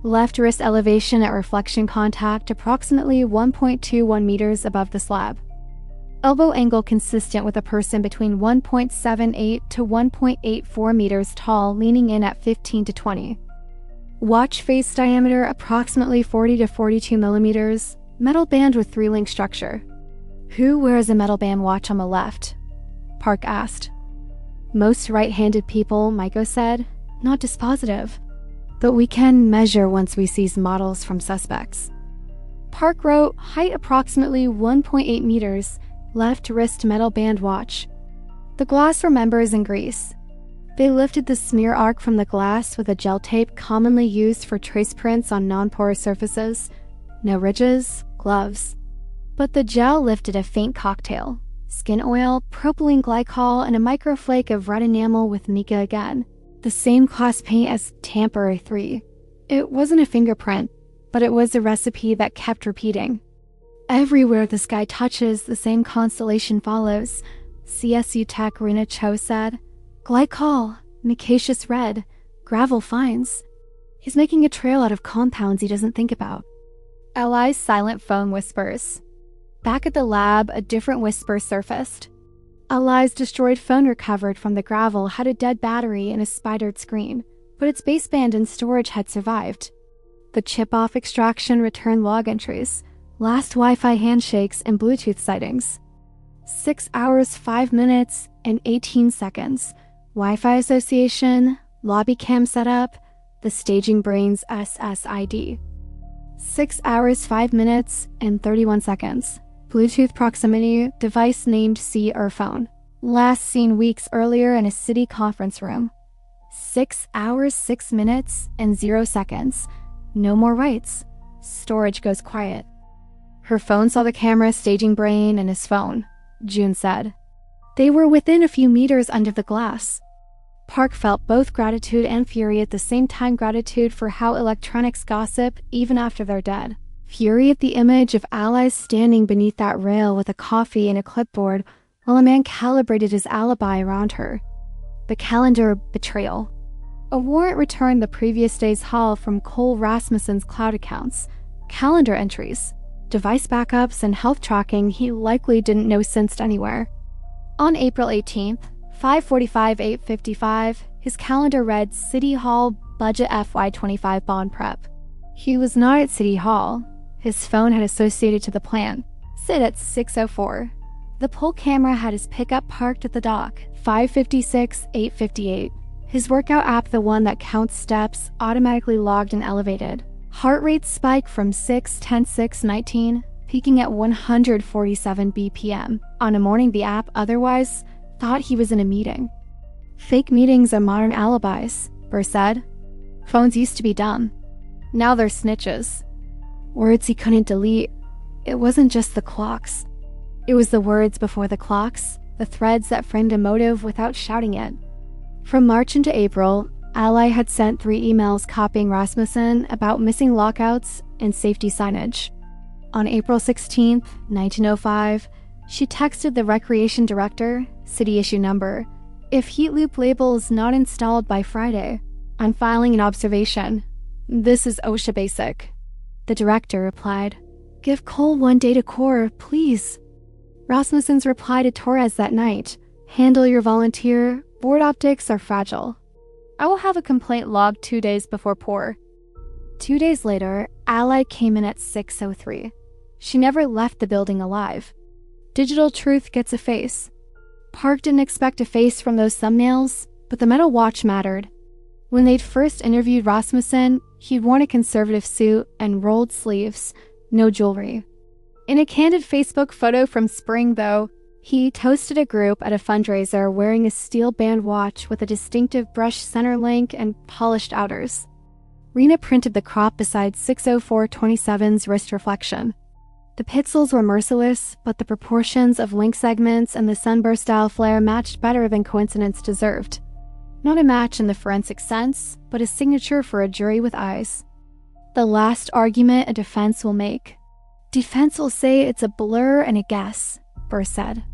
Left wrist elevation at reflection contact approximately 1.21 meters above the slab. Elbow angle consistent with a person between 1.78 to 1.84 meters tall leaning in at 15 to 20. Watch face diameter approximately 40 to 42 millimeters, metal band with 3-link structure. Who wears a metal band watch on the left? Park asked. Most right-handed people, Miko said, not dispositive. But we can measure once we seize models from suspects. Park wrote, height approximately 1.8 meters, left wrist metal band watch. The glass remembers in grease. They lifted the smear arc from the glass with a gel tape commonly used for trace prints on non-porous surfaces. No ridges, gloves. But the gel lifted a faint cocktail. Skin oil, propylene glycol, and a microflake of red enamel with mica again. The same class paint as Tamper 3. It wasn't a fingerprint, but it was a recipe that kept repeating. Everywhere the sky touches, the same constellation follows, CSU Tech Rina Cho said. Glycol, micaceous red, gravel finds. He's making a trail out of compounds he doesn't think about. Li's silent phone whispers. Back at the lab, a different whisper surfaced. Li's destroyed phone recovered from the gravel had a dead battery and a spidered screen, but its baseband and storage had survived. The chip-off extraction returned log entries, last Wi-Fi handshakes and Bluetooth sightings. 6 hours, 5 minutes, and 18 seconds. Wi-Fi association, lobby cam setup, the staging brain's SSID. 6 hours, 5 minutes, and 31 seconds. Bluetooth proximity, device named C or phone. Last seen weeks earlier in a city conference room. 6 hours, 6 minutes, and 0 seconds. No more writes. Storage goes quiet. Her phone saw the camera, staging brain, and his phone, June said. They were within a few meters under the glass. Park felt both gratitude and fury at the same time, gratitude for how electronics gossip even after they're dead. Fury at the image of allies standing beneath that rail with a coffee and a clipboard while a man calibrated his alibi around her. The calendar betrayal. A warrant returned the previous day's haul from Cole Rasmussen's cloud accounts, calendar entries, device backups, and health tracking he likely didn't know sensed anywhere. On April 18th, 5:45, 8:55, his calendar read City Hall Budget FY25 Bond Prep. He was not at City Hall. His phone had associated to the plan. Sit at 6:04. The pole camera had his pickup parked at the dock. 5:56, 8:58. His workout app, the one that counts steps, automatically logged and elevated. Heart rate spiked from 6:10:6:19, peaking at 147 BPM. On a morning the app otherwise thought he was in a meeting. Fake meetings are modern alibis, Burr said. Phones used to be dumb. Now they're snitches. Words he couldn't delete. It wasn't just the clocks. It was the words before the clocks, the threads that framed a motive without shouting it. From March into April, Ally had sent 3 emails copying Rasmussen about missing lockouts and safety signage. On April 16, 1905, she texted the recreation director, city issue number, If heat loop label is not installed by Friday, I'm filing an observation. This is OSHA basic. The director replied, Give Cole 1 day to core, please. Rasmussen's reply to Torres that night, Handle your volunteer, board optics are fragile. I will have a complaint logged 2 days before pour. 2 days later, Ally came in at 6:03. She never left the building alive. Digital truth gets a face. Park didn't expect a face from those thumbnails, but the metal watch mattered. When they'd first interviewed Rasmussen, he'd worn a conservative suit and rolled sleeves, no jewelry. In a candid Facebook photo from spring, though, he toasted a group at a fundraiser wearing a steel band watch with a distinctive brushed center link and polished outers. Rena printed the crop beside 60427's wrist reflection. The pixels were merciless, but the proportions of link segments and the sunburst-style flare matched better than coincidence deserved. Not a match in the forensic sense, but a signature for a jury with eyes. The last argument a defense will make. Defense will say it's a blur and a guess, Burr said.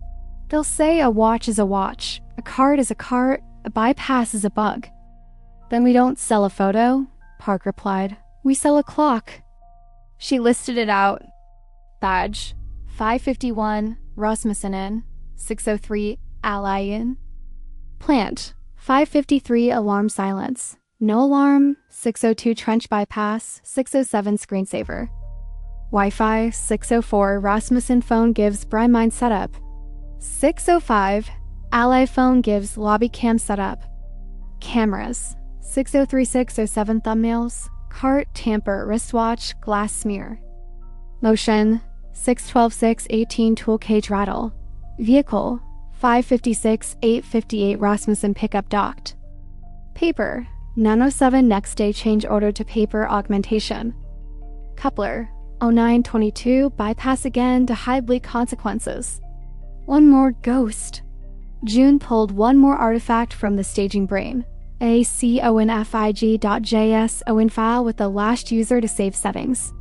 They'll say a watch is a watch, a cart is a cart, a bypass is a bug. Then we don't sell a photo, Park replied. We sell a clock. She listed it out. Badge, 551, Rasmussen in, 603, Ally in. Plant, 553, alarm silence. No alarm, 602, trench bypass, 607, screensaver. Wi-Fi, 604, Rasmussen phone gives Brymine setup. 605, Ally phone gives lobby cam setup. Cameras, 603, 607, thumbnails, cart, tamper, wristwatch, glass smear. Motion, 612, 618, tool cage rattle. Vehicle, 556, 858, Rasmussen pickup docked. Paper, 907, next day change order to paper augmentation. Coupler, 0922, bypass again to hide bleak consequences. One more ghost. June pulled one more artifact from the staging brain. A config.js Owen file with the last user to save settings.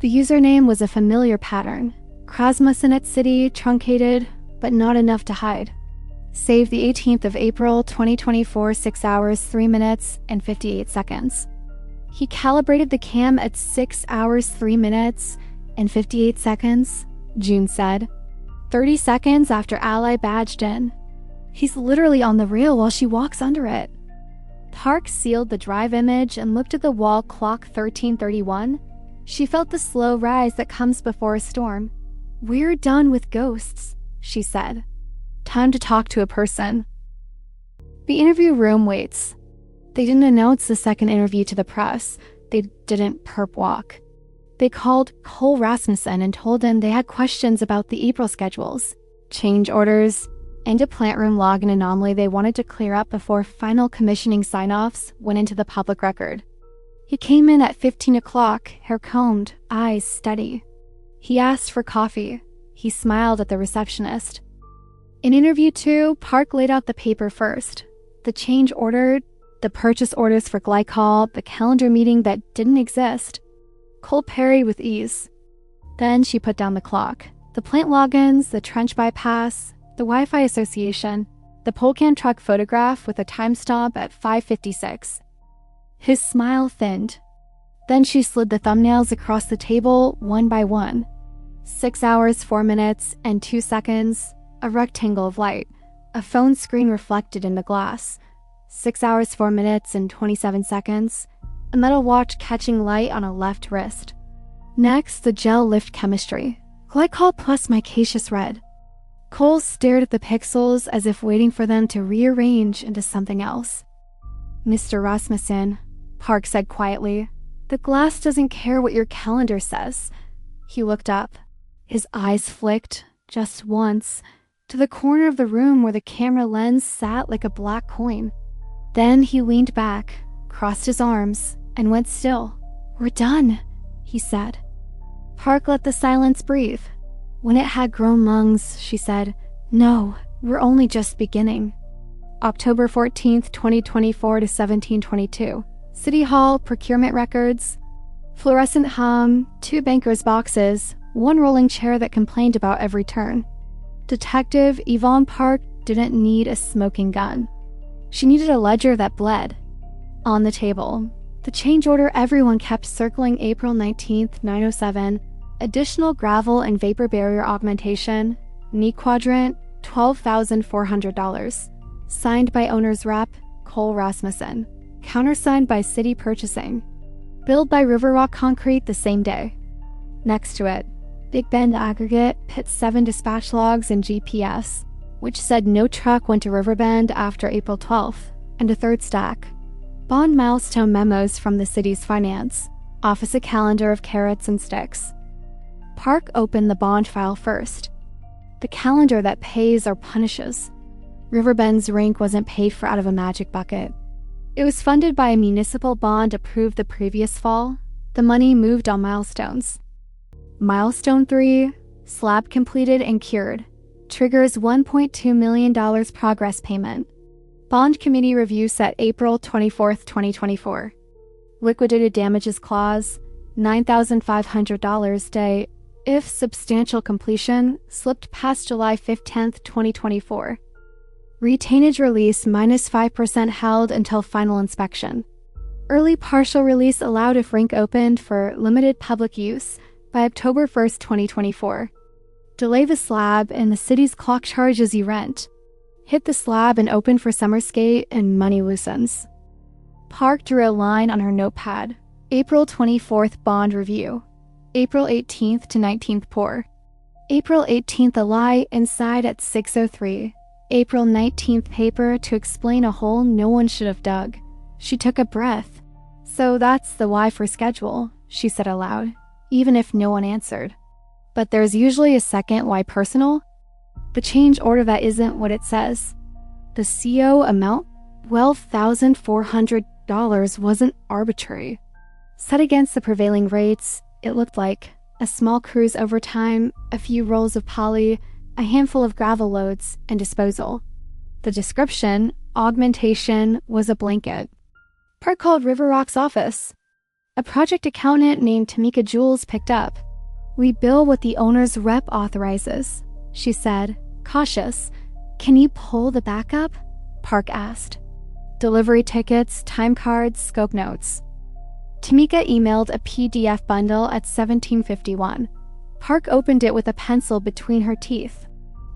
The username was a familiar pattern. Rasmussen at City, truncated, but not enough to hide. Save the 18th of April, 2024, 6 hours, 3 minutes, and 58 seconds. He calibrated the cam at 6 hours, 3 minutes, and 58 seconds, June said. 30 seconds after Ally badged in. He's literally on the rail while she walks under it. Park sealed the drive image and looked at the wall clock 1331. She felt the slow rise that comes before a storm. We're done with ghosts, she said. Time to talk to a person. The interview room waits. They didn't announce the second interview to the press. They didn't perp walk. They called Cole Rasmussen and told him they had questions about the April schedules, change orders, and a plant room log and anomaly they wanted to clear up before final commissioning sign-offs went into the public record. He came in at 15 o'clock, hair combed, eyes steady. He asked for coffee. He smiled at the receptionist. In interview 2, Park laid out the paper first. The change order, the purchase orders for glycol, the calendar meeting that didn't exist. Cole parried with ease. Then she put down the clock. The plant logins, the trench bypass, the Wi-Fi association, the Polcan truck photograph with a time stamp at 5:56. His smile thinned. Then she slid the thumbnails across the table one by one. 6 hours, 4 minutes, and 2 seconds, a rectangle of light, a phone screen reflected in the glass. 6 hours, 4 minutes, and 27 seconds, a metal watch catching light on a left wrist. Next, the gel lift chemistry. Glycol plus micaceous red. Cole stared at the pixels as if waiting for them to rearrange into something else. Mr. Rasmussen, Park said quietly, the glass doesn't care what your calendar says. He looked up. His eyes flicked, just once, to the corner of the room where the camera lens sat like a black coin. Then he leaned back, crossed his arms, and went still. We're done, he said. Park let the silence breathe. When it had grown lungs, she said, no, we're only just beginning. October 14th, 2024 to 1722. City Hall, procurement records, fluorescent hum, 2 banker's boxes, 1 rolling chair that complained about every turn. Detective Yvonne Park didn't need a smoking gun. She needed a ledger that bled. On the table, the change order everyone kept circling: April 19th, 907, additional gravel and vapor barrier augmentation, knee quadrant, $12,400. Signed by owner's rep, Cole Rasmussen. Countersigned by City Purchasing. Billed by River Rock Concrete the same day. Next to it, Big Bend Aggregate put 7 dispatch logs and GPS, which said no truck went to Riverbend after April 12th, and a third stack. Bond milestone memos from the city's finance, office a calendar of carrots and sticks. Park opened the bond file first. The calendar that pays or punishes. Riverbend's Rink wasn't paid for out of a magic bucket. It was funded by a municipal bond approved the previous fall. The money moved on milestones. Milestone 3, slab completed and cured. Triggers $1.2 million progress payment. Bond committee review set April 24, 2024. Liquidated damages clause, $9,500 day if substantial completion slipped past July 15, 2024. Retainage release -5% held until final inspection. Early partial release allowed if Rink opened for limited public use by October 1, 2024. Delay the slab and the city's clock charge as you rent. Hit the slab and open for summer skate and money loosens. Park drew a line on her notepad. April 24th bond review. April 18th to 19th pour. April 18th a lie inside at 6:03. April 19th paper to explain a hole no one should have dug. She took a breath. So that's the why for schedule, she said aloud, even if no one answered. But there's usually a second why personal. The change order that isn't what it says. The CO amount, $12,400, wasn't arbitrary. Set against the prevailing rates, it looked like a small cruise overtime, a few rolls of poly, a handful of gravel loads, and disposal. The description, augmentation, was a blanket. Park called River Rock's office. A project accountant named Tamika Jules picked up. "We bill what the owner's rep authorizes," she said, cautious. "Can you pull the backup?" Park asked. Delivery tickets, time cards, scope notes. Tamika emailed a PDF bundle at 17:51. Park opened it with a pencil between her teeth.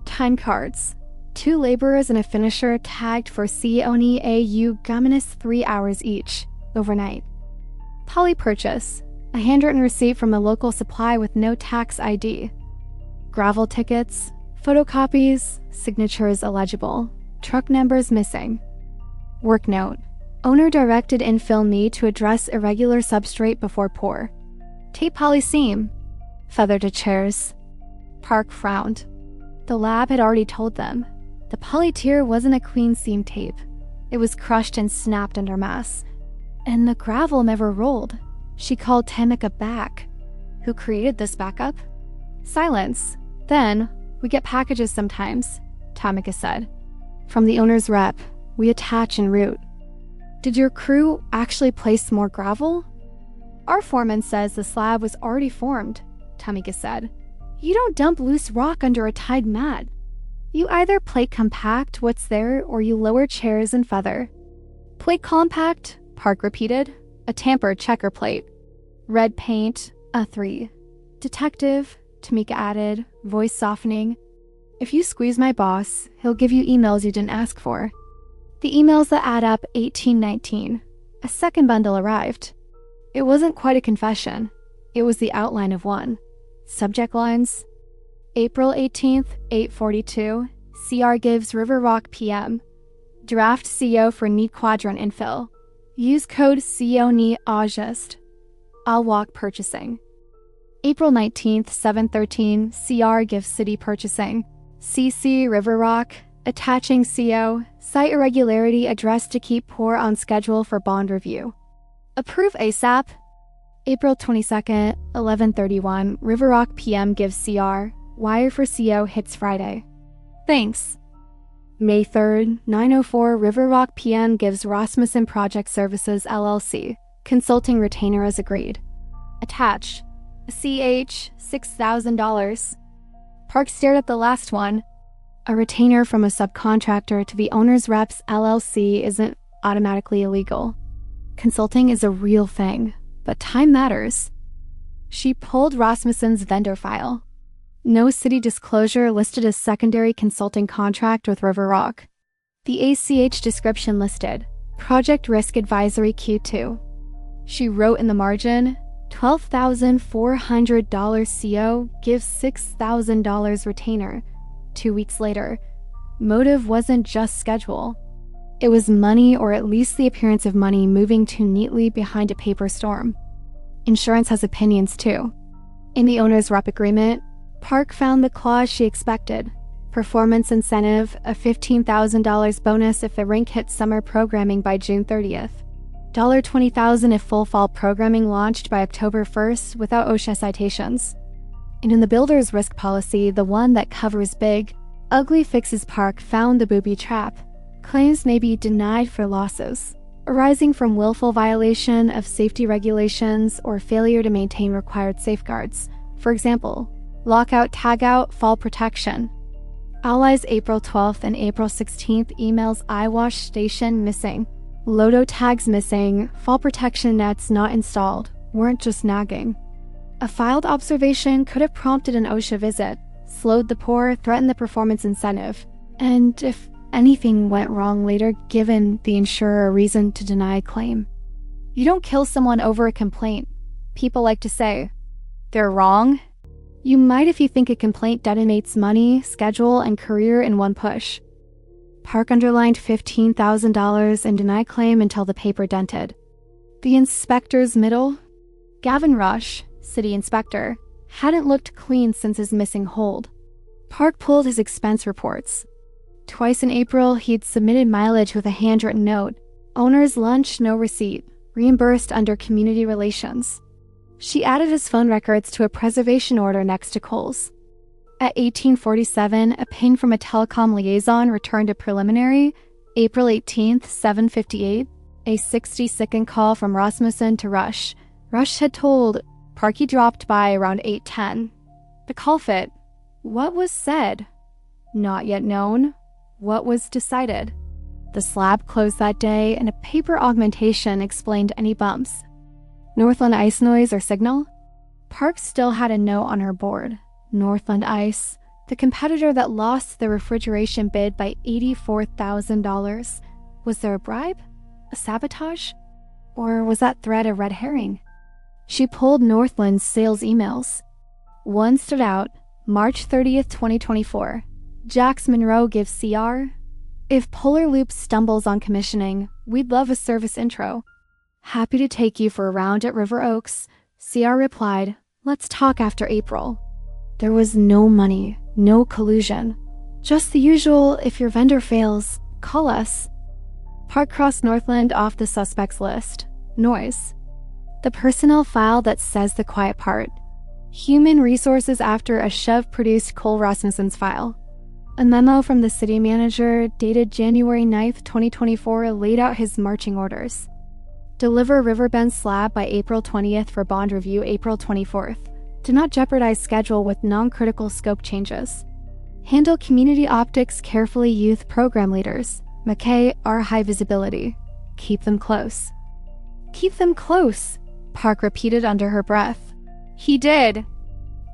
Time cards. 2 laborers and a finisher tagged for Sione AU Guminus 3 hours each, overnight. Poly purchase. A handwritten receipt from a local supply with no tax ID. Gravel tickets. Photocopies. Signatures illegible. Truck numbers missing. Work note. Owner directed infill me to address irregular substrate before pour. Tape poly seam. Feather to chairs. Park frowned. The lab had already told them. The poly tier wasn't a clean seam tape. It was crushed and snapped under mass. And the gravel never rolled. She called Tamika back. Who created this backup? Silence. Then, "We get packages sometimes," Tamika said. "From the owner's rep. We attach and route." "Did your crew actually place more gravel?" "Our foreman says the slab was already formed," Tamika said. "You don't dump loose rock under a tied mat. You either plate compact what's there or you lower chairs and feather." "Plate compact," Park repeated. "A tamper checker plate. Red paint, a 3. Detective," Tamika added, voice softening. "If you squeeze my boss, he'll give you emails you didn't ask for." The emails that add up 1819. A second bundle arrived. It wasn't quite a confession. It was the outline of one. Subject lines. April 18th, 8:42. CR gives River Rock PM. Draft CO for knee quadrant infill. Use code CONE August. I'll walk purchasing. April 19th, 7:13. CR gives City Purchasing. CC River Rock. Attaching CO. Site irregularity addressed to keep pour on schedule for bond review. Approve ASAP. April 22nd, 11:31. River Rock PM gives CR. Wire for CO hits Friday. Thanks. May 3rd, 9:04. River Rock PM gives Rasmussen Project Services LLC. Consulting retainer as agreed. Attach. CH $6,000. Park stared at the last one. A retainer from a subcontractor to the owner's reps LLC isn't automatically illegal. Consulting is a real thing, but time matters. She pulled Rasmussen's vendor file. No city disclosure listed a secondary consulting contract with River Rock. The ACH description listed Project Risk Advisory Q2. She wrote in the margin, $12,400 CO gives $6,000 retainer. 2 weeks later, motive wasn't just schedule. It was money, or at least the appearance of money, moving too neatly behind a paper storm. Insurance has opinions too. In the owner's rep agreement, Park found the clause she expected. Performance incentive, a $15,000 bonus if the rink hits summer programming by June 30th. $20,000 if full fall programming launched by October 1st without OSHA citations. And in the builder's risk policy, the one that covers big, ugly fixes, Park found the booby trap. Claims may be denied for losses arising from willful violation of safety regulations or failure to maintain required safeguards. For example, lockout, tagout, fall protection. Allies April 12th and April 16th emails eyewash station missing. Lodo tags missing, fall protection nets not installed, weren't just nagging. A filed observation could have prompted an OSHA visit, slowed the pour, threatened the performance incentive, and if anything went wrong later, given the insurer a reason to deny a claim. You don't kill someone over a complaint. People like to say, they're wrong. You might if you think a complaint detonates money, schedule, and career in one push. Park underlined $15,000 and denied claim until the paper dented. The inspector's middle? Gavin Rush, city inspector, hadn't looked clean since his missing hold. Park pulled his expense reports. Twice in April, he'd submitted mileage with a handwritten note. Owner's lunch, no receipt. Reimbursed under community relations. She added his phone records to a preservation order next to Cole's. At 1847, a ping from a telecom liaison returned a preliminary, April 18th, 7:58, a 60-second call from Rasmussen to Rush. Rush had told Parky dropped by around 8:10. The call fit. What was said? Not yet known. What was decided? The slab closed that day, and a paper augmentation explained any bumps. Northland ice noise or signal? Park still had a note on her board. Northland Ice, the competitor that lost the refrigeration bid by $84,000. Was there a bribe? A sabotage? Or was that thread a red herring? She pulled Northland's sales emails. One stood out, March 30th, 2024. Jax Monroe gives CR. If Polar Loop stumbles on commissioning, we'd love a service intro. Happy to take you for a round at River Oaks. CR replied, let's talk after April. There was no money, no collusion. Just the usual, if your vendor fails, call us. Park crossed Northland off the suspects list. Noise. The personnel file that says the quiet part. Human resources after a shove produced Cole Rasmussen's file. A memo from the city manager dated January 9th, 2024 laid out his marching orders. Deliver Riverbend slab by April 20th for bond review April 24th. Do not jeopardize schedule with non-critical scope changes. Handle community optics carefully, youth program leaders. McKay are high visibility. Keep them close. Keep them close, Park repeated under her breath. He did.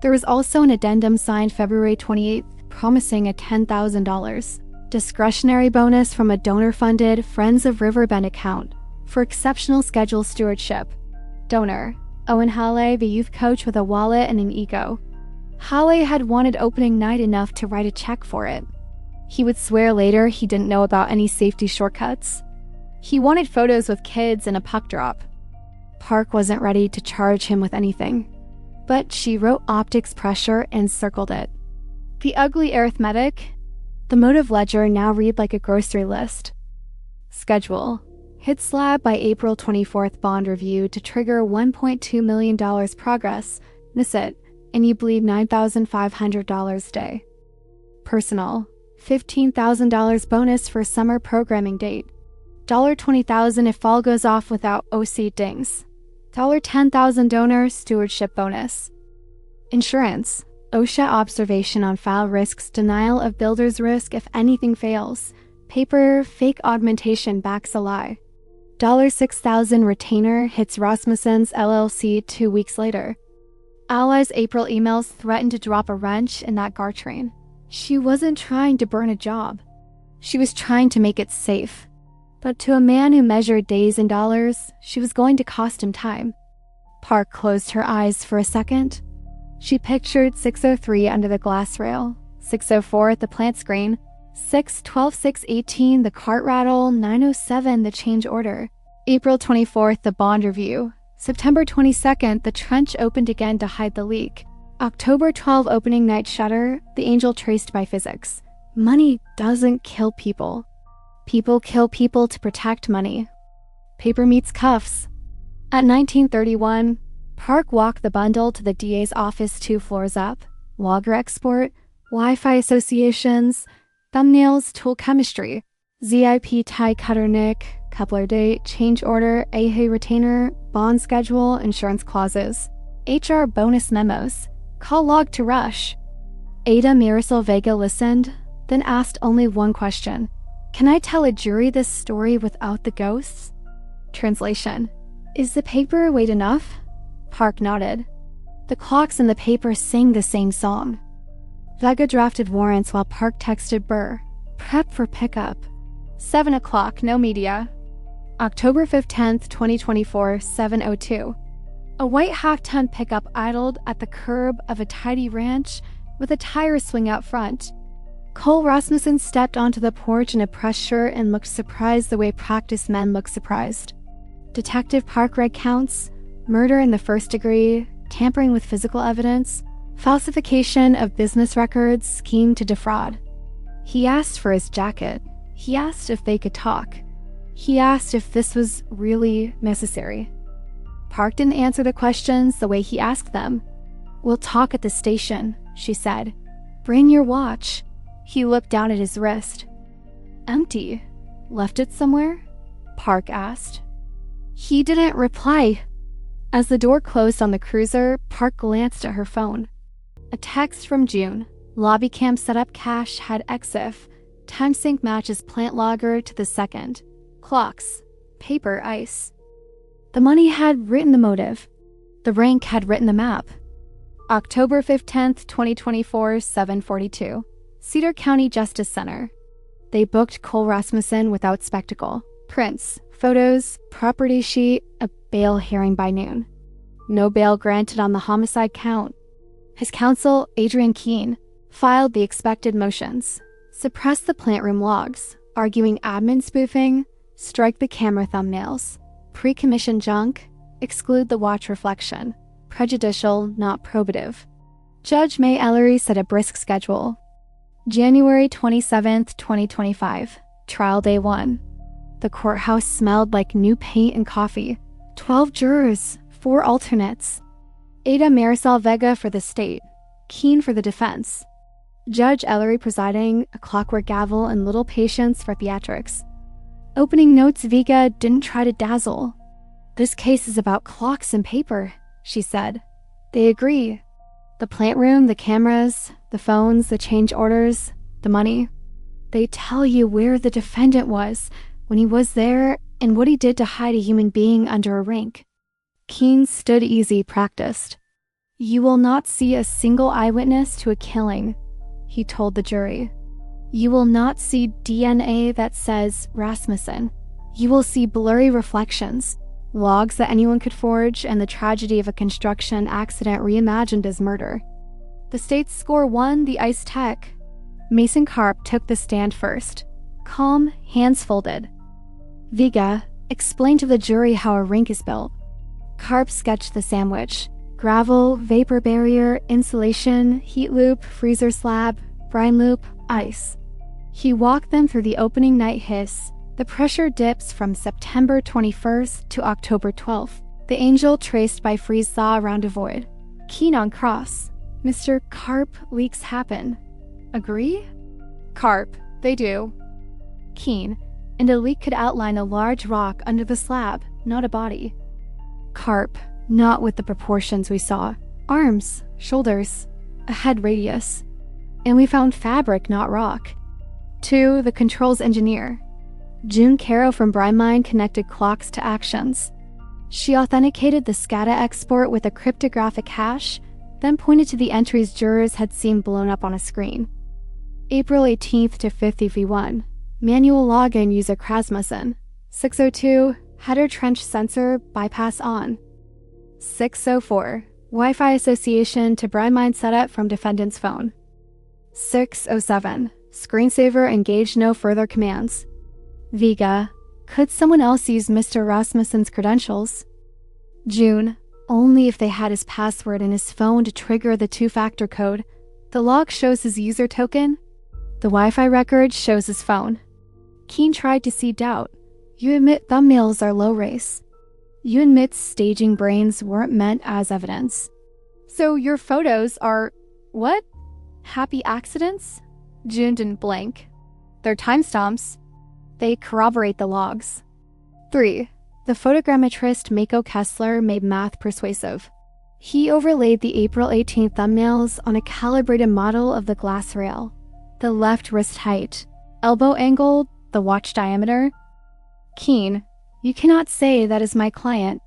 There was also an addendum signed February 28th promising a $10,000 discretionary bonus from a donor-funded Friends of Riverbend account for exceptional schedule stewardship. Donor, Owen Halley, the youth coach with a wallet and an ego. Halley had wanted opening night enough to write a check for it. He would swear later he didn't know about any safety shortcuts. He wanted photos with kids and a puck drop. Park wasn't ready to charge him with anything, but she wrote optics pressure and circled it. The ugly arithmetic. The motive ledger now read like a grocery list. Schedule. Hit slab by April 24th bond review to trigger $1.2 million progress. Miss it, and you bleed $9,500 day. Personal. $15,000 bonus for summer programming date. $20,000 if fall goes off without OC dings. $10,000 donor stewardship bonus. Insurance. OSHA observation on file risks denial of builder's risk if anything fails. Paper fake augmentation backs a lie. $6,000 retainer hits Rasmussen's LLC 2 weeks later. Alla's April emails threatened to drop a wrench in that GAR train. She wasn't trying to burn a job. She was trying to make it safe. But to a man who measured days in dollars, she was going to cost him time. Park closed her eyes for a second. She pictured 6:03 under the glass rail, 6:04 at the plant screen, 6:12, 6:18 the cart rattle, 9:07 the change order, April 24th the bond review, September 22nd the trench opened again to hide the leak, October 12 opening night shutter, the angel traced by physics. Money doesn't kill people. People kill people to protect money. Paper meets cuffs. At 1931, Park walked the bundle to the DA's office 2 floors up. Logger export, Wi-Fi associations, thumbnails, tool chemistry, ZIP tie cutter nick, coupler date, change order, AHA retainer, bond schedule, insurance clauses, HR bonus memos, call log to rush. Ada Marisol Vega listened, then asked only one question. Can I tell a jury this story without the ghosts? Translation. Is the paper weight enough? Park nodded. The clocks in the paper sang the same song. Vega drafted warrants while Park texted Burr. Prep for pickup. 7 o'clock, no media. October 15th, 2024, 7:02. A white half-ton pickup idled at the curb of a tidy ranch with a tire swing out front. Cole Rasmussen stepped onto the porch in a press shirt and looked surprised the way practiced men look surprised. Detective Park read counts, murder in the first degree, tampering with physical evidence, falsification of business records, scheme to defraud. He asked for his jacket. He asked if they could talk. He asked if this was really necessary. Park didn't answer the questions the way he asked them. We'll talk at the station, she said. Bring your watch. He looked down at his wrist. Empty. Left it somewhere? Park asked. He didn't reply. As the door closed on the cruiser, Park glanced at her phone. A text from June. Lobby cam setup cache had EXIF. Time sync matches plant logger to the second. Clocks. Paper ice. The money had written the motive. The Rink had written the map. October 15th, 2024, 7:42. Cedar County Justice Center. They booked Cole Rasmussen without spectacle. Prints, photos, property sheet, a bail hearing by noon. No bail granted on the homicide count. His counsel, Adrian Keene, filed the expected motions. Suppress the plant room logs, arguing admin spoofing, strike the camera thumbnails, pre-commission junk, exclude the watch reflection, prejudicial, not probative. Judge May Ellery set a brisk schedule. January 27th, 2025, trial day 1. The courthouse smelled like new paint and coffee. 12 jurors, 4 alternates. Ada Marisol Vega for the state, Keene for the defense. Judge Ellery presiding, a clockwork gavel and little patience for theatrics. Opening notes, Vega didn't try to dazzle. This case is about clocks and paper, she said. They agree. The plant room, the cameras, the phones, the change orders, the money. They tell you where the defendant was, when he was there, and what he did to hide a human being under a rink. Keene stood easy, practiced. You will not see a single eyewitness to a killing, he told the jury. You will not see DNA that says Rasmussen. You will see blurry reflections, logs that anyone could forge, and the tragedy of a construction accident reimagined as murder. The state's score won the ice tech. Mason Karp took the stand first. Calm, hands folded. Vega explained to the jury how a rink is built. Karp sketched the sandwich. Gravel, vapor barrier, insulation, heat loop, freezer slab, brine loop, ice. He walked them through the opening night hiss. The pressure dips from September 21st to October 12th. The angel traced by freeze thaw around a void. Keene on cross. Mr. Karp, leaks happen. Agree? Karp, they do. Keene, and a leak could outline a large rock under the slab, not a body. Karp, not with the proportions we saw. Arms, shoulders. a head radius. And we found fabric, not rock. 2. The controls engineer. June Caro from Brymine connected clocks to actions. She authenticated the SCADA export with a cryptographic hash, then pointed to the entries jurors had seen blown up on a screen. April 18th to 5th V1. Manual login user Krasmussen. 602. Header trench sensor bypass on. 604. Wi-Fi association to Brymine setup from defendant's phone. 607. Screensaver engaged, no further commands. Vega. Could someone else use Mr. Rasmussen's credentials? June. Only if they had his password in his phone to trigger the two-factor code. The log shows his user token. The Wi-Fi record shows his phone. Keen tried to see doubt. You admit thumbnails are low race. You admit staging brains weren't meant as evidence. So your photos are, what? Happy accidents? June didn't blink. They're timestamps. They corroborate the logs. 3. The photogrammetrist Mako Kessler made math persuasive. He overlaid the April 18th thumbnails on a calibrated model of the glass rail. The left wrist height, elbow angle, the watch diameter. Keen. You cannot say that is my client.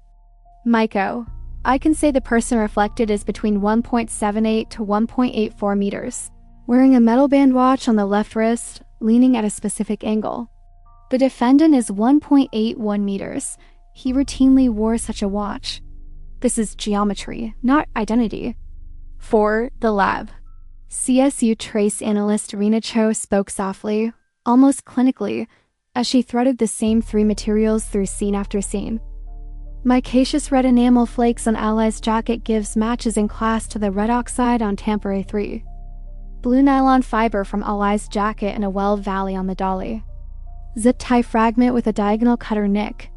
Miko. I can say the person reflected is between 1.78 to 1.84 meters, wearing a metal band watch on the left wrist, leaning at a specific angle. The defendant is 1.81 meters. He routinely wore such a watch. This is geometry, not identity. 4. The lab. CSU trace analyst Rena Cho spoke softly, almost clinically, as she threaded the same 3 materials through scene after scene. Micaceous red enamel flakes on Ally's jacket gives matches in class to the red oxide on Tamper A3. Blue nylon fiber from Ally's jacket in a weld valley on the dolly. Zip tie fragment with a diagonal cutter nick.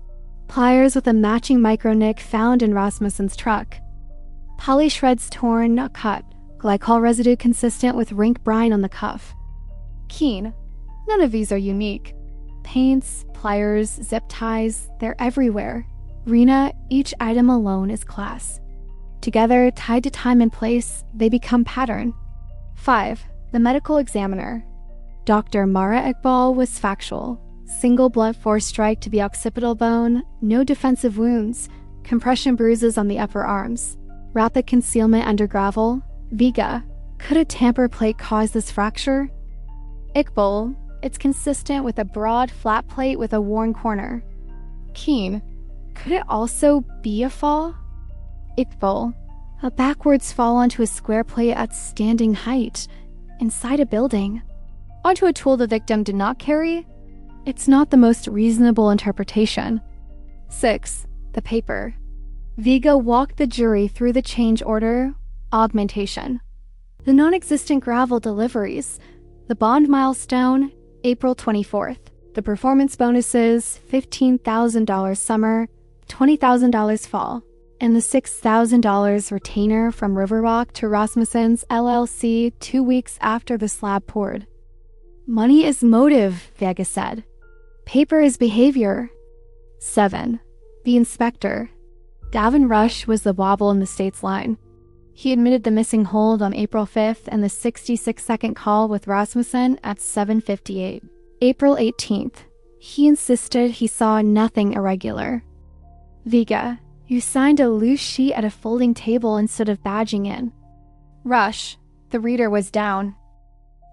Pliers with a matching micro nick found in Rasmussen's truck. Poly shreds torn, not cut. Glycol residue consistent with Rink brine on the cuff. Keen. None of these are unique. Paints, pliers, zip ties, they're everywhere. Rena, each item alone is class. Together, tied to time and place, they become pattern. 5. The medical examiner. Dr. Mara Iqbal was factual. Single blunt force strike to the occipital bone, no defensive wounds, compression bruises on the upper arms, rapid concealment under gravel. Vega. Could a tamper plate cause this fracture? Iqbal. It's consistent with a broad, flat plate with a worn corner. Keen. Could it also be a fall? Iqbal. A backwards fall onto a square plate at standing height, inside a building. Onto a tool the victim did not carry? It's not the most reasonable interpretation. 6. The paper. Vega walked the jury through the change order, augmentation. The non-existent gravel deliveries, the bond milestone, April 24th. The performance bonuses, $15,000 summer, $20,000 fall, and the $6,000 retainer from Riverwalk to Rasmussen's LLC 2 weeks after the slab poured. Money is motive, Vega said. Paper is behavior. 7. The inspector. Gavin Rush was the wobble in the state's line. He admitted the missing hold on April 5th and the 66-second call with Rasmussen at 7:58. April 18th. He insisted he saw nothing irregular. Vega. You signed a loose sheet at a folding table instead of badging in. Rush. The reader was down.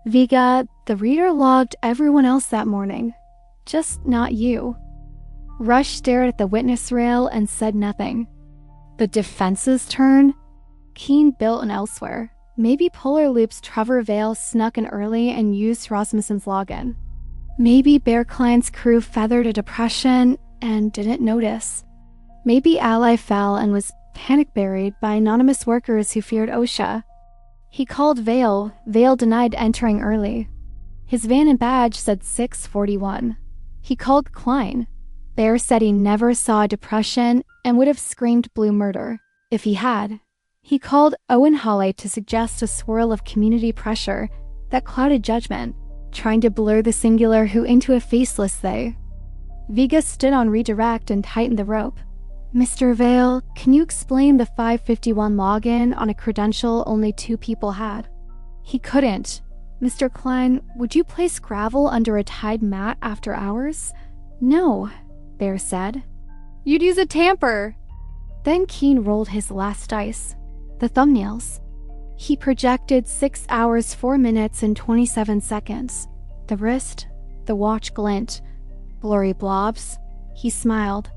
Vega. The reader logged everyone else that morning. Just not you. Rush stared at the witness rail and said nothing. The defense's turn? Keen built in elsewhere. Maybe Polar Loop's Trevor Vale snuck in early and used Rasmussen's login. Maybe Bear Klein's crew feathered a depression and didn't notice. Maybe Ally fell and was panic-buried by anonymous workers who feared OSHA. He called Vale. Vale denied entering early. His van and badge said 6:41. He called Klein. Bear said he never saw a depression and would have screamed blue murder if he had. He called Owen Hawley to suggest a swirl of community pressure that clouded judgment, trying to blur the singular who into a faceless they. Vega stood on redirect and tightened the rope. Mr. Vale, can you explain the 551 login on a credential only 2 people had? He couldn't. Mr. Klein, would you place gravel under a Tide mat after hours? No, Bear said. You'd use a tamper. Then Keen rolled his last dice, the thumbnails. He projected 6 hours, 4 minutes, and 27 seconds. The wrist, the watch glint, blurry blobs. He smiled.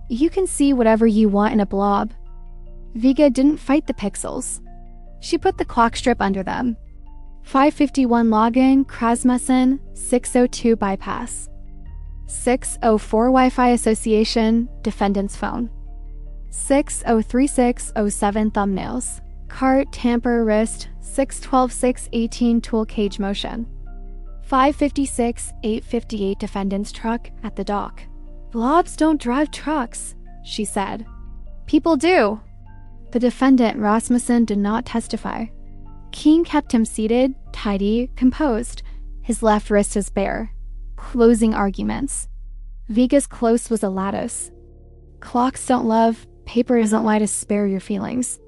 You can see whatever you want in a blob. Vega didn't fight the pixels. She put the clock strip under them. 551 login, Krasmussen, 602 bypass. 604 Wi-Fi association, defendant's phone. 603607 thumbnails. Cart, tamper, wrist, 612618 tool cage motion. 556 858 defendant's truck at the dock. Blobs don't drive trucks, she said. People do. The defendant, Rasmussen, did not testify. Keen kept him seated, tidy, composed. His left wrist was bare. Closing arguments. Vega's close was a lattice. Clocks don't love, paper doesn't lie to spare your feelings.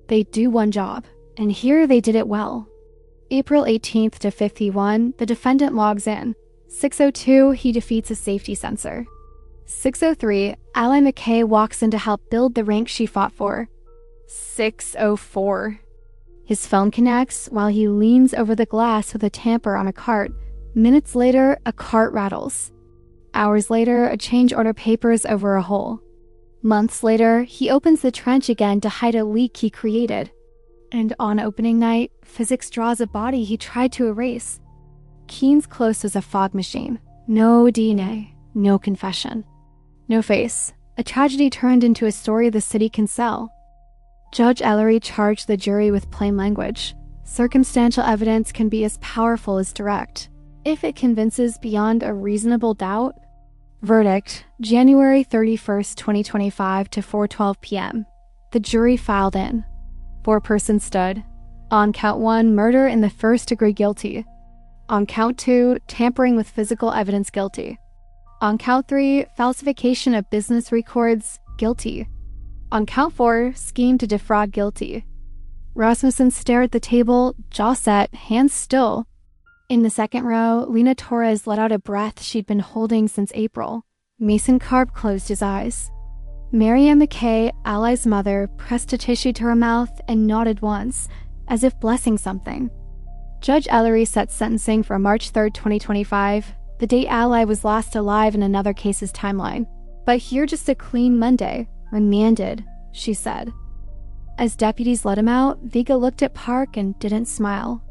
They do one job, and here they did it well. April 18th to 51, the defendant logs in. 602, he defeats a safety sensor. 603, Ally McKay walks in to help build the Rink she fought for. 604. His phone connects while he leans over the glass with a tamper on a cart. Minutes later, a cart rattles. Hours later, a change order papers over a hole. Months later, he opens the trench again to hide a leak he created. And on opening night, physics draws a body he tried to erase. Keen's close was a fog machine. No DNA, no confession. No face. A tragedy turned into a story the city can sell. Judge Ellery charged the jury with plain language. Circumstantial evidence can be as powerful as direct, if it convinces beyond a reasonable doubt. Verdict, January 31st, 2025 to 4:12 p.m. The jury filed in. 4 persons stood. On count 1, murder in the first degree, guilty. On count 2, tampering with physical evidence, guilty. On count 3, falsification of business records, guilty. On count 4, scheme to defraud, guilty. Rasmussen stared at the table, jaw set, hands still. In the second row, Lena Torres let out a breath she'd been holding since April. Mason Karp closed his eyes. Marianne McKay, Ally's mother, pressed a tissue to her mouth and nodded once, as if blessing something. Judge Ellery set sentencing for March 3rd, 2025, the date Ally was last alive in another case's timeline. But here just a clean Monday. Remanded, she said. As deputies let him out, Vega looked at Park and didn't smile.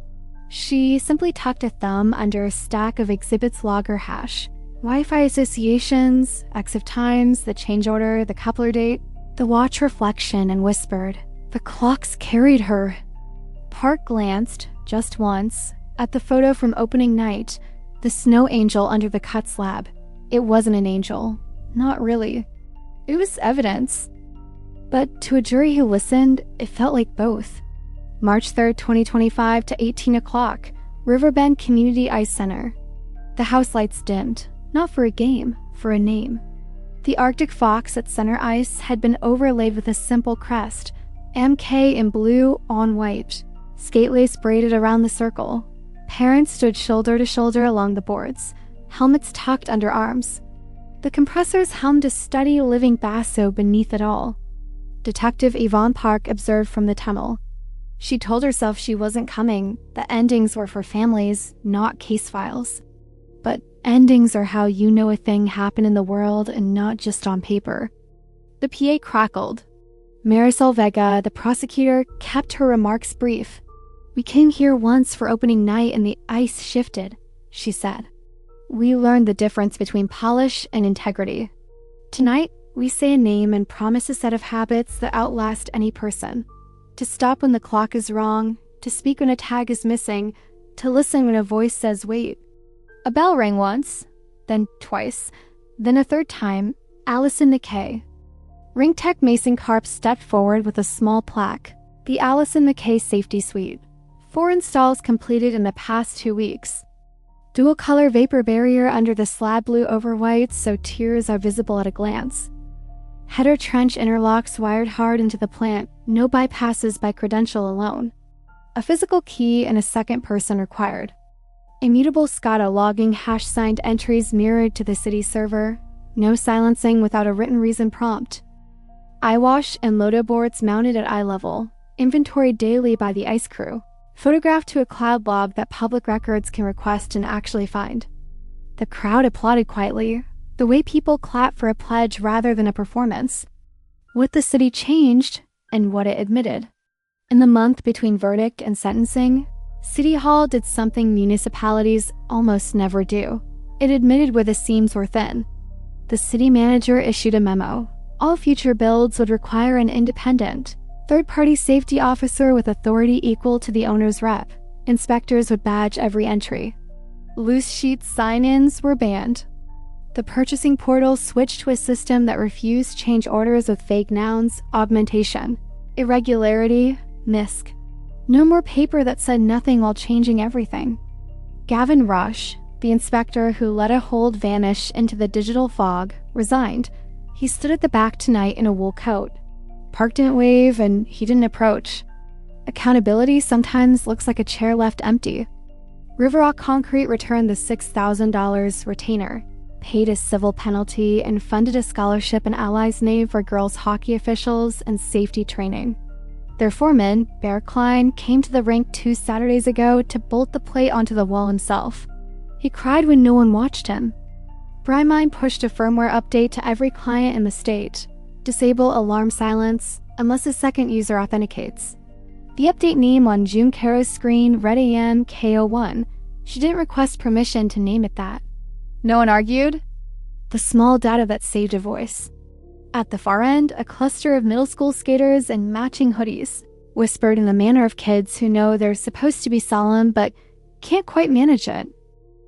She simply tucked a thumb under a stack of exhibits logger hash. Wi-Fi associations, X of times, the change order, the coupler date, the watch reflection, and whispered, "The clocks carried her." Park glanced, just once, at the photo from opening night, the snow angel under the cut slab. It wasn't an angel. Not really. It was evidence. But to a jury who listened, it felt like both. March 3rd, 2025 to 18 o'clock, Riverbend Community Ice Center. The house lights dimmed, not for a game, for a name. The Arctic fox at center ice had been overlaid with a simple crest, MK in blue on white. Skate lace braided around the circle. Parents stood shoulder to shoulder along the boards, helmets tucked under arms. The compressors hummed a steady living basso beneath it all. Detective Yvonne Park observed from the tunnel. She told herself she wasn't coming. The endings were for families, not case files. But endings are how you know a thing happened in the world and not just on paper. The PA crackled. Marisol Vega, the prosecutor, kept her remarks brief. "We came here once for opening night and the ice shifted," she said. "We learned the difference between polish and integrity. Tonight, we say a name and promise a set of habits that outlast any person. To stop when the clock is wrong, to speak when a tag is missing, to listen when a voice says wait." A bell rang once, then twice, then a third time. Allison McKay. Rink Tech Mason Karp stepped forward with a small plaque. The Allison McKay Safety Suite. 4 installs completed in the past 2 weeks. Dual color vapor barrier under the slab blue over white so tears are visible at a glance. Header trench interlocks wired hard into the plant, no bypasses by credential alone. A physical key and a second person required. Immutable SCADA logging hash-signed entries mirrored to the city server. No silencing without a written reason prompt. Eyewash and loader boards mounted at eye level, inventoried daily by the ice crew, photographed to a cloud log that public records can request and actually find. The crowd applauded quietly, the way people clap for a pledge rather than a performance. What the city changed and what it admitted. In the month between verdict and sentencing, City Hall did something municipalities almost never do. It admitted where the seams were thin. The city manager issued a memo. All future builds would require an independent, third-party safety officer with authority equal to the owner's rep. Inspectors would badge every entry. Loose sheet sign-ins were banned. The purchasing portal switched to a system that refused change orders with fake nouns, augmentation, irregularity, misc. No more paper that said nothing while changing everything. Gavin Rush, the inspector who let a hold vanish into the digital fog, resigned. He stood at the back tonight in a wool coat. Park didn't wave and he didn't approach. Accountability sometimes looks like a chair left empty. River Rock Concrete returned the $6,000 retainer, paid a civil penalty, and funded a scholarship in Ally's name for girls hockey officials and safety training. Their foreman, Bear Klein, came to the rink 2 Saturdays ago to bolt the plate onto the wall himself. He cried when no one watched him. Brymine pushed a firmware update to every client in the state. Disable alarm silence unless a second user authenticates. The update name on June Caro's screen read AM K01. She didn't request permission to name it that. No one argued? The small data that saved a voice. At the far end, a cluster of middle school skaters in matching hoodies whispered in the manner of kids who know they're supposed to be solemn but can't quite manage it.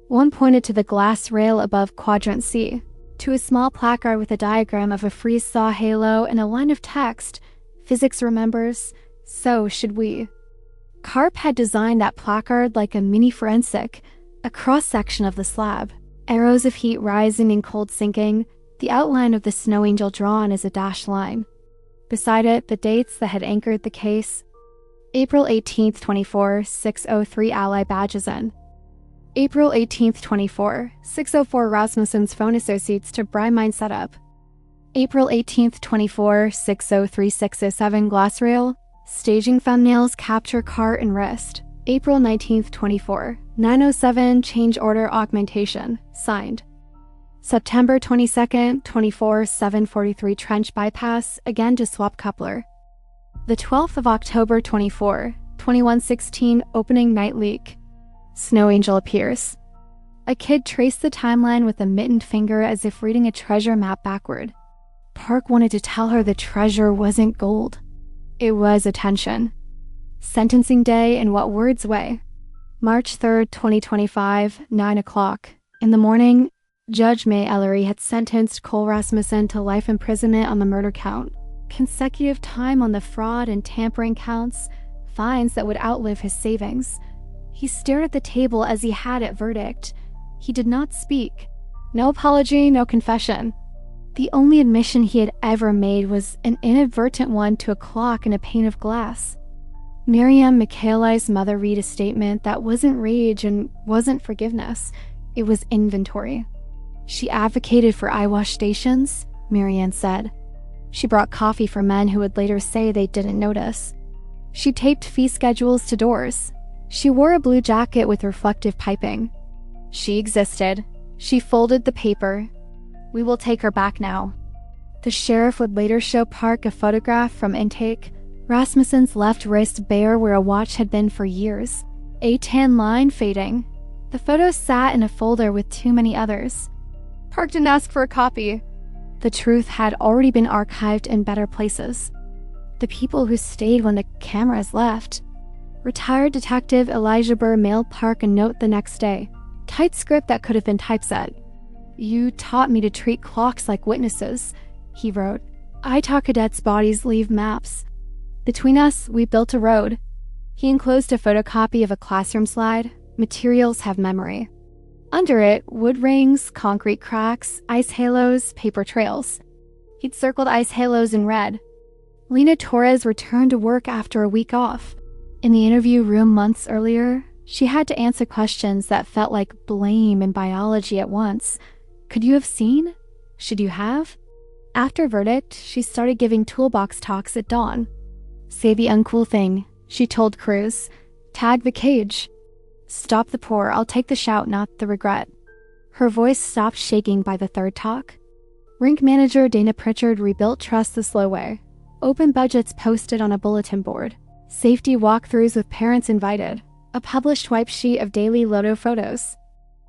One pointed to the glass rail above Quadrant C, to a small placard with a diagram of a freeze-thaw halo and a line of text, "Physics remembers, so should we." Karp had designed that placard like a mini forensic, a cross-section of the slab, arrows of heat rising and cold sinking, the outline of the snow angel drawn as a dashed line. Beside it, the dates that had anchored the case. April 18th, 24, 603 Ally badges in. April 18th, 24, 604 Rasmussen's phone associates to Brymine setup. April 18th, 24, 603 607 glass rail, staging thumbnails capture cart and wrist. April 19th, 24, 907 change order augmentation, signed. September 22nd, 24, 743 trench bypass, again to swap coupler. The 12th of October, 24, 2116 opening night leak. Snow angel appears. A kid traced the timeline with a mittened finger as if reading a treasure map backward. Park wanted to tell her the treasure wasn't gold. It was attention. Sentencing day in what words way? March 3rd, 2025, 9 o'clock. In the morning, Judge May Ellery had sentenced Cole Rasmussen to life imprisonment on the murder count, consecutive time on the fraud and tampering counts, fines that would outlive his savings. He stared at the table as he had at verdict. He did not speak. No apology, no confession. The only admission he had ever made was an inadvertent one to a clock and a pane of glass. Miriam Michaeli's mother read a statement that wasn't rage and wasn't forgiveness. It was inventory. She advocated for eyewash stations, Marianne said. She brought coffee for men who would later say they didn't notice. She taped fee schedules to doors. She wore a blue jacket with reflective piping. She existed. She folded the paper. We will take her back now. The sheriff would later show Park a photograph from intake, Rasmussen's left wrist bare where a watch had been for years, a tan line fading. The photo sat in a folder with too many others. Park didn't ask for a copy. The truth had already been archived in better places. The people who stayed when the cameras left. Retired Detective Elijah Burr mailed Park a note the next day. Tight script that could have been typeset. "You taught me to treat clocks like witnesses," he wrote. "I taught cadets' bodies leave maps. Between us, we built a road." He enclosed a photocopy of a classroom slide. Materials have memory. Under it, wood rings, concrete cracks, ice halos, paper trails. He'd circled ice halos in red. Lena Torres returned to work after a week off. In the interview room months earlier, she had to answer questions that felt like blame and biology at once. Could you have seen? Should you have? After verdict, she started giving toolbox talks at dawn. Say the uncool thing, she told crews. Tag the cage. Stop the pour, I'll take the shout, not the regret. Her voice stopped shaking by the third talk. Rink manager Dana Pritchard rebuilt trust the slow way. Open budgets posted on a bulletin board. Safety walkthroughs with parents invited. A published wipe sheet of daily Loto photos.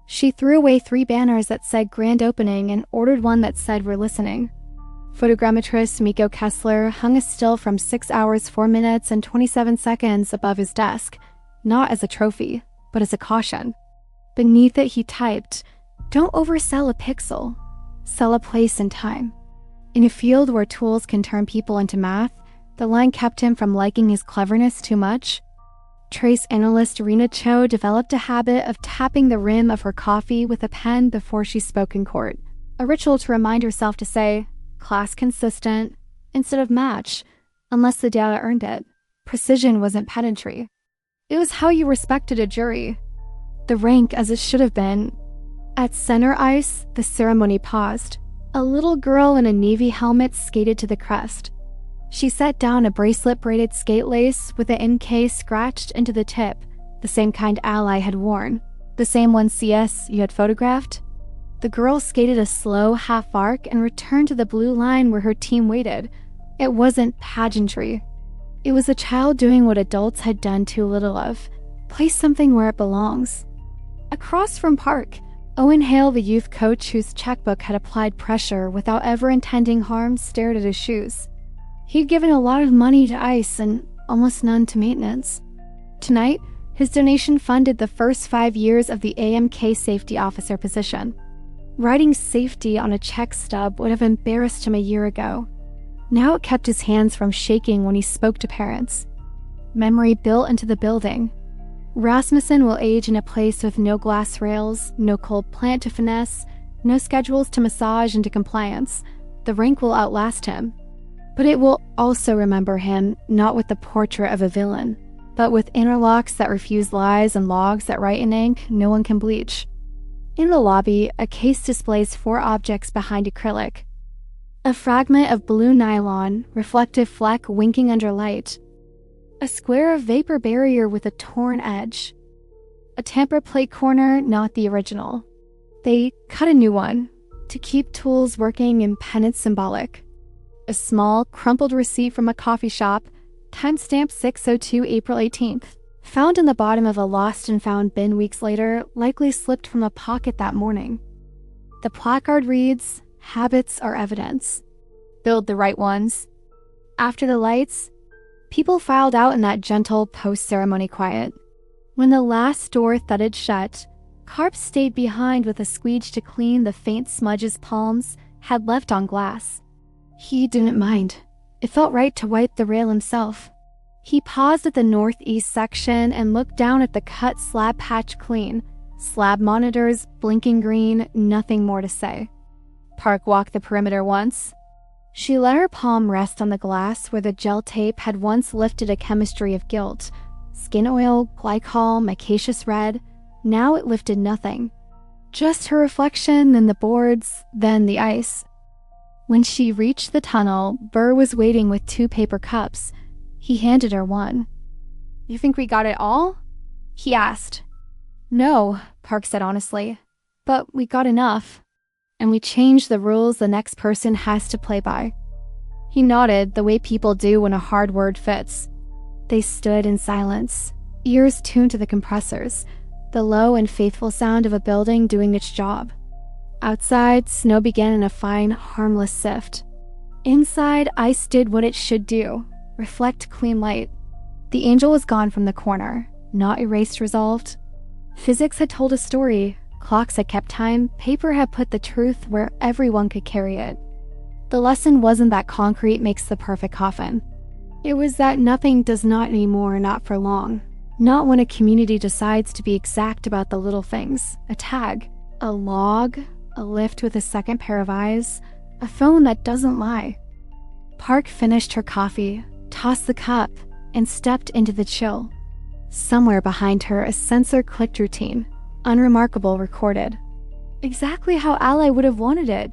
She threw away 3 banners that said grand opening and ordered one that said we're listening. Photogrammetrist Miko Kessler hung a still from 6 hours, 4 minutes, and 27 seconds above his desk, not as a trophy, but as a caution. Beneath it he typed, "Don't oversell a pixel. Sell a place and time." In a field where tools can turn people into math, the line kept him from liking his cleverness too much. Trace analyst Rena Cho developed a habit of tapping the rim of her coffee with a pen before she spoke in court, a ritual to remind herself to say, class consistent, instead of match, unless the data earned it. Precision wasn't pedantry. It was how you respected a jury. The rank as it should have been. At center ice, the ceremony paused. A little girl in a navy helmet skated to the crest. She set down a bracelet-braided skate lace with the NK scratched into the tip, the same kind Ally had worn, the same one CS you had photographed. The girl skated a slow half arc and returned to the blue line where her team waited. It wasn't pageantry. It was a child doing what adults had done too little of. Place something where it belongs. Across from Park, Owen Hale, the youth coach whose checkbook had applied pressure without ever intending harm, stared at his shoes. He'd given a lot of money to ice and almost none to maintenance. Tonight, his donation funded the first 5 years of the AMK safety officer position. Writing safety on a check stub would have embarrassed him a year ago. Now it kept his hands from shaking when he spoke to parents. Memory built into the building. Rasmussen will age in a place with no glass rails, no cold plant to finesse, no schedules to massage into compliance. The rink will outlast him. But it will also remember him, not with the portrait of a villain, but with interlocks that refuse lies and logs that write in ink no one can bleach. In the lobby, a case displays 4 objects behind acrylic. A fragment of blue nylon, reflective fleck winking under light. A square of vapor barrier with a torn edge. A tamper plate corner, not the original. They cut a new one, to keep tools working in penance symbolic. A small, crumpled receipt from a coffee shop, timestamp 6:02 April 18th. Found in the bottom of a lost and found bin weeks later, likely slipped from a pocket that morning. The placard reads, "Habits are evidence. Build the right ones." After the lights, people filed out in that gentle post-ceremony quiet. When the last door thudded shut, Karp stayed behind with a squeege to clean the faint smudges palms had left on glass. He didn't mind. It felt right to wipe the rail himself. He paused at the northeast section and looked down at the cut slab patch clean. Slab monitors, blinking green, nothing more to say. Park walked the perimeter once. She let her palm rest on the glass where the gel tape had once lifted a chemistry of guilt. Skin oil, glycol, micaceous red. Now it lifted nothing. Just her reflection, then the boards, then the ice. When she reached the tunnel, Burr was waiting with 2 paper cups. He handed her one. "You think we got it all?" he asked. "No," Park said honestly. "But we got enough. And we changed the rules the next person has to play by." He nodded the way people do when a hard word fits. They stood in silence, ears tuned to the compressors, the low and faithful sound of a building doing its job. Outside, snow began in a fine, harmless sift. Inside, ice did what it should do, reflect clean light. The angel was gone from the corner, not erased, resolved. Physics had told a story, clocks had kept time, paper had put the truth where everyone could carry it. The lesson wasn't that concrete makes the perfect coffin. It was that nothing does not anymore, not for long. Not when a community decides to be exact about the little things. A tag, a log, a lift with a second pair of eyes, A phone that doesn't lie. Park finished her coffee, tossed the cup, and stepped into the chill. Somewhere behind her, a sensor clicked routine, unremarkable recorded. Exactly how Ally would have wanted it.